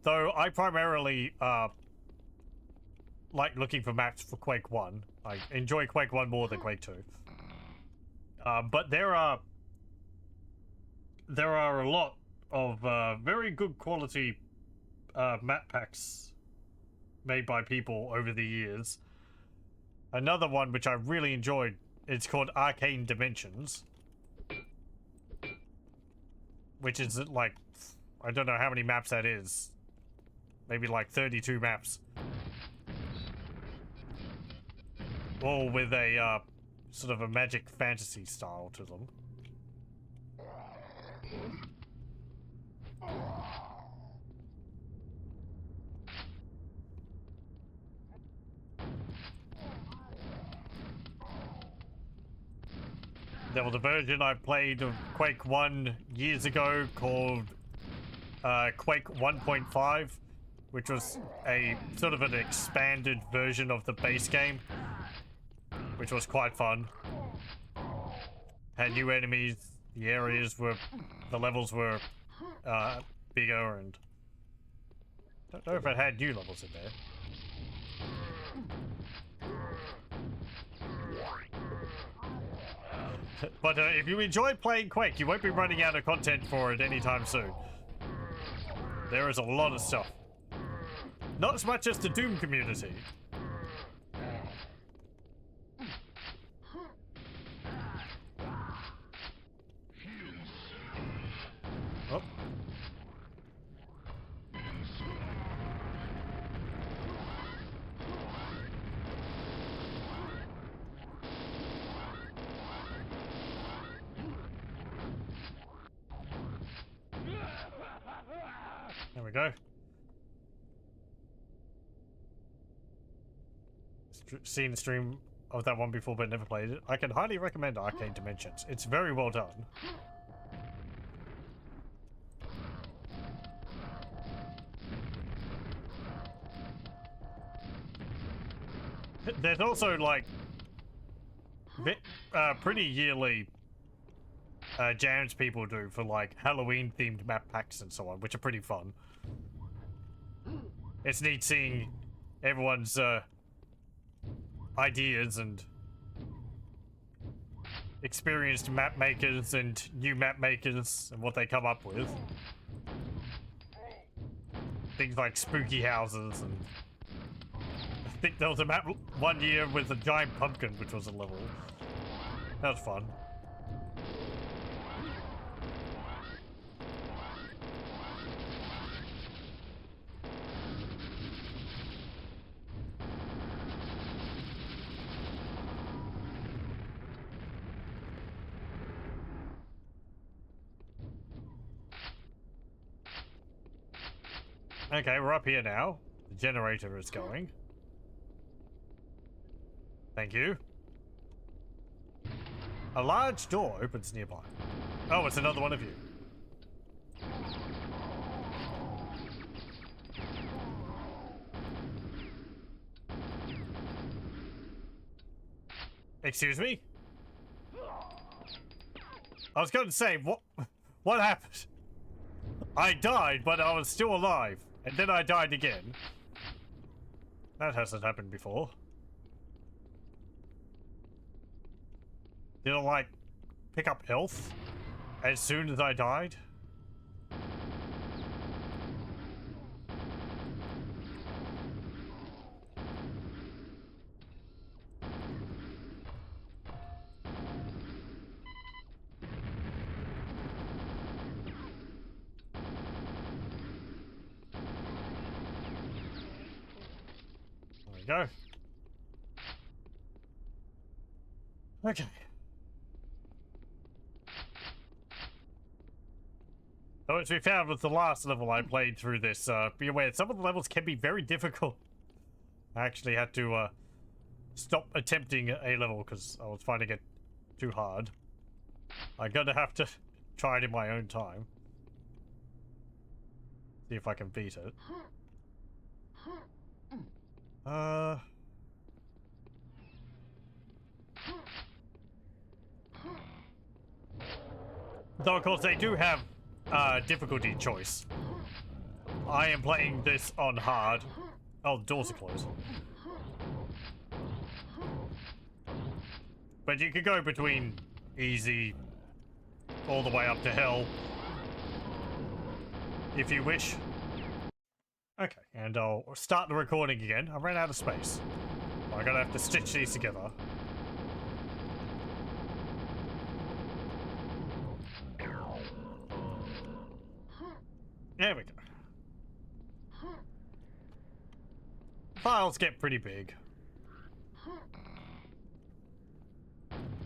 Though I primarily like looking for maps for Quake 1. I enjoy Quake 1 more than Quake 2. But there are a lot of very good quality map packs made by people over the years. Another one which I really enjoyed, it's called Arcane Dimensions, which is like, I don't know how many maps that is. Maybe like 32 maps. All with a sort of a magic fantasy style to them. There was a version I played of Quake 1 years ago called Quake 1.5, which was a sort of an expanded version of the base game, which was quite fun. Had new enemies, the areas were, the levels were bigger, and don't know if it had new levels in there. But if you enjoy playing Quake, you won't be running out of content for it anytime soon. There is a lot of stuff. Not as much as the Doom community. Oh. There we go. Seen the stream of that one before but never played it. I can highly recommend Arcane Dimensions. It's very well done. There's also like pretty yearly jams people do for like Halloween themed map packs and so on, which are pretty fun. It's neat seeing everyone's ideas and experienced map makers and new map makers and what they come up with. Things like spooky houses, and I think there was a map one year with a giant pumpkin, which was a level. That was fun. Okay, we're up here now. The generator is going. Thank you. A large door opens nearby. Oh, it's another one of you. Excuse me? I was going to say, what happened? I died, but I was still alive. And then I died again. That hasn't happened before. Did I, like, pick up health as soon as I died? Go. Okay. So as we found with the last level I played through this, be aware some of the levels can be very difficult. I actually had to stop attempting a level because I was finding it too hard. I'm gonna have to try it in my own time. See if I can beat it. Though of course they do have difficulty choice. I am playing this on hard. Oh, the doors are closed. But you can go between easy all the way up to hell if you wish. Okay, and I'll start the recording again. I ran out of space. I'm gonna have to stitch these together. There we go. Files get pretty big.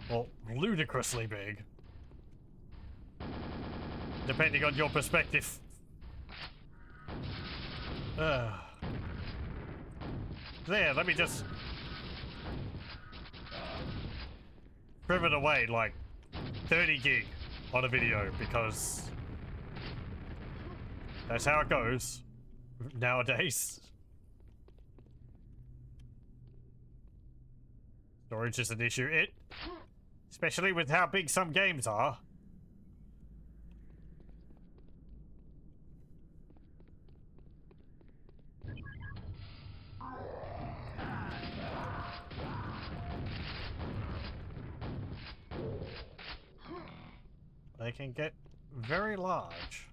Well, ludicrously big. Depending on your perspective. There, let me just trim it away like 30 gig on a video because that's how it goes nowadays. Storage is an issue. Especially with how big some games are. They can get very large.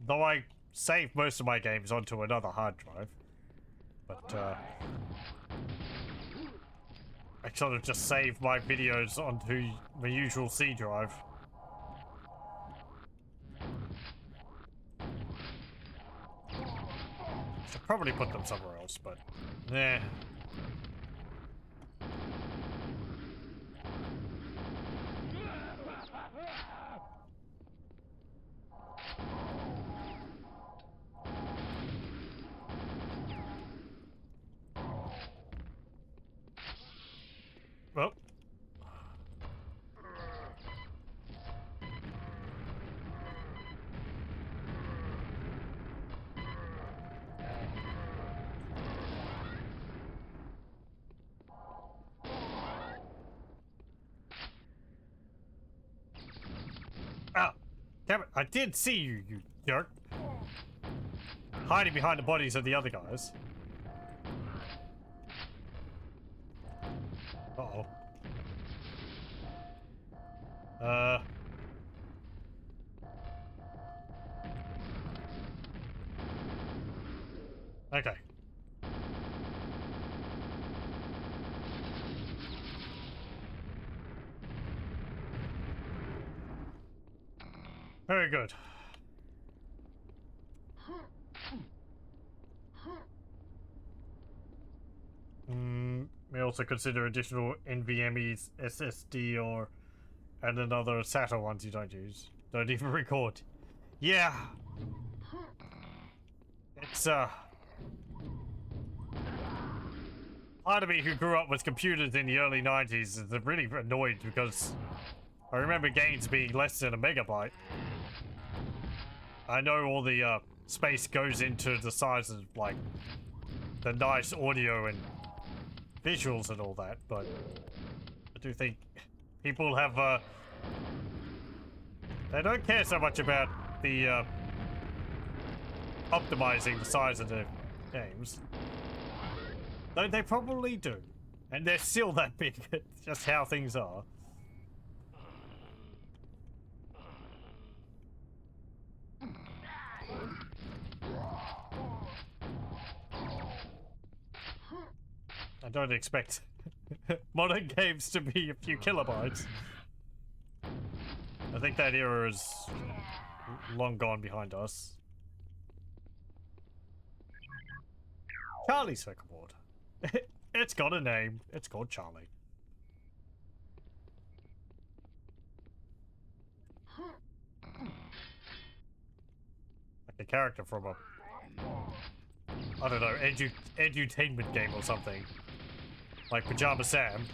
Though I save most of my games onto another hard drive. But, I sort of just save my videos onto my usual C drive. Should probably put them somewhere else, but yeah. Well. Ah, damn it! I did see you, you jerk. Hiding behind the bodies of the other guys. Uh-oh. Okay. Very good. May also consider additional NVMe's SSD or and another SATA ones you don't use. Don't even record. Yeah. It's part of me who grew up with computers in the early 90s is really annoyed because I remember games being less than a megabyte. I know all the space goes into the size of like the nice audio and visuals and all that, but I do think people have they don't care so much about the optimizing the size of the games. Though they probably do. And they're still that big. It's just how things are. I don't expect modern games to be a few kilobytes. I think that era is long gone behind us. Charlie circuit board. It's got a name. It's called Charlie. Like a character from a, I don't know, edutainment game or something. Like Pajama Sam.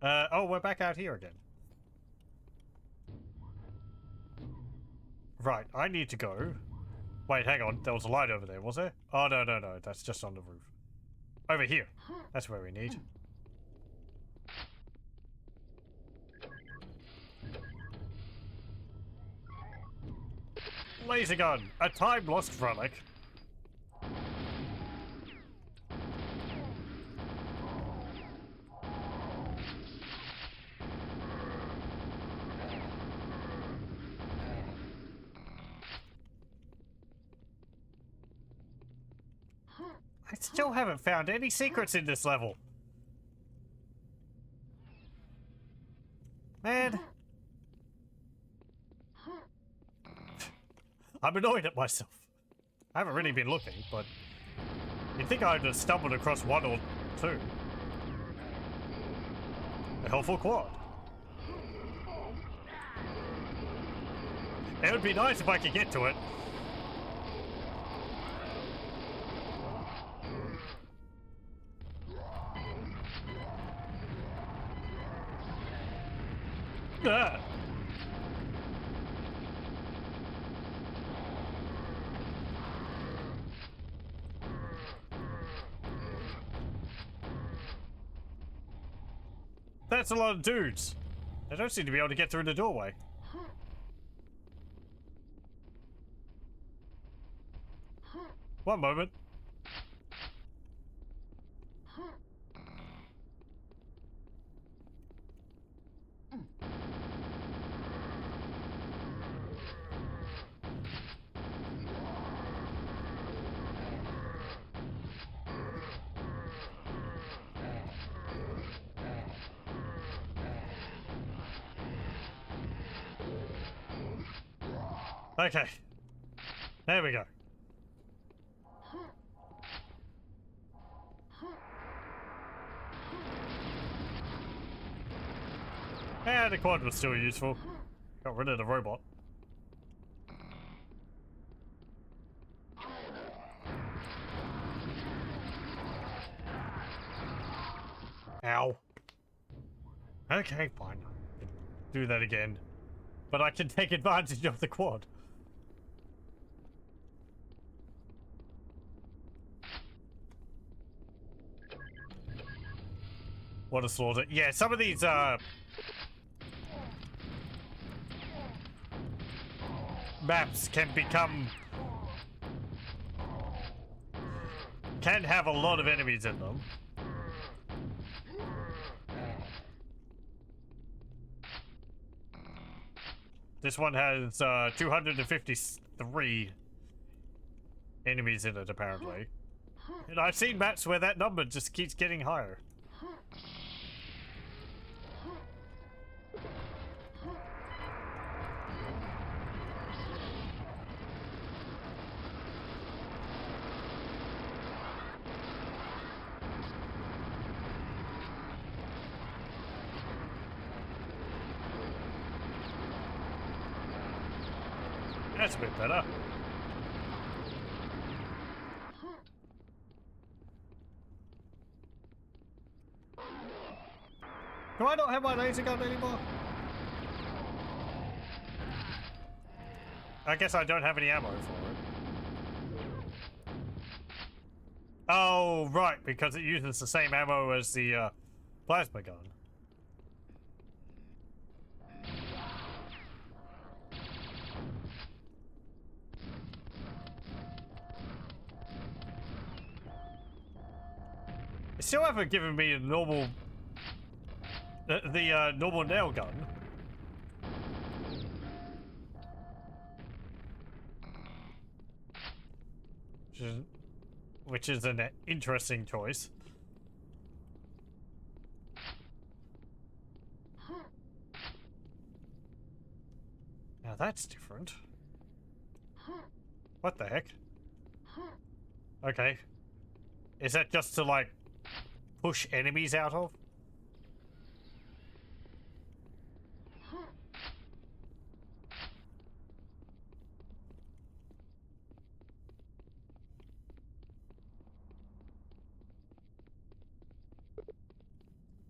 Oh, we're back out here again. Right, I need to go. Wait, hang on. There was a light over there, was there? Oh, no, no, no. That's just on the roof. Over here. That's where we need. Laser gun! A time-lost relic. I still haven't found any secrets in this level. Man. I'm annoyed at myself. I haven't really been looking, but you'd think I'd have stumbled across one or two. A helpful quad. It would be nice if I could get to it. Ah. That's a lot of dudes. They don't seem to be able to get through the doorway. One moment. Okay. There we go. Yeah, the quad was still useful. Got rid of the robot. Ow. Okay, fine. Do that again. But I can take advantage of the quad. What a slaughter. Yeah, some of these, maps can have a lot of enemies in them. This one has 253 enemies in it, apparently. And I've seen maps where that number just keeps getting higher. That's a bit better. Do I not have my laser gun anymore? I guess I don't have any ammo for it. Oh, right, because it uses the same ammo as the plasma gun. They still haven't given me a normal... the normal nail gun. Which is an interesting choice. Now that's different. What the heck? Okay. Is that just to, like, push enemies out of?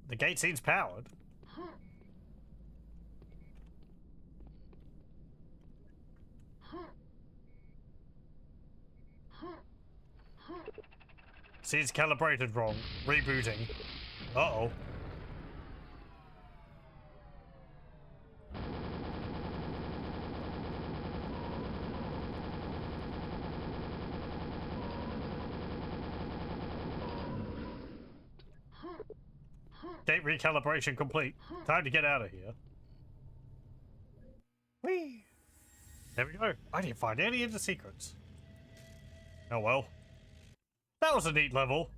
The gate seems powered. Seems calibrated wrong. Rebooting. Uh-oh. Gate recalibration complete. Time to get out of here. Whee! There we go. I didn't find any of the secrets. Oh well. That was a neat level.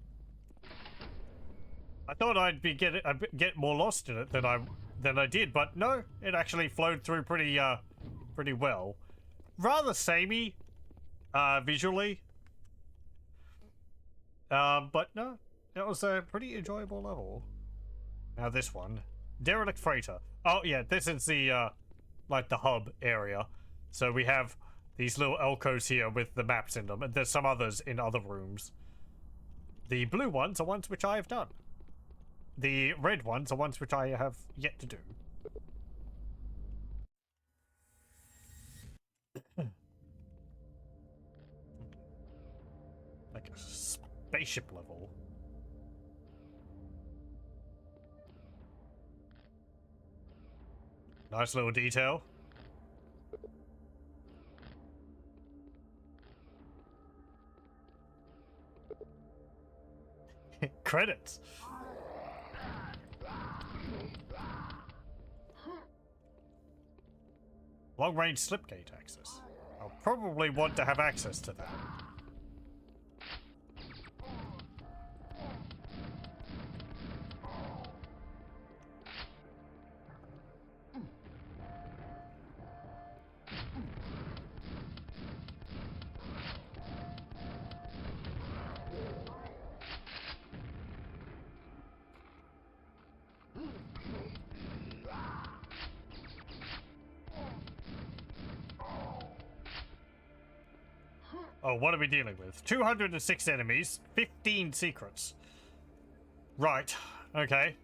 I thought I'd get more lost in it than I did, but no, it actually flowed through pretty well. Rather samey, visually. But no, that was a pretty enjoyable level. Now this one, derelict freighter. Oh yeah, this is the like the hub area. So we have these little alcoves here with the maps in them, and there's some others in other rooms. The blue ones are ones which I have done. The red ones are ones which I have yet to do. Like a spaceship level. Nice little detail. Credits. Long-range slipgate access. I'll probably want to have access to that. Oh, what are we dealing with? 206 enemies, 15 secrets. Right, okay.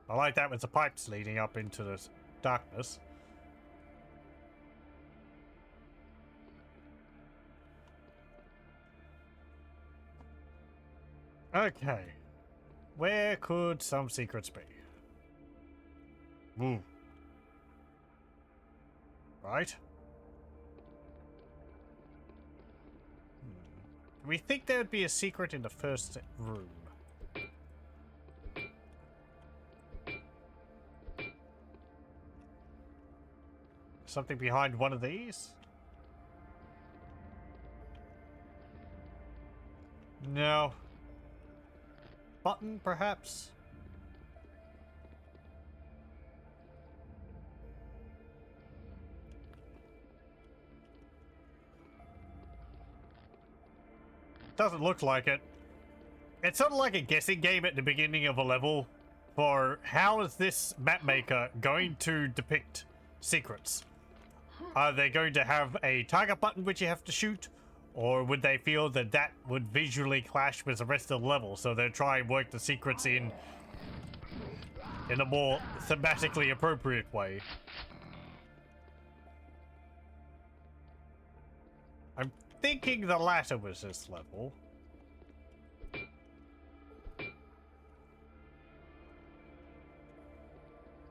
I like that with the pipes leading up into the darkness. Okay. Where could some secrets be? Ooh. Right. We think there would be a secret in the first room. Something behind one of these? No. Button, perhaps? Doesn't look like it. It's sort of like a guessing game at the beginning of a level for how is this map maker going to depict secrets. Are they going to have a target button which you have to shoot, or would they feel that that would visually clash with the rest of the level, so they'll try and work the secrets in a more thematically appropriate way? I'm thinking the latter was this level.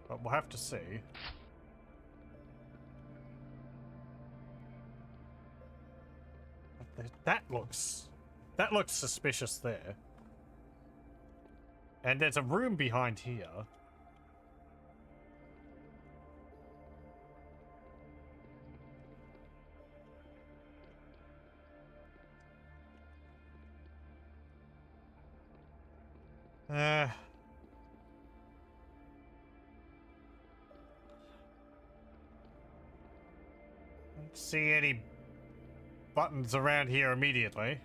But we'll have to see. That looks suspicious there. And there's a room behind here. Don't see any buttons around here immediately.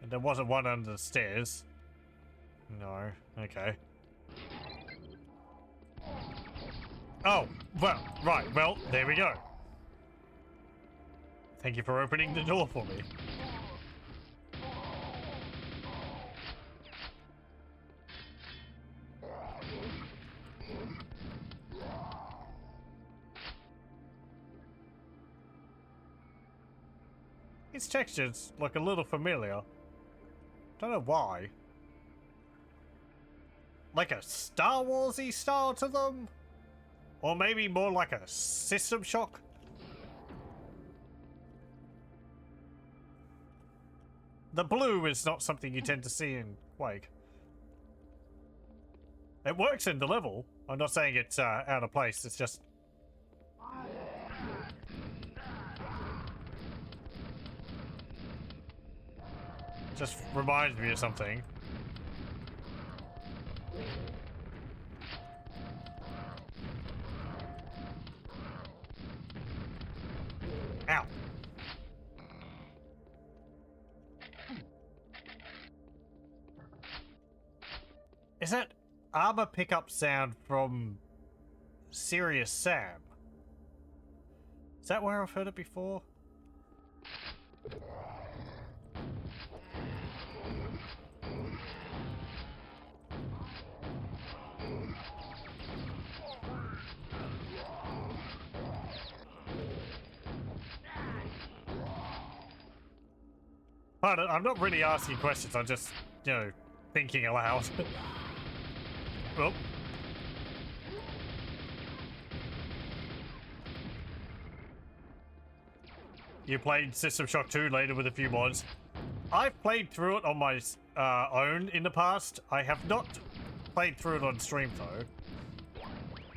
And there wasn't one under the stairs. No, okay. Oh, well, right, well, there we go. Thank you for opening the door for me. These textures look a little familiar. Don't know why. Like a Star Wars-y style to them? Or maybe more like a System Shock? The blue is not something you tend to see in Quake. It works in the level. I'm not saying it's out of place, it's just... Just reminds me of something. Ow. Is that armor pickup sound from Serious Sam? Is that where I've heard it before? Pardon, I'm not really asking questions, I'm just, you know, thinking aloud. Well. You played System Shock 2 later with a few mods. I've played through it on my own in the past. I have not played through it on stream though.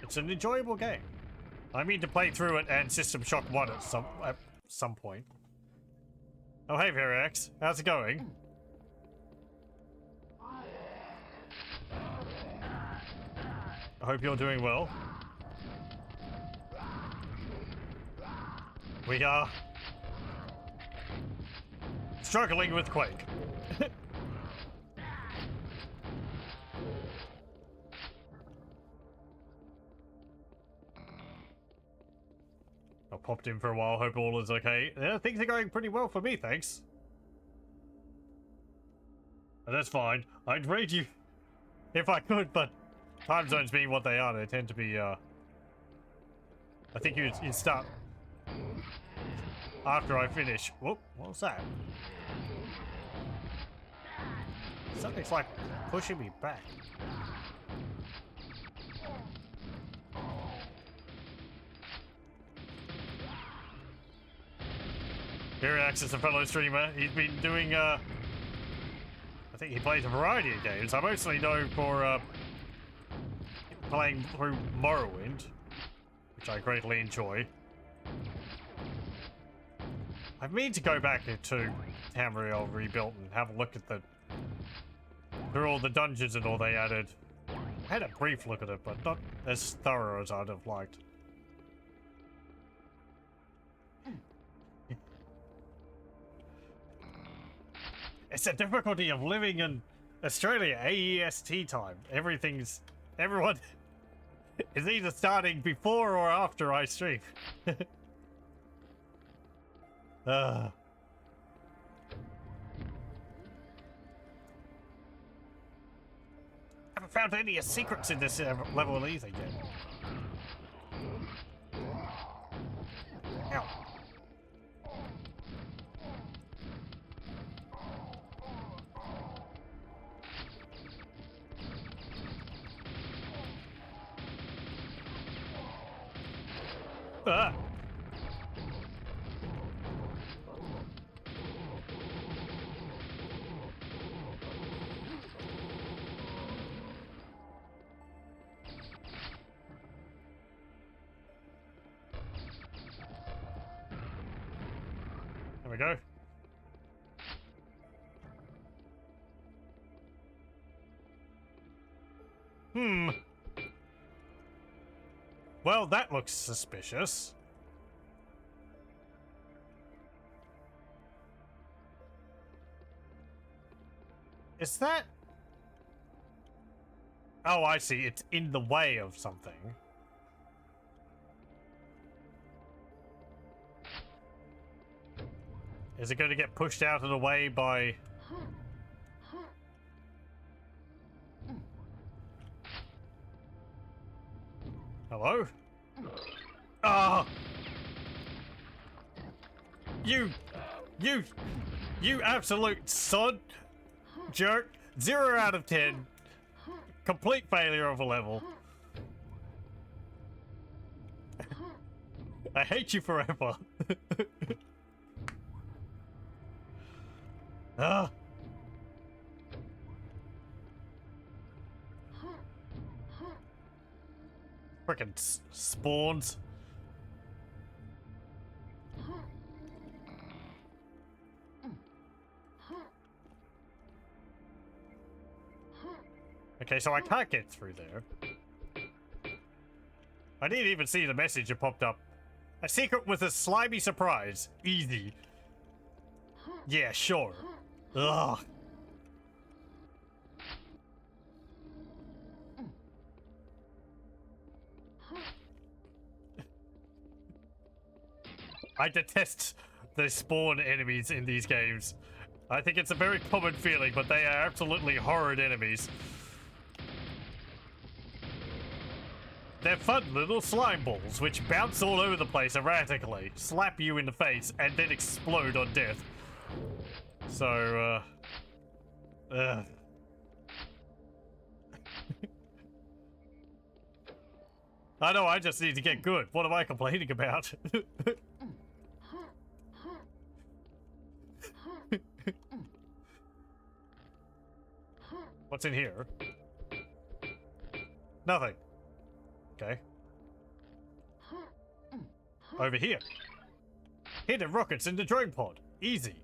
It's an enjoyable game. I mean to play through it and System Shock 1 at some point. Oh hey Verax, how's it going? I hope you're doing well. We are struggling with Quake. I popped in for a while, hope all is okay. Yeah, things are going pretty well for me, thanks. And that's fine. I'd raid you if I could, but time zones being what they are, they tend to be, I think you start after I finish. Whoop, what was that? Something's like pushing me back. Verax is a fellow streamer. He's been doing, I think he plays a variety of games. I mostly know for, playing through Morrowind, which I greatly enjoy. I mean to go back to Tamriel Rebuilt and have a look at through all the dungeons and all they added. I had a brief look at it, but not as thorough as I'd have liked. It's the difficulty of living in Australia, AEST time. Everyone is either starting before or after I stream. Haven't found any secrets in this level either yet. Ow. Ah. There we go. Well, that looks suspicious. Is that... Oh, I see. It's in the way of something. Is it going to get pushed out of the way by... Hello? Ah! You You absolute sod, jerk. 0 out of 10. Complete failure of a level. I hate you forever. Ah. Frickin' spawns. Okay, so I can't get through there. I didn't even see the message that popped up. A secret with a slimy surprise. Easy. Yeah, sure. Ugh. I detest the spawn enemies in these games. I think it's a very common feeling, but they are absolutely horrid enemies. They're fun little slime balls, which bounce all over the place erratically, slap you in the face, and then explode on death. So, I know, I just need to get good. What am I complaining about? What's in here? Nothing. Okay. Over here. Hidden rockets in the drone pod. Easy.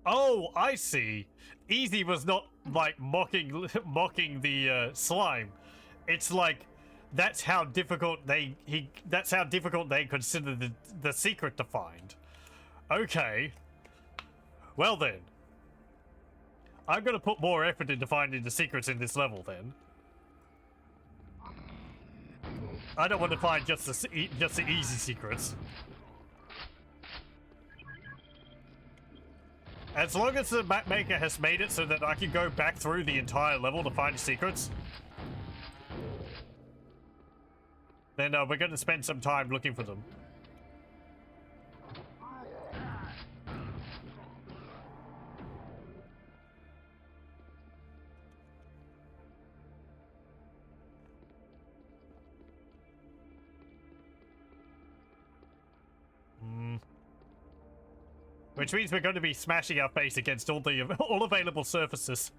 Oh, I see. Easy was not like mocking the slime. It's like that's how difficult they consider the secret to find. Okay. Well then. I'm gonna put more effort into finding the secrets in this level then. I don't want to find just the easy secrets. As long as the map maker has made it so that I can go back through the entire level to find secrets, then we're going to spend some time looking for them. Which means we're going to be smashing our face against all available surfaces.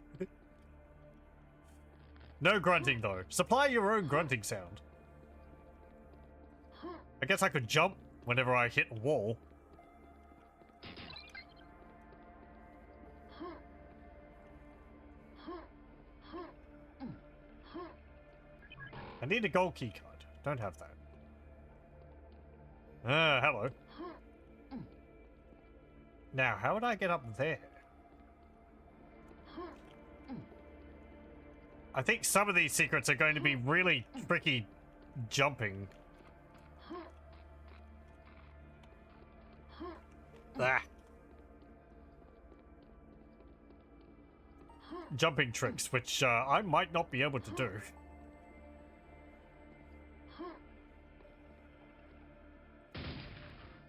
No grunting though. Supply your own grunting sound. I guess I could jump whenever I hit a wall. I need a gold key card. Don't have that. Hello. Now, how would I get up there? I think some of these secrets are going to be really tricky jumping. Ah. Jumping tricks, which I might not be able to do.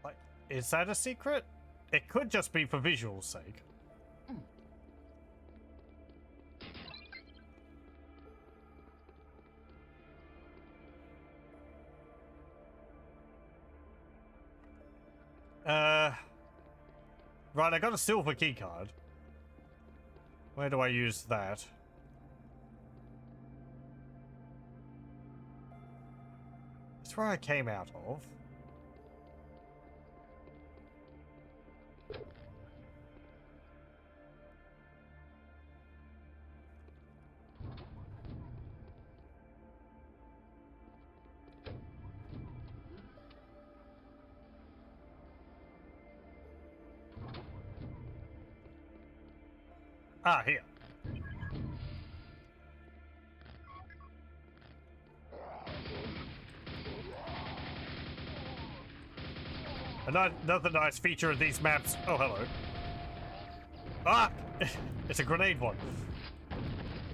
Like, is that a secret? It could just be for visual's sake. Right, I got a silver key card. Where do I use that? That's where I came out of. Ah, here. Another nice feature of these maps. Oh, hello. Ah! It's a grenade one.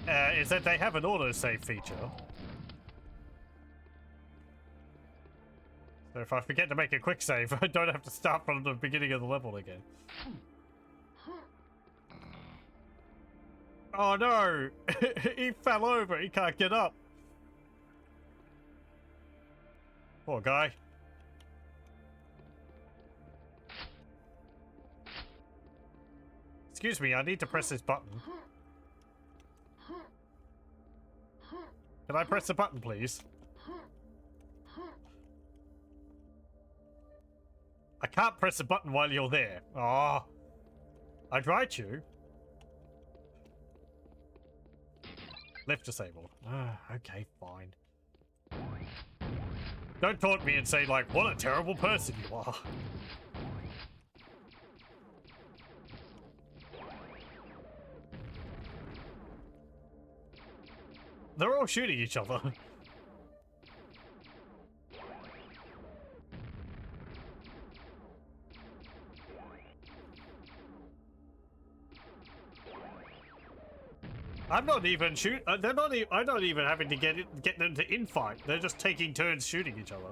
Is that they have an autosave feature. So if I forget to make a quick save, I don't have to start from the beginning of the level again. Oh no! He fell over, he can't get up. Poor guy. Excuse me, I need to press this button. Can I press the button, please? I can't press the button while you're there. Oh, I'd write you. Lift disabled. Okay, fine. Don't taunt me and say, like, what a terrible person you are. They're all shooting each other. I'm not even they're not. I'm not even having to get them to infight. They're just taking turns shooting each other.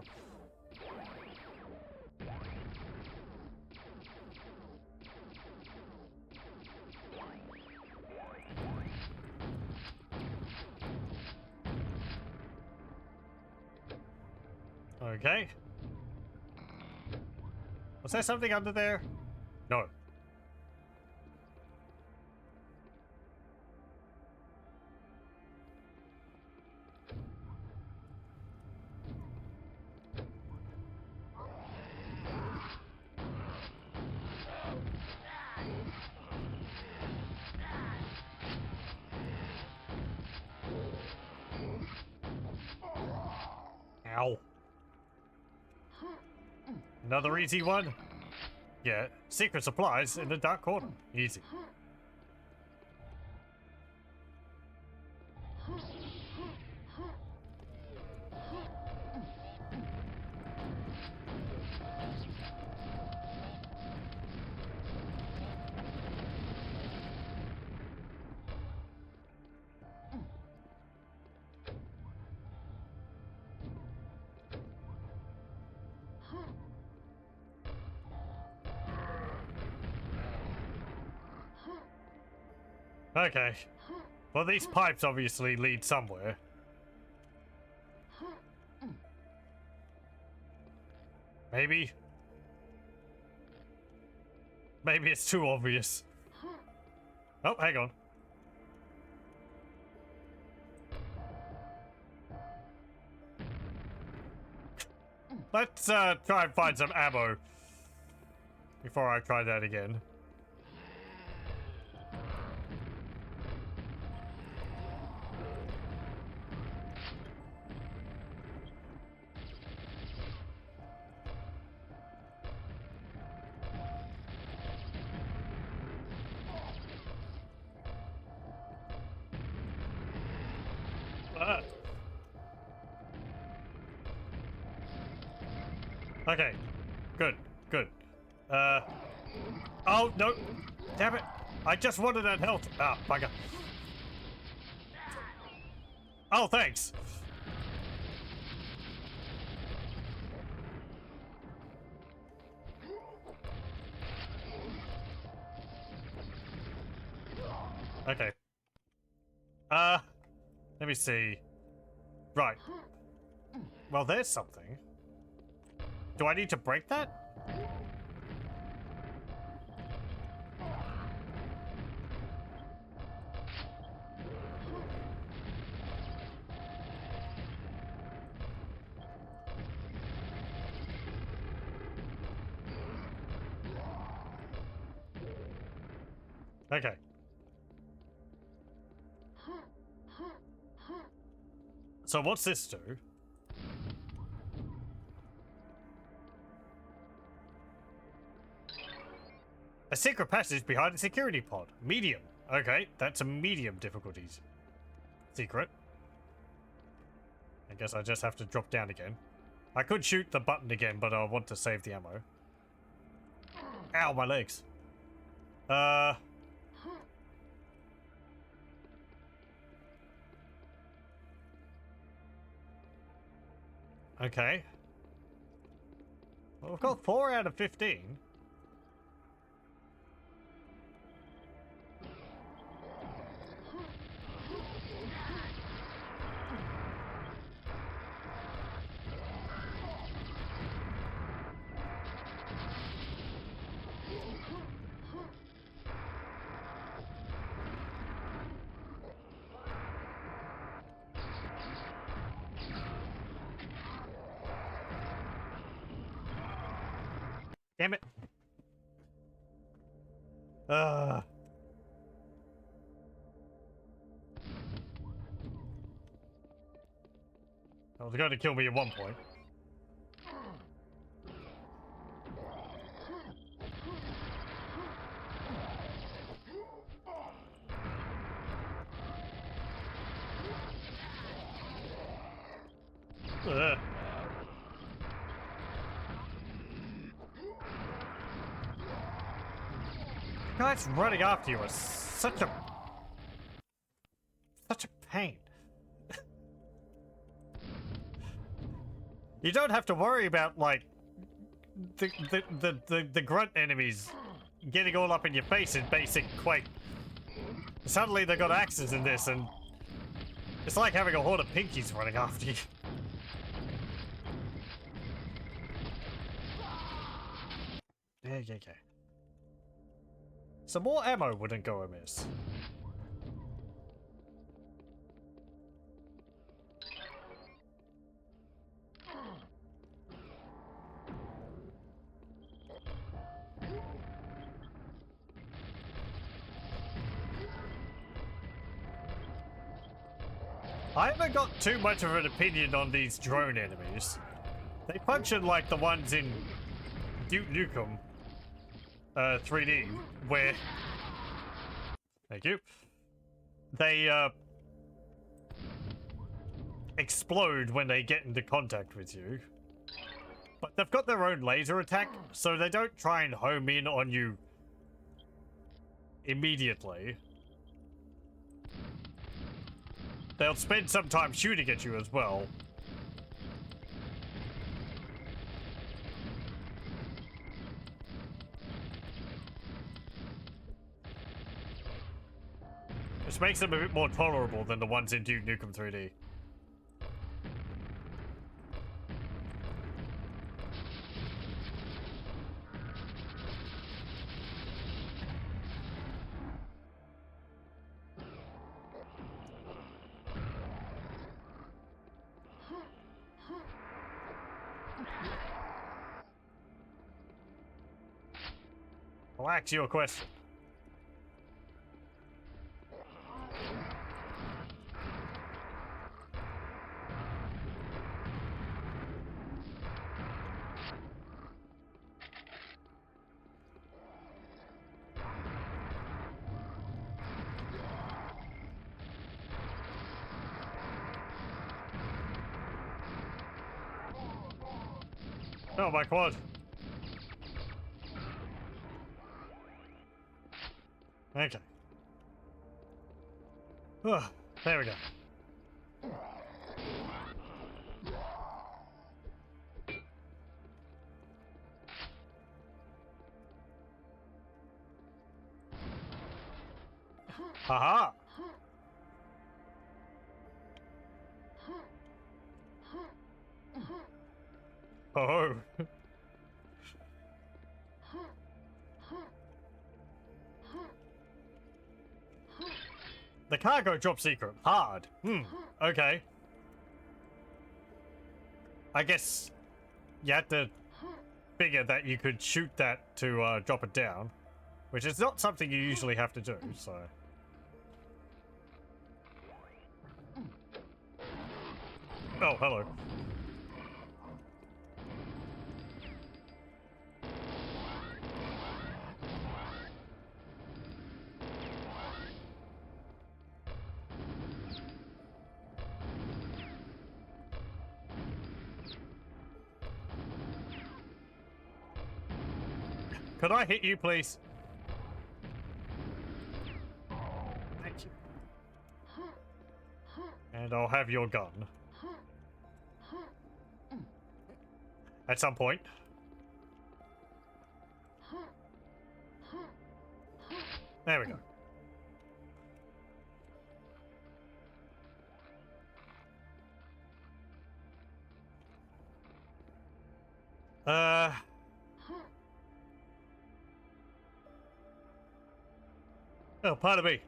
Okay. Was there something under there? No. Ow. Another easy one? Yeah, secret supplies in the dark corner. Easy. Okay. Well, these pipes obviously lead somewhere. Maybe. Maybe it's too obvious. Oh, hang on. Let's try and find some ammo before I try that again. Okay, good, good. Oh, no, damn it. I just wanted that health. Ah, bugger. Oh, thanks. Okay. Let me see. Right. Well, there's something. Do I need to break that? Okay. So what's this do? A secret passage behind a security pod. Medium. Okay, that's a medium difficulties. Secret. I guess I just have to drop down again. I could shoot the button again, but I want to save the ammo. Ow, my legs. Okay. Well, we've got 4 out of 15. Damn it. I was going to kill me at one point. Ugh. The guy's running after you is such a pain. You don't have to worry about like the grunt enemies getting all up in your face in basic Quake. Suddenly they got axes in this, and it's like having a horde of pinkies running after you. There you go. Some more ammo wouldn't go amiss. I haven't got too much of an opinion on these drone enemies. They function like the ones in Duke Nukem 3D, where... Thank you. They, explode when they get into contact with you. But they've got their own laser attack, so they don't try and home in on you immediately. They'll spend some time shooting at you as well. Which makes them a bit more tolerable than the ones in Duke Nukem 3D. I'll ask you a question. Oh, my quad. Okay. Oh, there we go. Haha. Oh. The cargo drop secret. Hard. Okay. I guess you had to figure that you could shoot that to drop it down, which is not something you usually have to do, so... Oh, hello. Could I hit you, please? Thank you. And I'll have your gun. At some point. There we go. Oh, pardon me.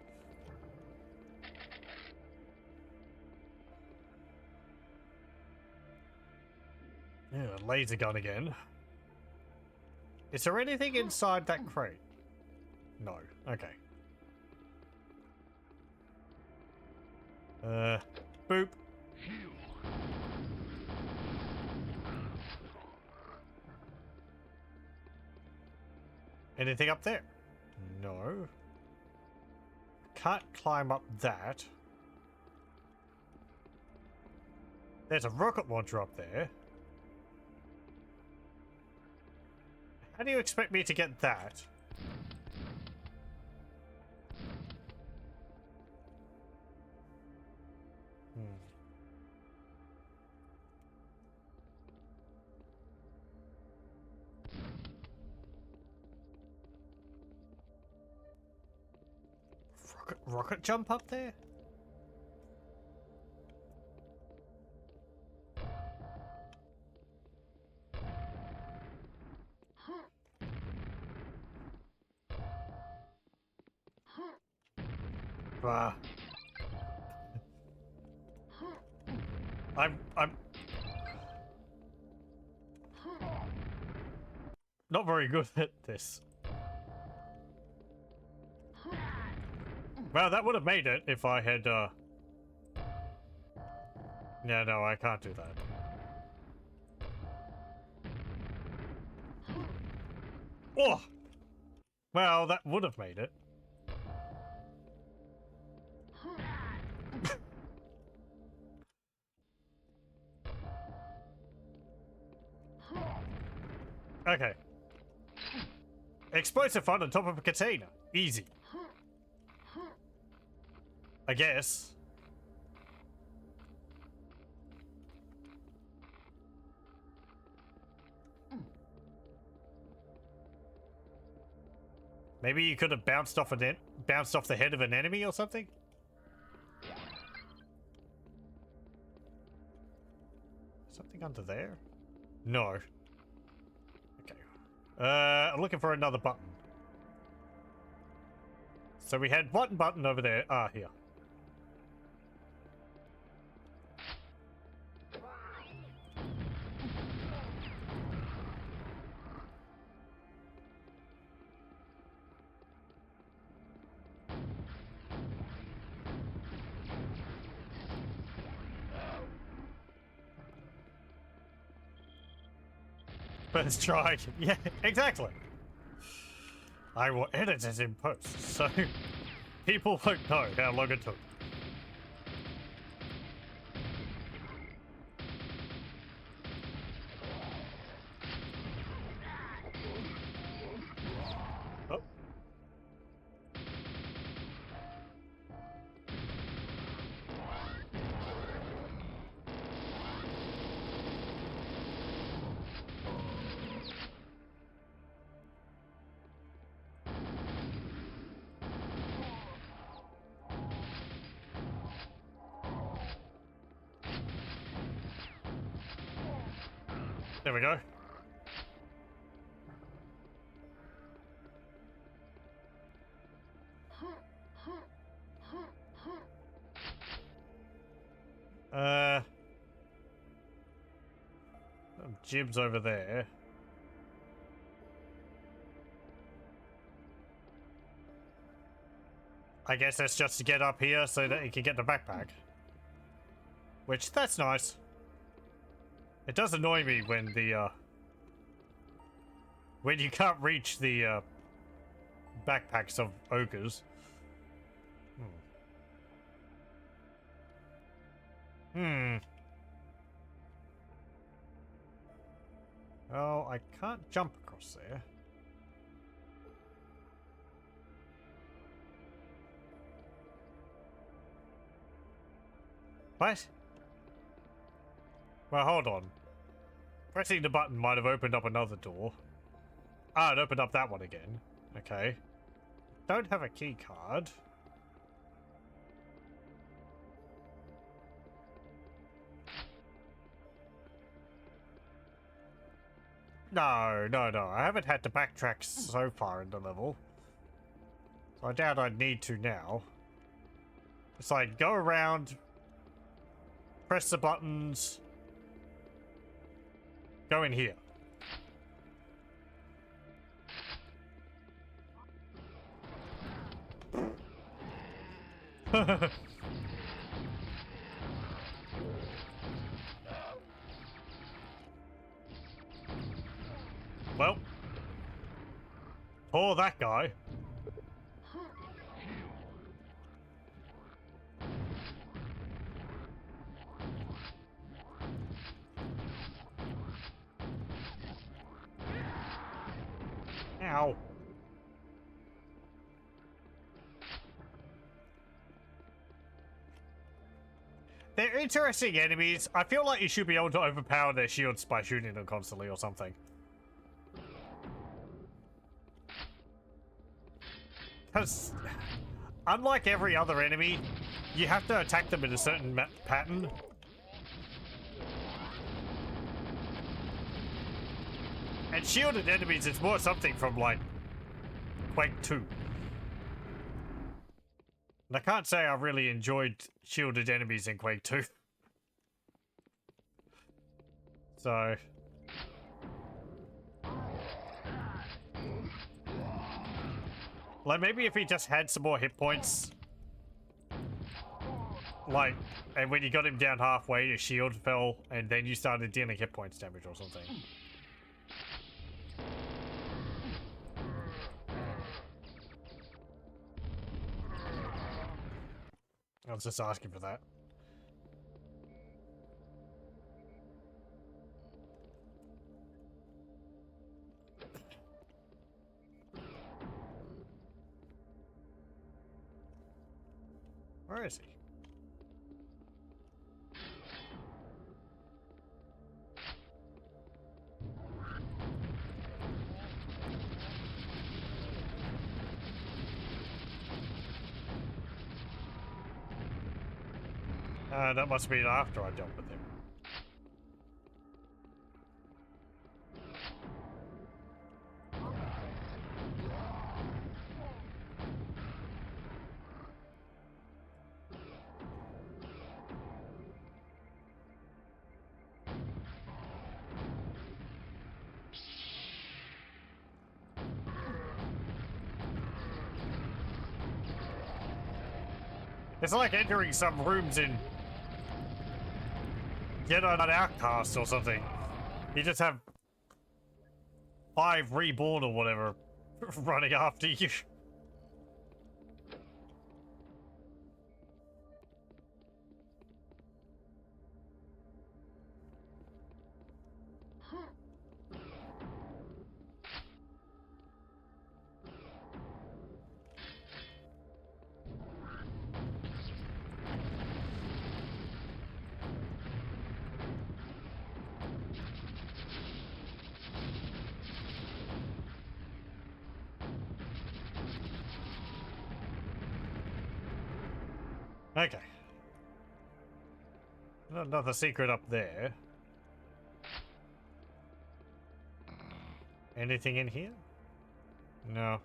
Yeah, laser gun again. Is there anything inside that crate? No. Okay. Boop. Anything up there? No. Can't climb up that. There's a rocket launcher up there. How do you expect me to get that? Rocket jump up there? I'm not very good at this. Well, that would have made it if I had, Yeah, no, I can't do that. Oh! Well, that would have made it. Okay. Explosive fun on top of a container. Easy. I guess. Maybe you could have bounced off the head of an enemy or something? Something under there? No. Okay. I'm looking for another button. So we had button over there. Ah, here. Let's try. Yeah, exactly. I will edit it in post, so people won't know how long it took. Oh. There we go. Jibs over there. I guess that's just to get up here so that you can get the backpack. Which, that's nice. It does annoy me when the, when you can't reach the, backpacks of ogres. Oh, I can't jump across there. What? Well, hold on. Pressing the button might have opened up another door. Ah, it opened up that one again. Okay. don't have a key card. No. I haven't had to backtrack so far in the level. So I doubt I'd need to now. It's like, go around, press the buttons, go in here. Well, poor that guy. Ow. They're interesting enemies. I feel like you should be able to overpower their shields by shooting them constantly or something. Because, unlike every other enemy, you have to attack them in a certain pattern. And shielded enemies is more something from, like, Quake 2. And I can't say I really enjoyed shielded enemies in Quake 2. So... like, maybe if he just had some more hit points. Like, and when you got him down halfway, your shield fell, and then you started dealing hit points damage or something. I was just asking for that. Where is he? That must be after I dealt with him. It's like entering some rooms in Get on an Outcast or something. You just have 5 reborn or whatever running after you. Okay. Another secret up there. Anything in here? No.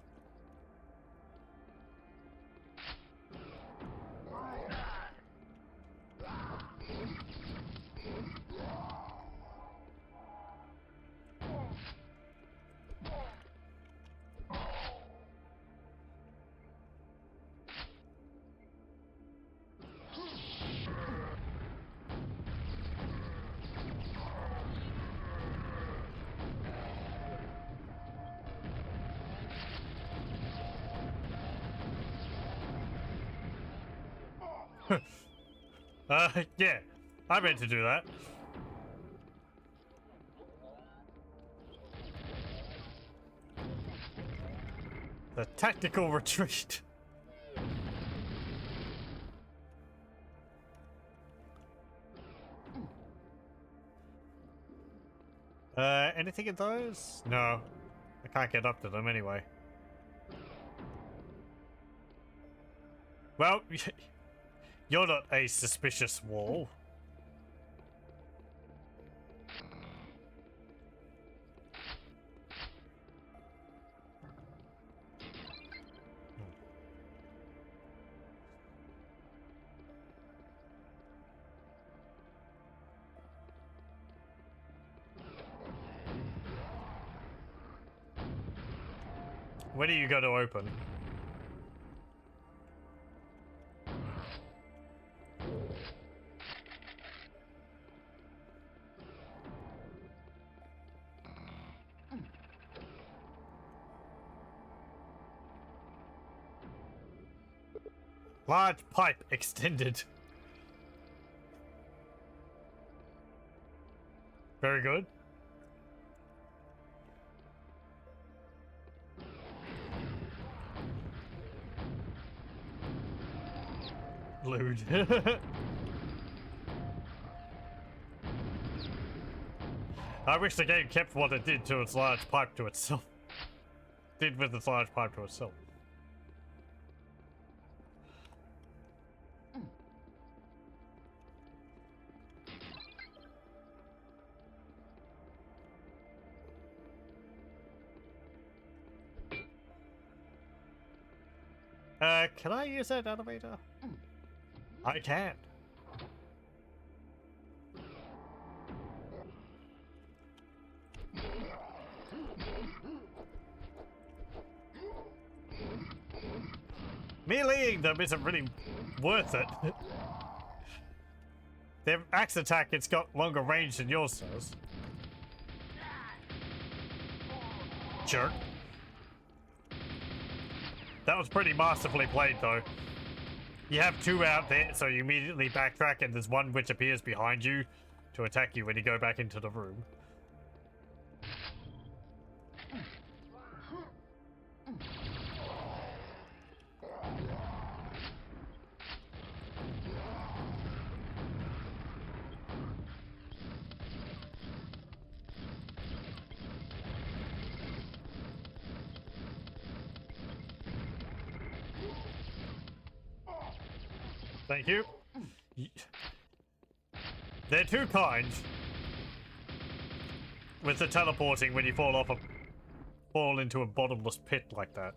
Yeah, I meant to do that. The tactical retreat. Anything in those? No. I can't get up to them anyway. Well, you're not a suspicious wall. When are you going to open? Large pipe extended. Very good. Lewd. I wish the game kept what it did to its large pipe to itself. Did with its large pipe to itself. Can I use that elevator? I can. Meleeing them isn't really worth it. Their axe attack, it's got longer range than yours does. Jerk. That was pretty masterfully played, though. You have two out there, so you immediately backtrack, and there's one which appears behind you to attack you when you go back into the room. Thank you. They're too kind with the teleporting when you fall into a bottomless pit like that.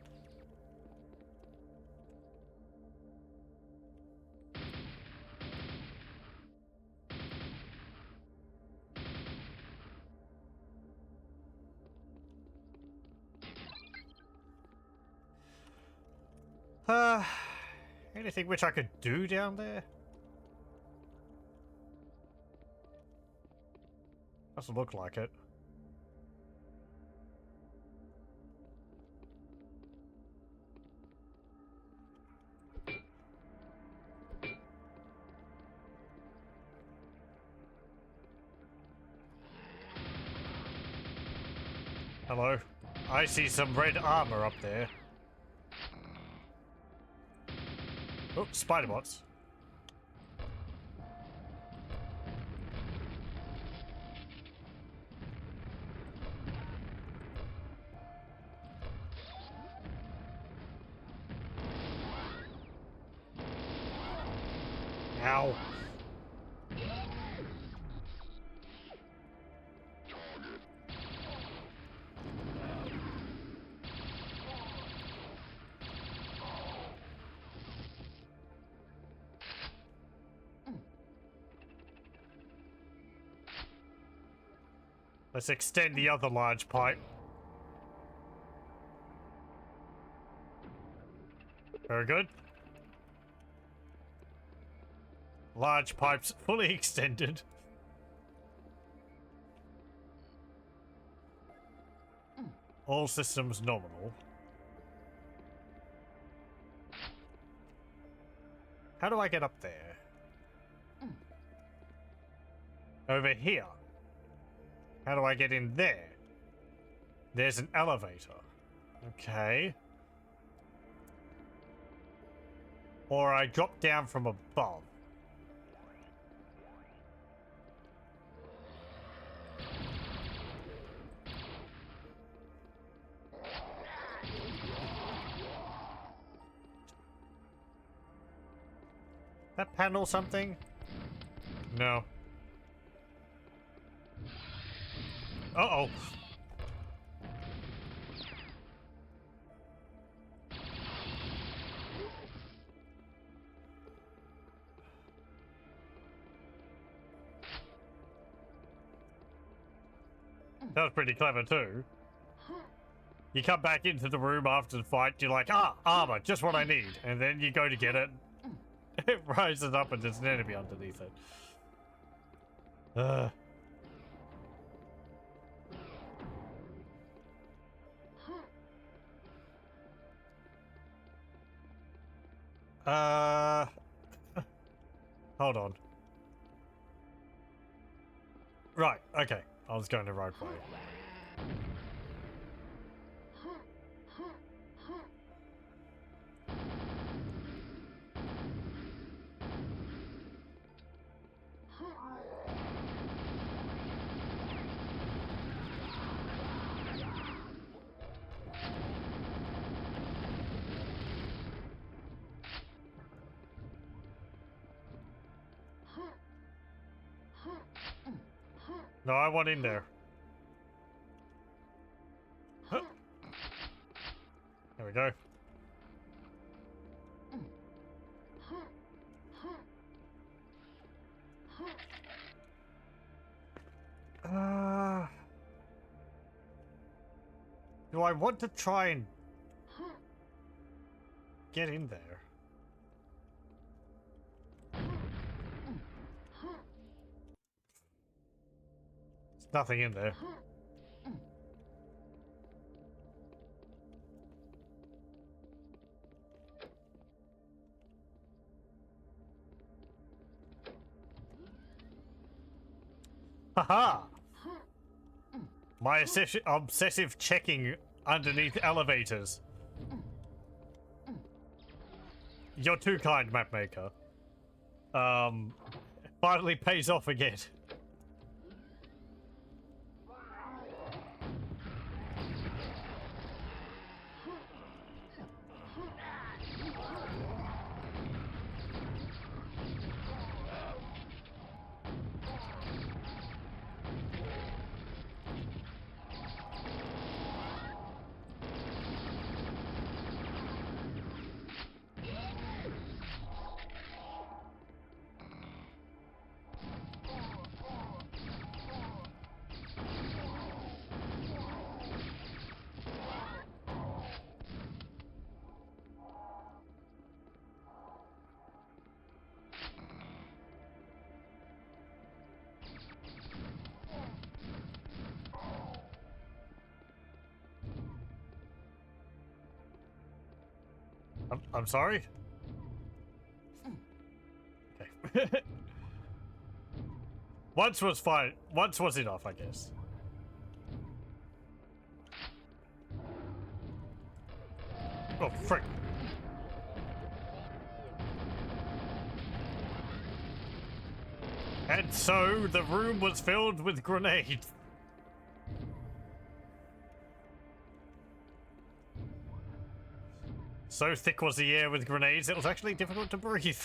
Anything which I could do down there? Doesn't look like it. Hello. I see some red armor up there. Oh, spider bots. Ow. Let's extend the other large pipe. Very good. Large pipes fully extended. All systems nominal. How do I get up there? Over here. How do I get in there? There's an elevator. Okay. Or I drop down from above. That panel something? No. Uh-oh. That was pretty clever too. You come back into the room after the fight, you're like, ah, armor, just what I need. And then you go to get it. It rises up and there's an enemy underneath it. Hold on. Right, okay. I was going the right way. No, I want in there. Huh. There we go. Do I want to try and get in there? There's nothing in there. Haha! My obsessive checking underneath elevators. You're too kind, mapmaker. Finally pays off again. I'm sorry? Okay. Once was fine. Once was enough, I guess. Oh, frick. And so, the room was filled with grenades. So thick was the air with grenades, it was actually difficult to breathe.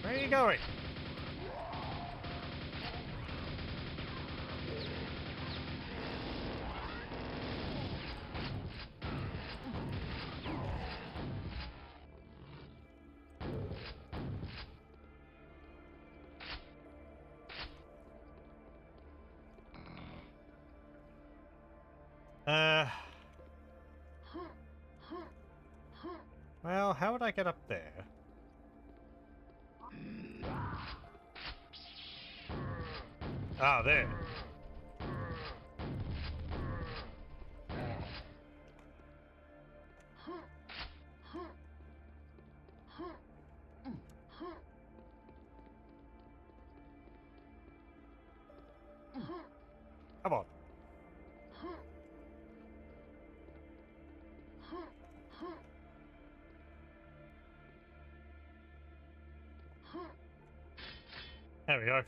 Where are you going? Well, how would I get up there? Ah, there. There we go.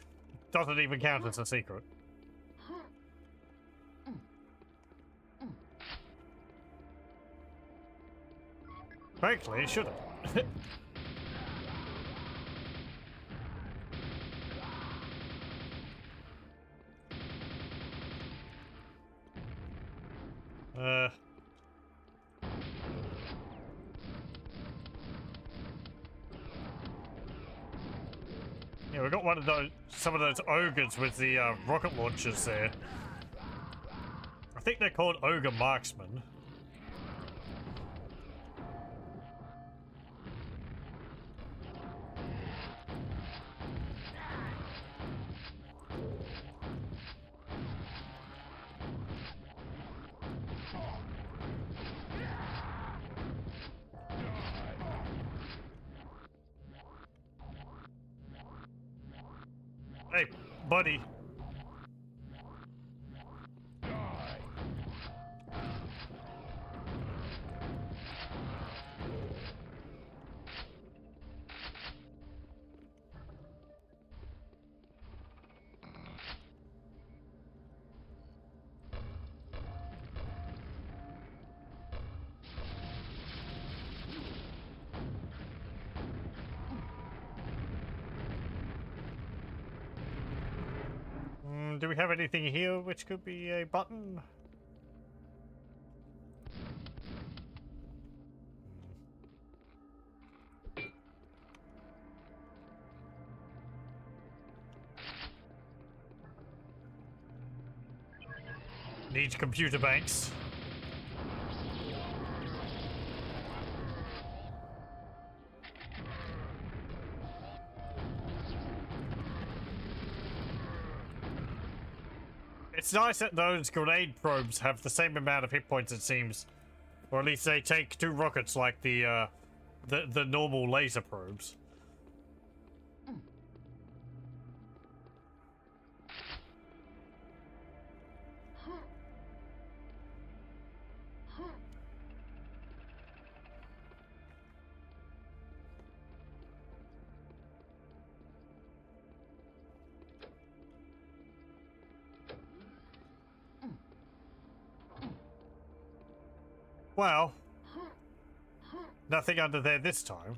Doesn't even count as a secret. Frankly, it shouldn't. Yeah, we got one of those, some of those ogres with the rocket launchers there. I think they're called ogre marksmen. Hey, buddy. Do we have anything here which could be a button? Needs computer banks. It's nice that those grenade probes have the same amount of hit points, it seems. Or at least they take 2 rockets like the normal laser probes. Well, nothing under there this time.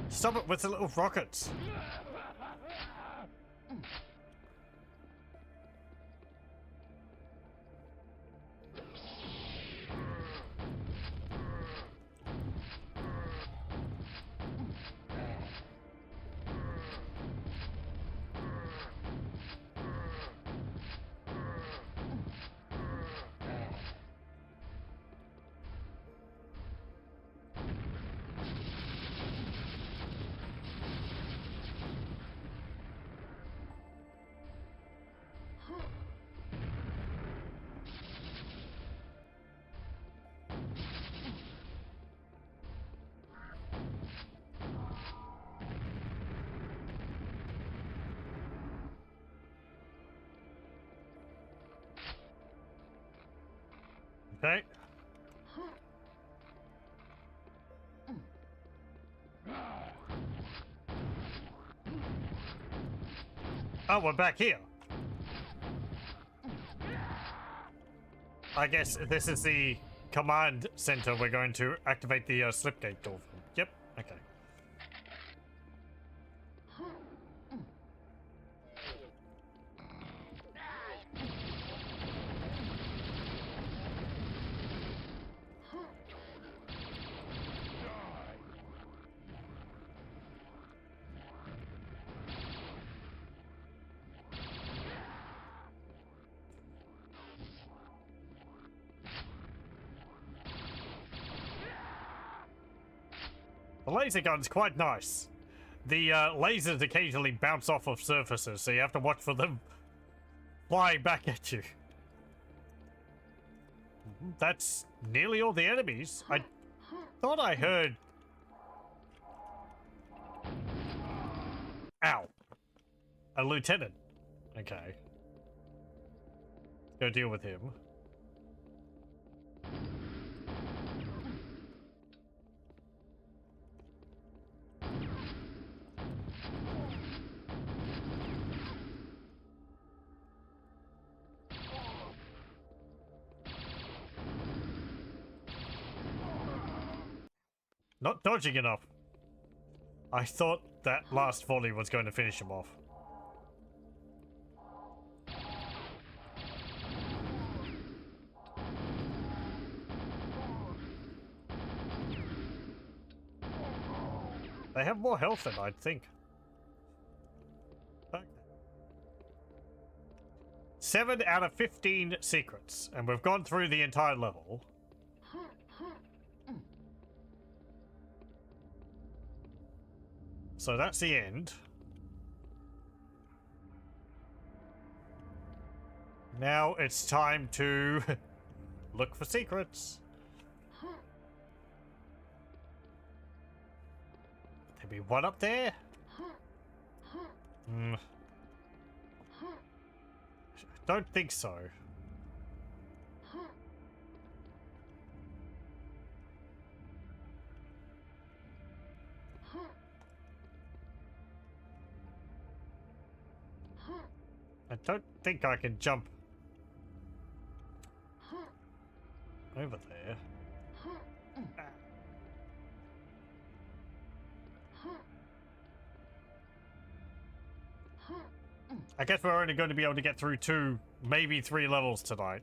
Stop it with the little rockets. Okay. Oh, we're back here. I guess this is the command center we're going to activate the slipgate door from. Yep, okay. The laser gun's quite nice. The lasers occasionally bounce off of surfaces, so you have to watch for them flying back at you. That's nearly all the enemies. I thought I heard... Ow. A lieutenant. Okay. go deal with him. Not dodging enough. I thought that last volley was going to finish him off. They have more health than I'd think. Okay. 7 out of 15 secrets, and we've gone through the entire level. So that's the end. Now it's time to look for secrets. There be one up there? Don't think so. I don't think I can jump over there. I guess we're only going to be able to get through 2, maybe 3 levels tonight.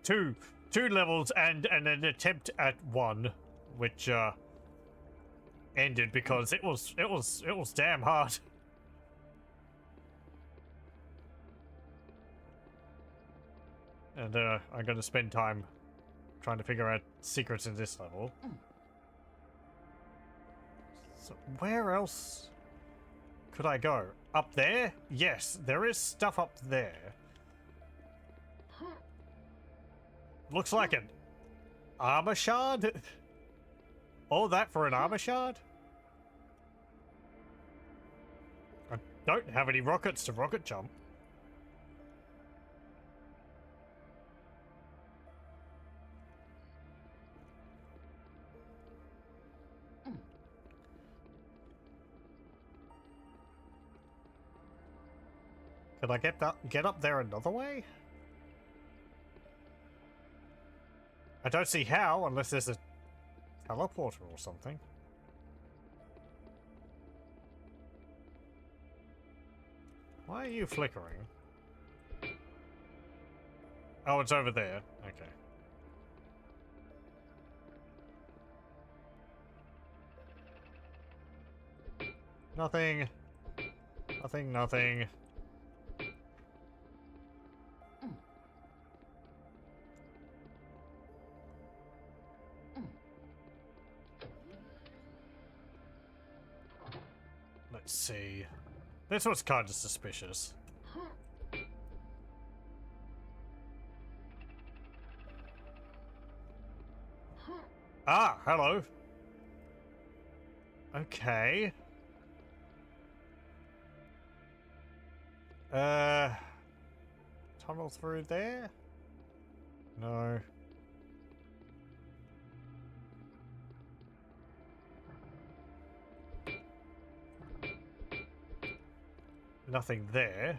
Two levels and an attempt at 1, which ended because it was damn hard. And I'm going to spend time trying to figure out secrets in this level. So where else could I go? Up there? Yes, there is stuff up there. Looks like an armor shard? All that for an armor shard? I don't have any rockets to rocket jump. Could I get up there another way? I don't see how, unless there's a teleporter or something. Why are you flickering? Oh, it's over there. Okay. Nothing. Nothing, nothing. Let's see. This was kind of suspicious. Ah, hello. Okay. Tunnel through there? No. Nothing there.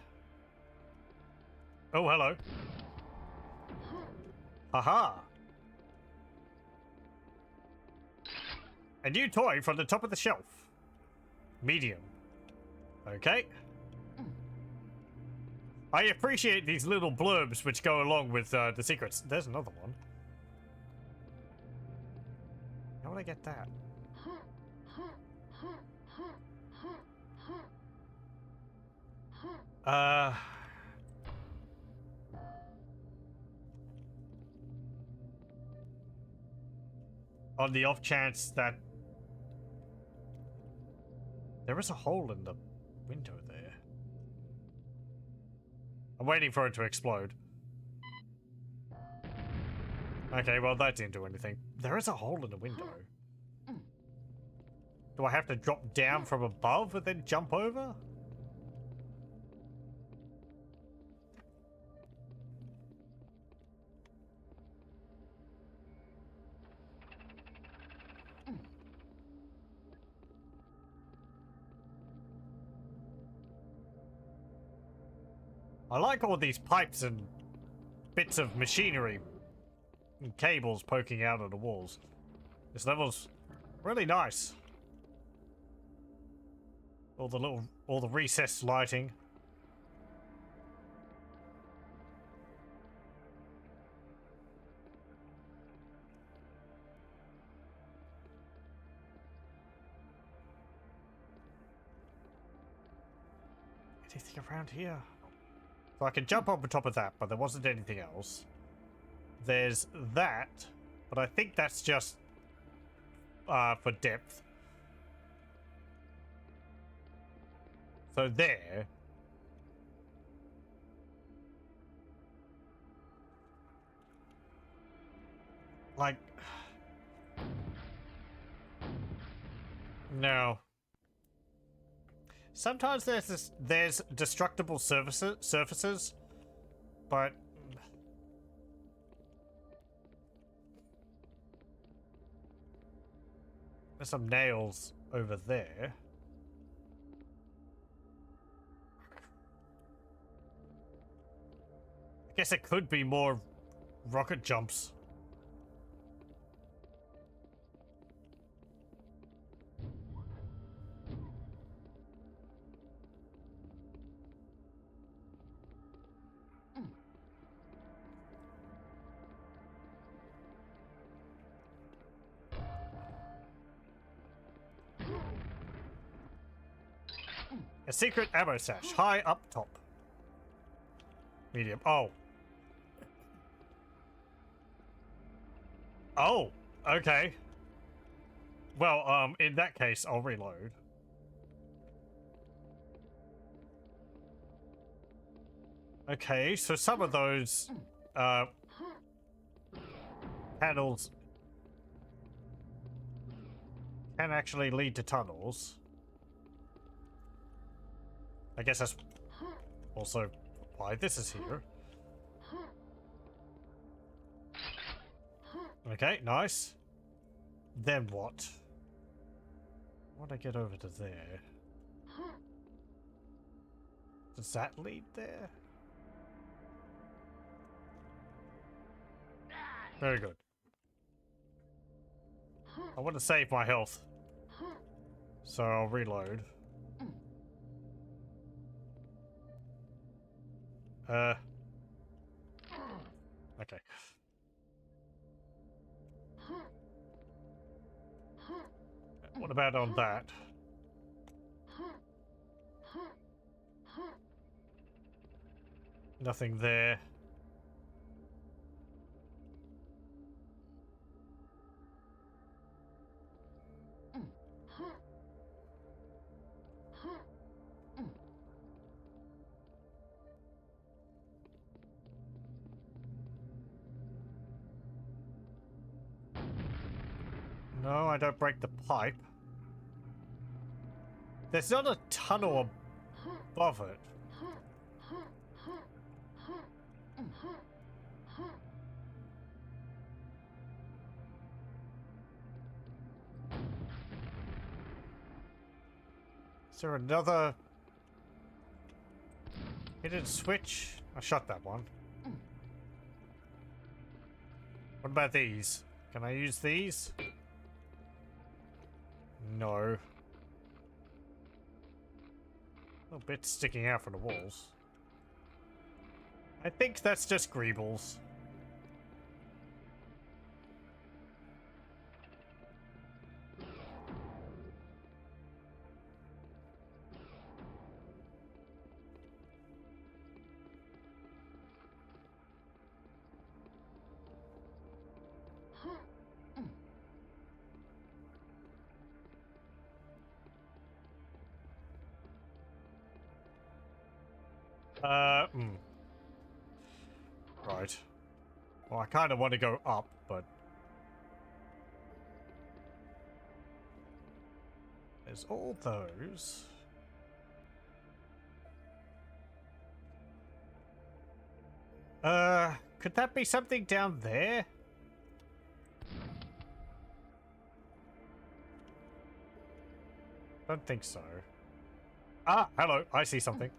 Oh, hello. Haha. A new toy from the top of the shelf. Medium. Okay. I appreciate these little blurbs which go along with the secrets. There's another one. How would I get that? On the off chance that there is a hole in the window there. I'm waiting for it to explode. Okay, well that didn't do anything. There is a hole in the window. Do I have to drop down from above and then jump over? I like all these pipes and bits of machinery and cables poking out of the walls. This level's really nice. All the recessed lighting. Anything around here? So I can jump over top of that, but there wasn't anything else. There's that, but I think that's just for depth. So there. Like, no. Sometimes there's destructible surfaces, but there's some nails over there. I guess it could be more rocket jumps. A secret ammo sash, high up top. Medium. Oh. Oh, okay. Well, in that case, I'll reload. Okay, so some of those, panels can actually lead to tunnels. I guess that's also why this is here. Okay, nice. Then what? How do I get over to there? Does that lead there? Very good. I want to save my health, so I'll reload. Okay. What about on that? Nothing there. No, I don't break the pipe. There's not a tunnel above it. Is there another hidden switch? I shut that one. What about these? Can I use these? No. Little bit sticking out from the walls. I think that's just greebles. Right. Well, I kind of want to go up, but there's all those. Could that be something down there? Don't think so. Ah, hello. I see something.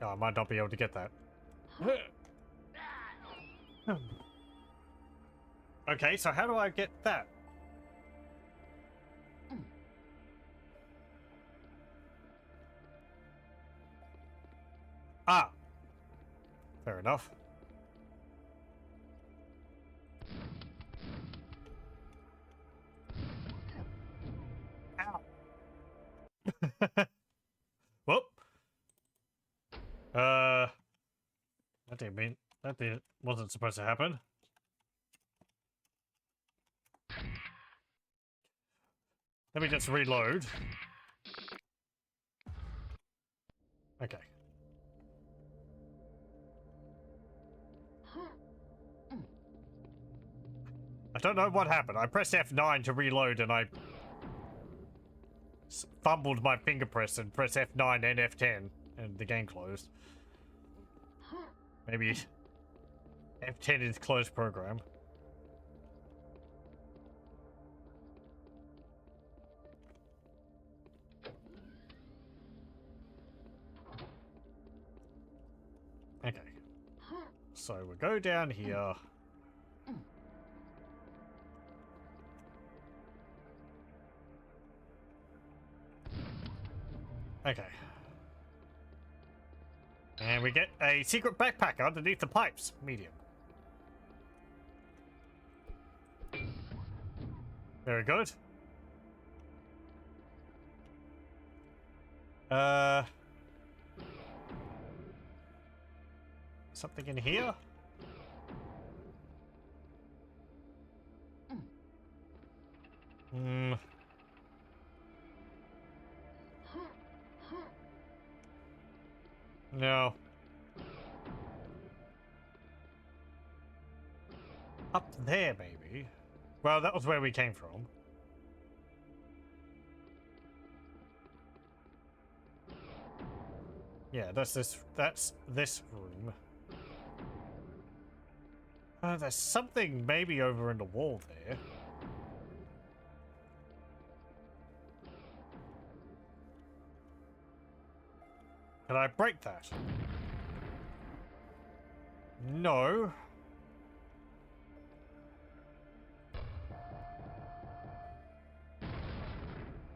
Oh, I might not be able to get that. Okay, so how do I get that? Ah! Fair enough. Ow! Whoop! That didn't mean... wasn't supposed to happen. Let me just reload. Okay. I don't know what happened. I pressed F9 to reload and I fumbled my finger press and pressed F9 and F10 and the game closed. Maybe F10 is closed program. Okay. So we'll go down here. Okay. And we get a secret backpack underneath the pipes. Medium. Very good. Something in here? No. Up there, maybe. Well, that was where we came from. Yeah, that's this room. There's something maybe over in the wall there. Can I break that? No.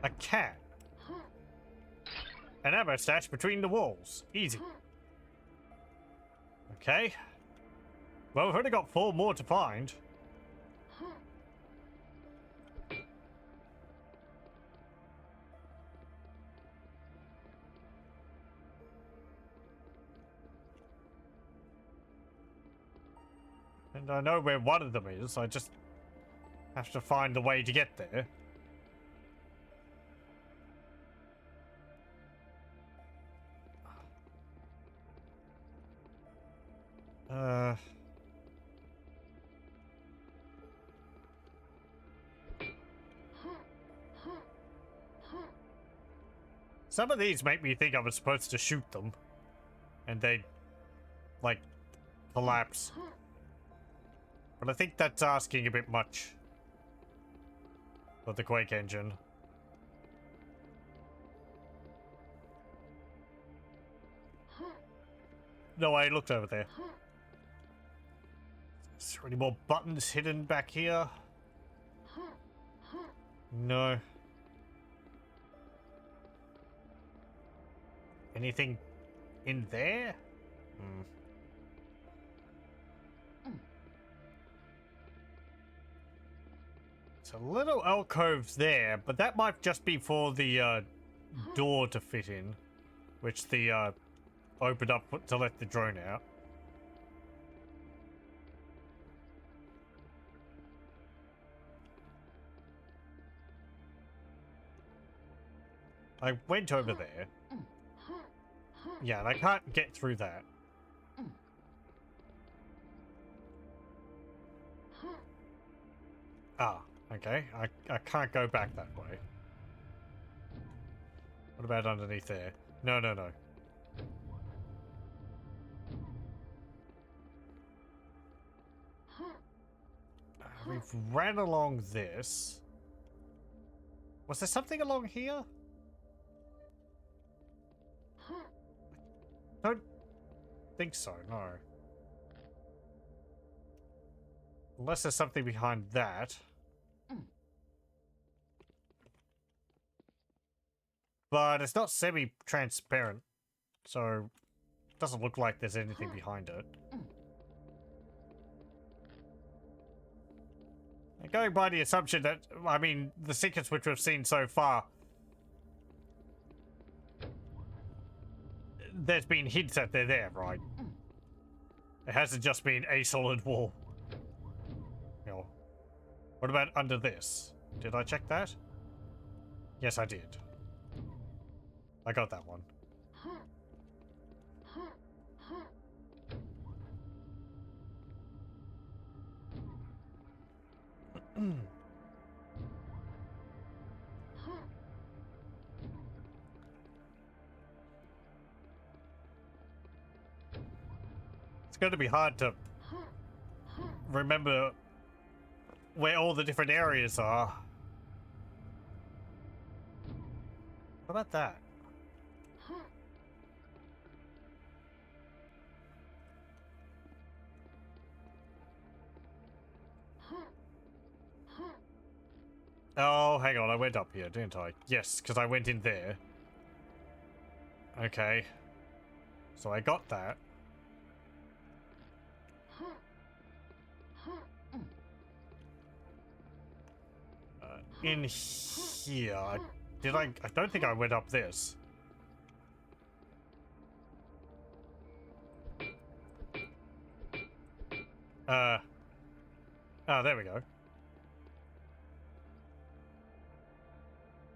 I can. An ammo stash between the walls. Easy. Okay. Well, we've only got 4 more to find. And I know where one of them is, I just have to find the way to get there. Some of these make me think I was supposed to shoot them. And they, like, collapse. But I think that's asking a bit much of the Quake engine. No, I looked over there. Is there any more buttons hidden back here? No. Anything in there? It's a little alcove there, but that might just be for the door to fit in, which the opened up to let the drone out. I went over there. Yeah, and I can't get through that. Ah, okay. I can't go back that way. What about underneath there? No, no, no. We've ran along this. Was there something along here? think so, no. Unless there's something behind that. But it's not semi-transparent, so it doesn't look like there's anything behind it. And going by the assumption that, I mean, the secrets which we've seen so far, there's been hints that they're there, right? It hasn't just been a solid wall. You know, what about under this? Did I check that? Yes, I did. I got that one. It's going to be hard to remember where all the different areas are. What about that? Oh, hang on, I went up here, didn't I? Yes, because I went in there. Okay. So I got that. In here, did I don't think I went up this. Oh, there we go.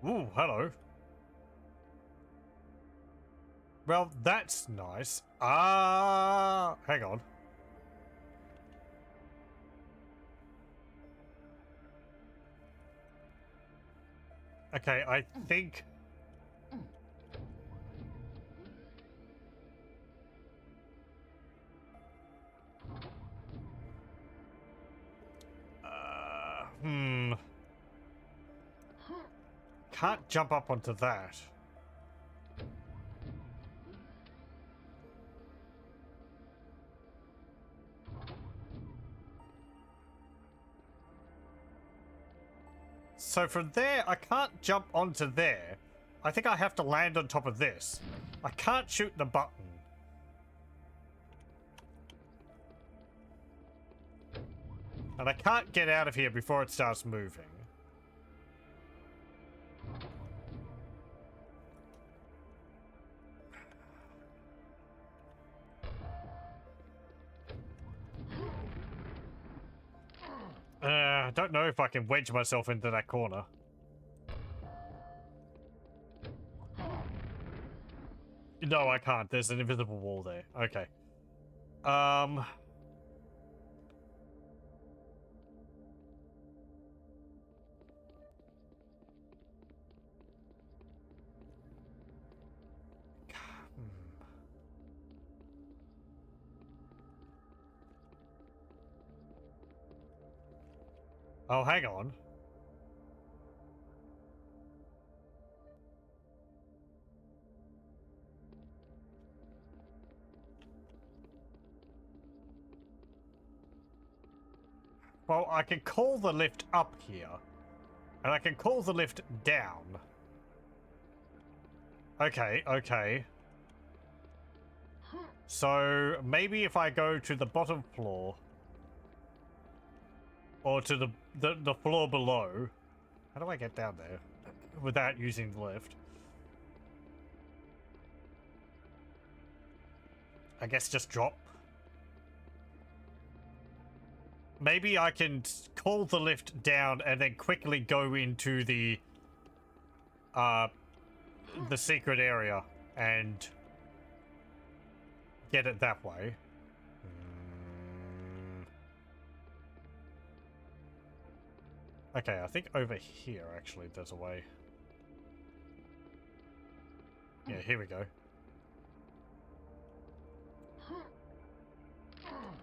Ooh, hello. Well, that's nice. Hang on. Okay, I think... Can't jump up onto that. So from there, I can't jump onto there. I think I have to land on top of this. I can't shoot the button. And I can't get out of here before it starts moving. I don't know if I can wedge myself into that corner. No, I can't. There's an invisible wall there. Okay. Oh, hang on. Well, I can call the lift up here. And I can call the lift down. Okay, okay. So, maybe if I go to the bottom floor... Or to the floor below. How do I get down there? Without using the lift. I guess just drop. Maybe I can call the lift down and then quickly go into the secret area and get it that way. Okay, I think over here, actually, there's a way. Yeah, here we go.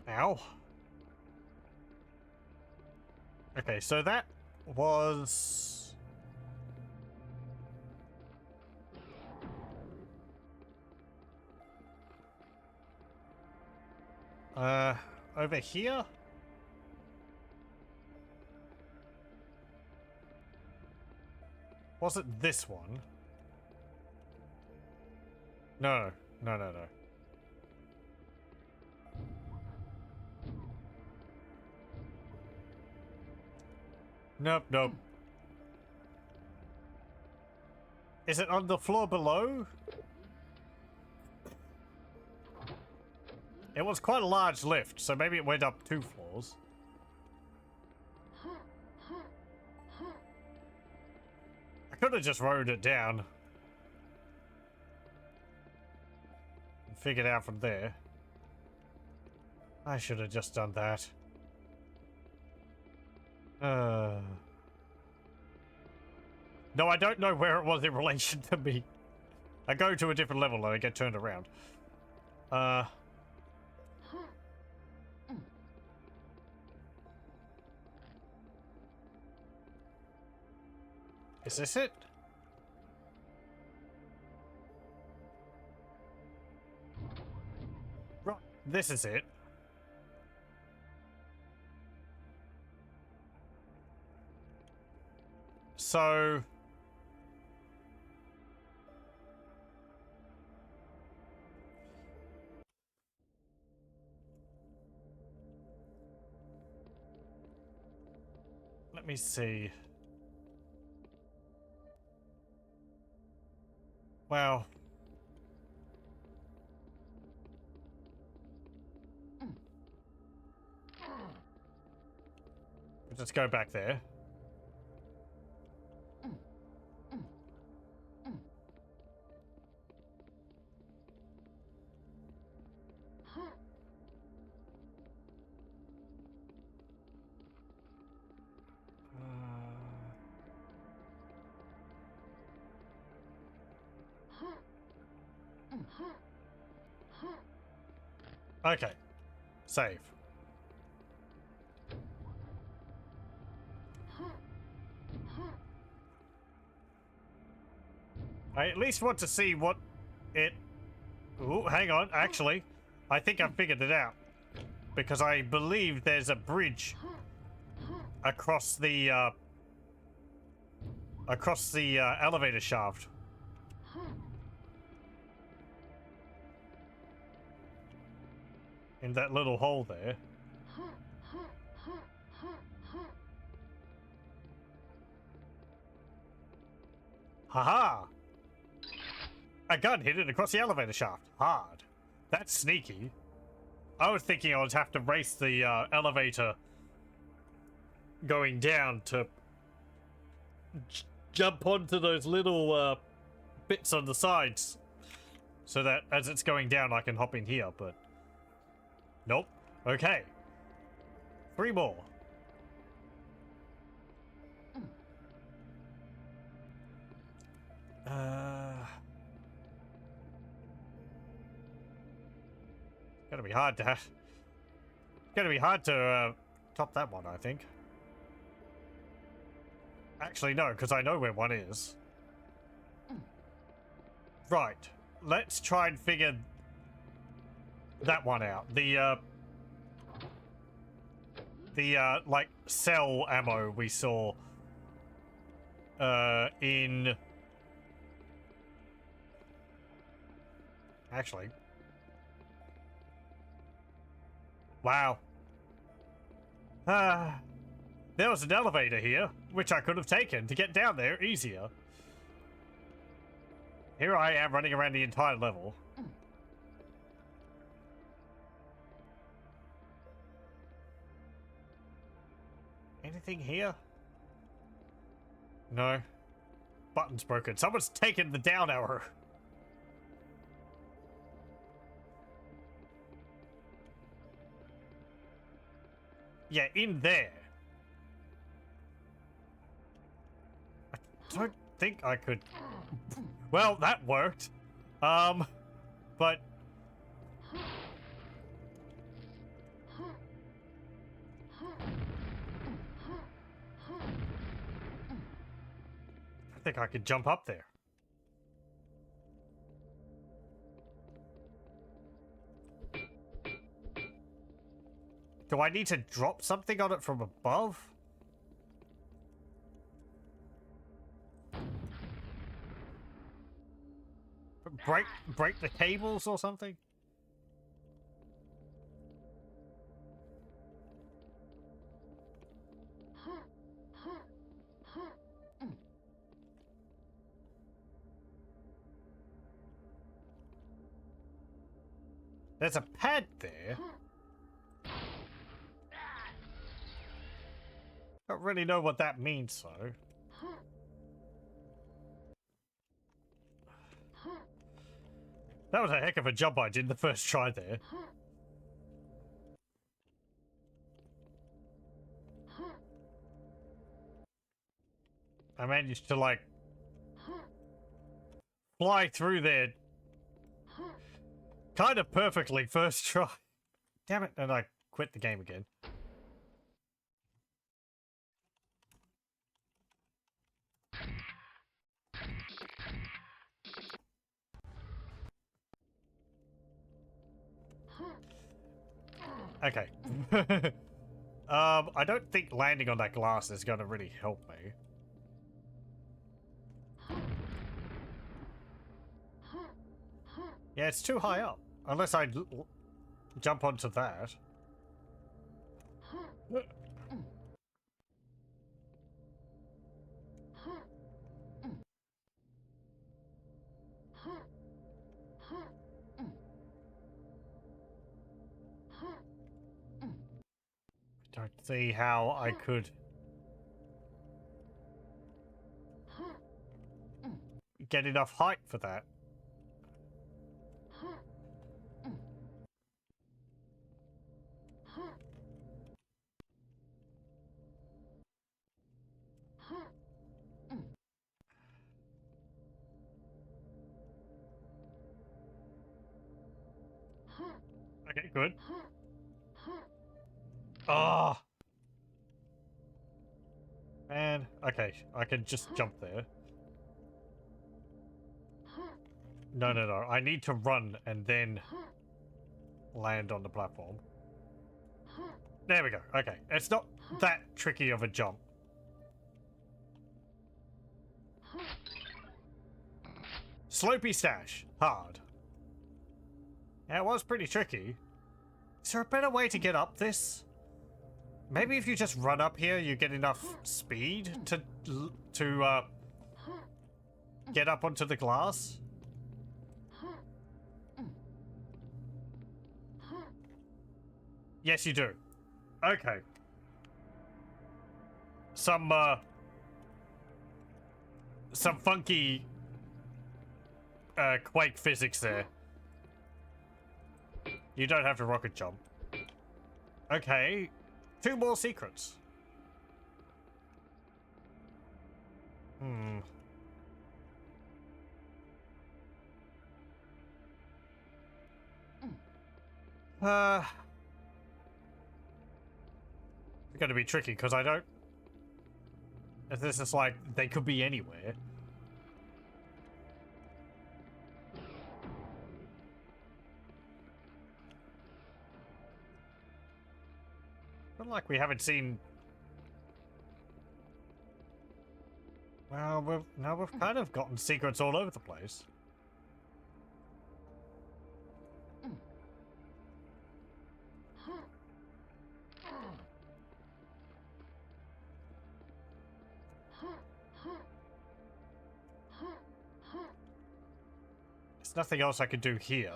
Ow. Okay, so that was... Over here? Was it this one? No. No, no, no. Nope, nope. Is it on the floor below? It was quite a large lift, so maybe it went up 2 floors. I could have just rode it down. And figured out from there. I should have just done that. No, I don't know where it was in relation to me. I go to a different level and I get turned around. Is this it? Right, this is it. So... let me see. Wow. Let's go back there. Okay. Save. I at least want to see what it... Ooh, hang on. Actually, I think I figured it out. Because I believe there's a bridge across the elevator shaft. In that little hole there. Haha! A gun hit it across the elevator shaft. Hard. That's sneaky. I was thinking I would have to race the elevator going down to jump onto those little bits on the sides so that as it's going down I can hop in here, but nope. Okay. 3 more. Gonna be hard to top that one, I think. Actually, no, because I know where one is. Right. Let's try and figure that one out. The like cell ammo we saw in... Actually. Wow. There was an elevator here, which I could have taken to get down there easier. Here I am running around the entire level. Anything here? No. Button's broken. Someone's taken the down arrow. Yeah, in there. I don't think I could... Well, that worked. But... I think I could jump up there. Do I need to drop something on it from above? Break the cables or something? There's a pad there. Don't really know what that means, though. That was a heck of a jump I did the first try there. I managed to, like, fly through there kind of perfectly first try. Damn it, and I quit the game again. Okay. I don't think landing on that glass is gonna really help me. Yeah, it's too high up. Unless I jump onto that. Don't see how I could get enough height for that. Okay, good. Ah, oh. Man, okay, I can just jump there. No, I need to run and then land on the platform. There we go. Okay, it's not that tricky of a jump. Slopey stash. Hard. Yeah, it was pretty tricky. Is there a better way to get up this? Maybe if you just run up here, you get enough speed to get up onto the glass? Yes, you do. Okay. Some funky Quake physics there. You don't have to rocket jump. Okay. 2 more secrets. It's gonna be tricky because I don't. If this is like they could be anywhere. Not like we haven't seen. Well, we've kind of gotten secrets all over the place. There's nothing else I could do here.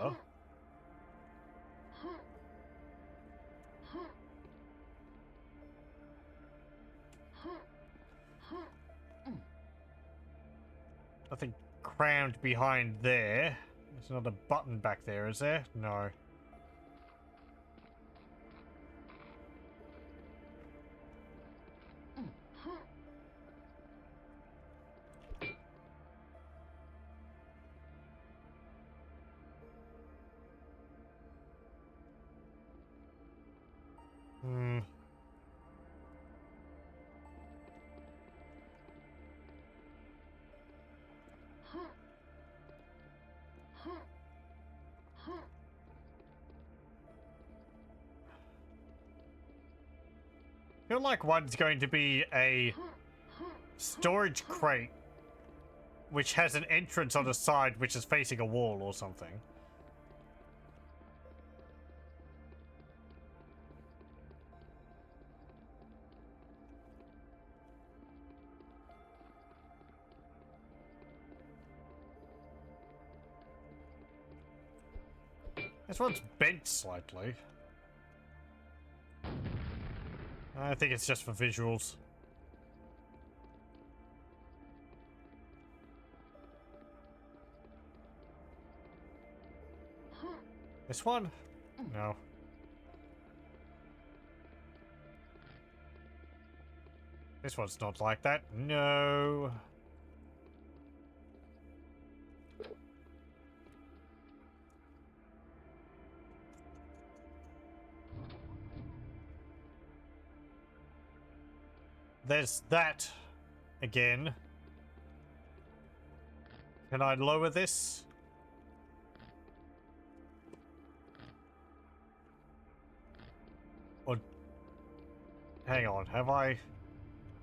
Nothing crammed behind there. There's not a button back there, is there? No. I feel like one's going to be a storage crate which has an entrance on the side which is facing a wall or something. This one's bent slightly. I think it's just for visuals. This one? No. This one's not like that. No. There's that again. Can I lower this? Or hang on, have I?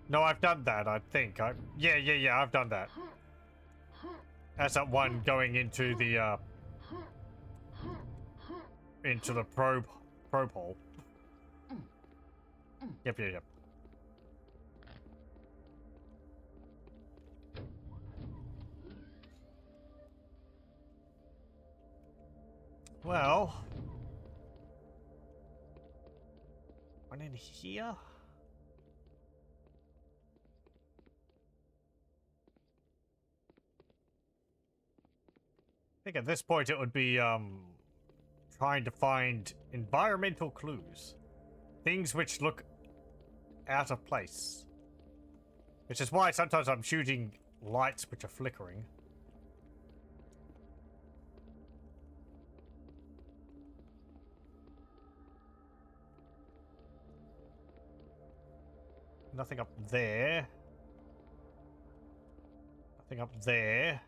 No, I've done that, I think. Yeah, I've done that. That's that one going into the probe hole. Yep. Well, one in here. I think at this point it would be trying to find environmental clues, things which look out of place, which is why sometimes I'm shooting lights which are flickering. Nothing up there. Nothing up there.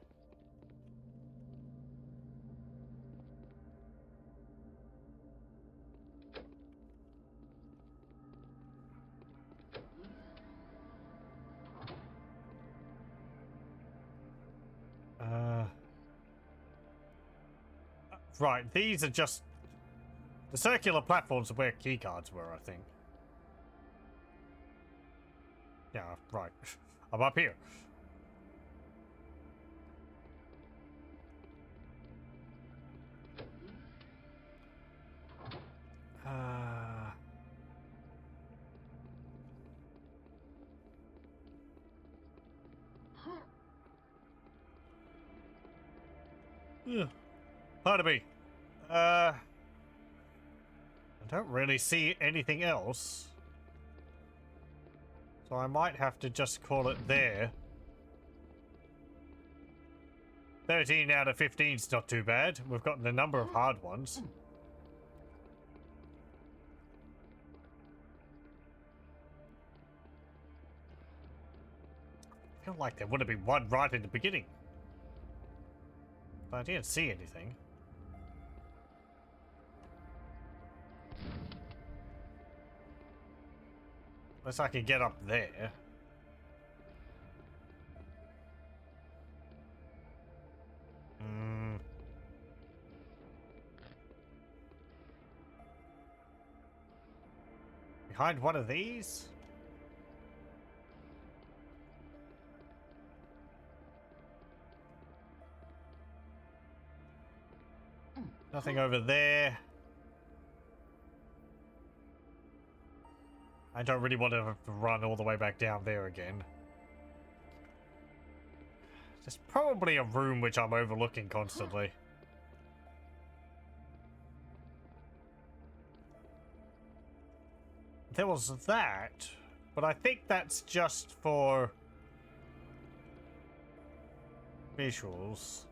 Right, these are just the circular platforms are where keycards were, I think. Yeah, right. I'm up here. Pardon me. I don't really see anything else. So I might have to just call it there. 13 out of 15 is not too bad. We've gotten a number of hard ones. I feel like there would have been one right in the beginning. But I didn't see anything. Unless I can get up there. Behind one of these? Nothing over there. I don't really want to have to run all the way back down there again. There's probably a room which I'm overlooking constantly. There was that, but I think that's just for visuals.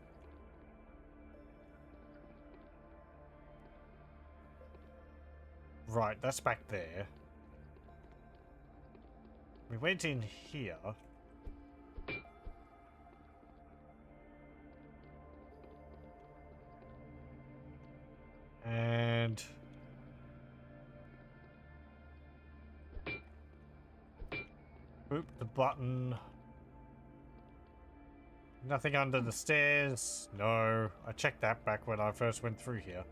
Right, that's back there. We went in here. And Boop the button. Nothing under the stairs. No, I checked that back when I first went through here.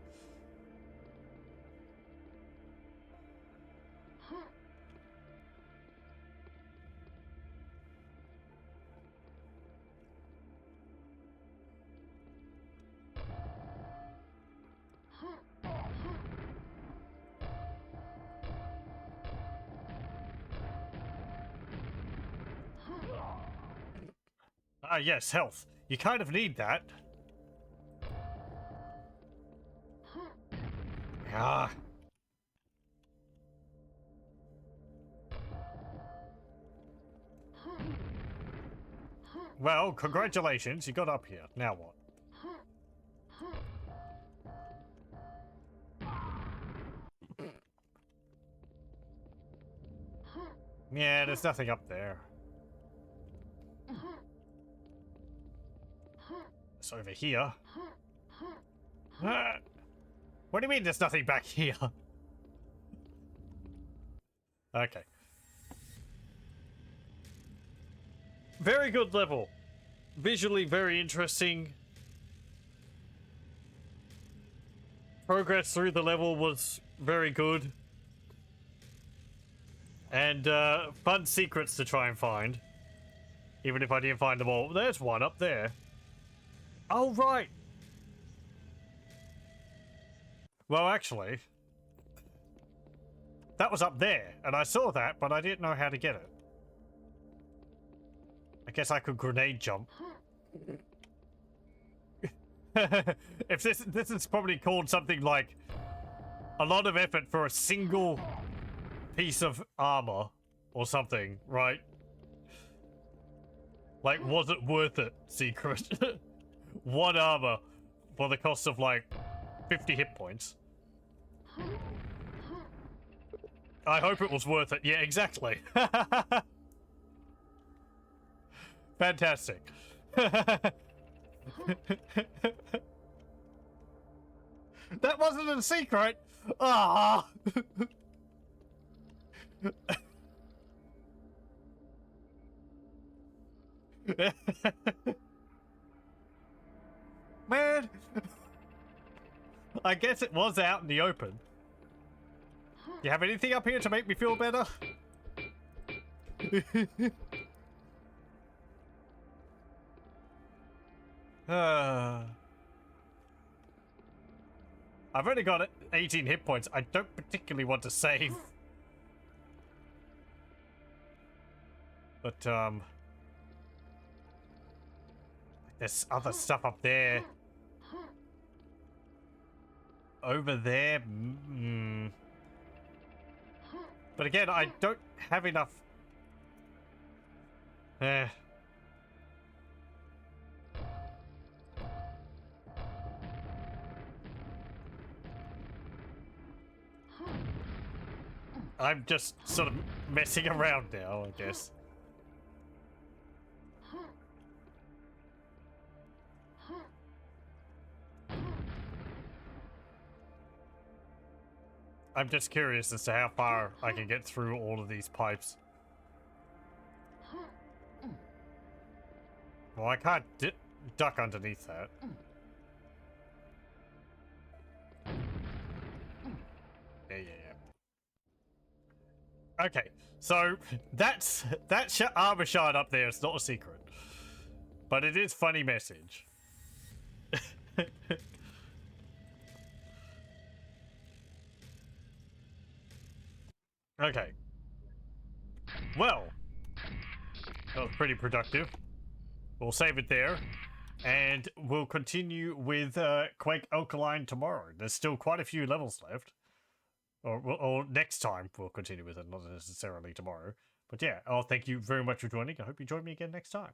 Ah, yes, health. You kind of need that. Ah. Well, congratulations, you got up here. Now what? Yeah, there's nothing up there. It's over here. What do you mean there's nothing back here? Okay. Very good level. Visually very interesting. Progress through the level was very good. And fun secrets to try and find. Even if I didn't find them all. There's one up there. Oh, right. Well, actually, that was up there, and I saw that, but I didn't know how to get it. I guess I could grenade jump. If this is probably called something like a lot of effort for a single piece of armor or something, right? Like, was it worth it, secret? One armor for the cost of like 50 hit points. I hope it was worth it. Yeah, exactly. Fantastic. That wasn't a secret. Ah. Man, I guess it was out in the open. You have anything up here to make me feel better? I've only got 18 hit points. I don't particularly want to save. But, there's other stuff up there. Over there. But again, I don't have enough. I'm just sort of messing around now, I guess. I'm just curious as to how far I can get through all of these pipes. Well, I can't duck underneath that. Yeah. Okay, so that armor shard up there is not a secret. But it is funny message. Okay. Well, that was pretty productive. We'll save it there. And we'll continue with Quake Alkaline tomorrow. There's still quite a few levels left. Or next time we'll continue with it, not necessarily tomorrow. But yeah, thank you very much for joining. I hope you join me again next time.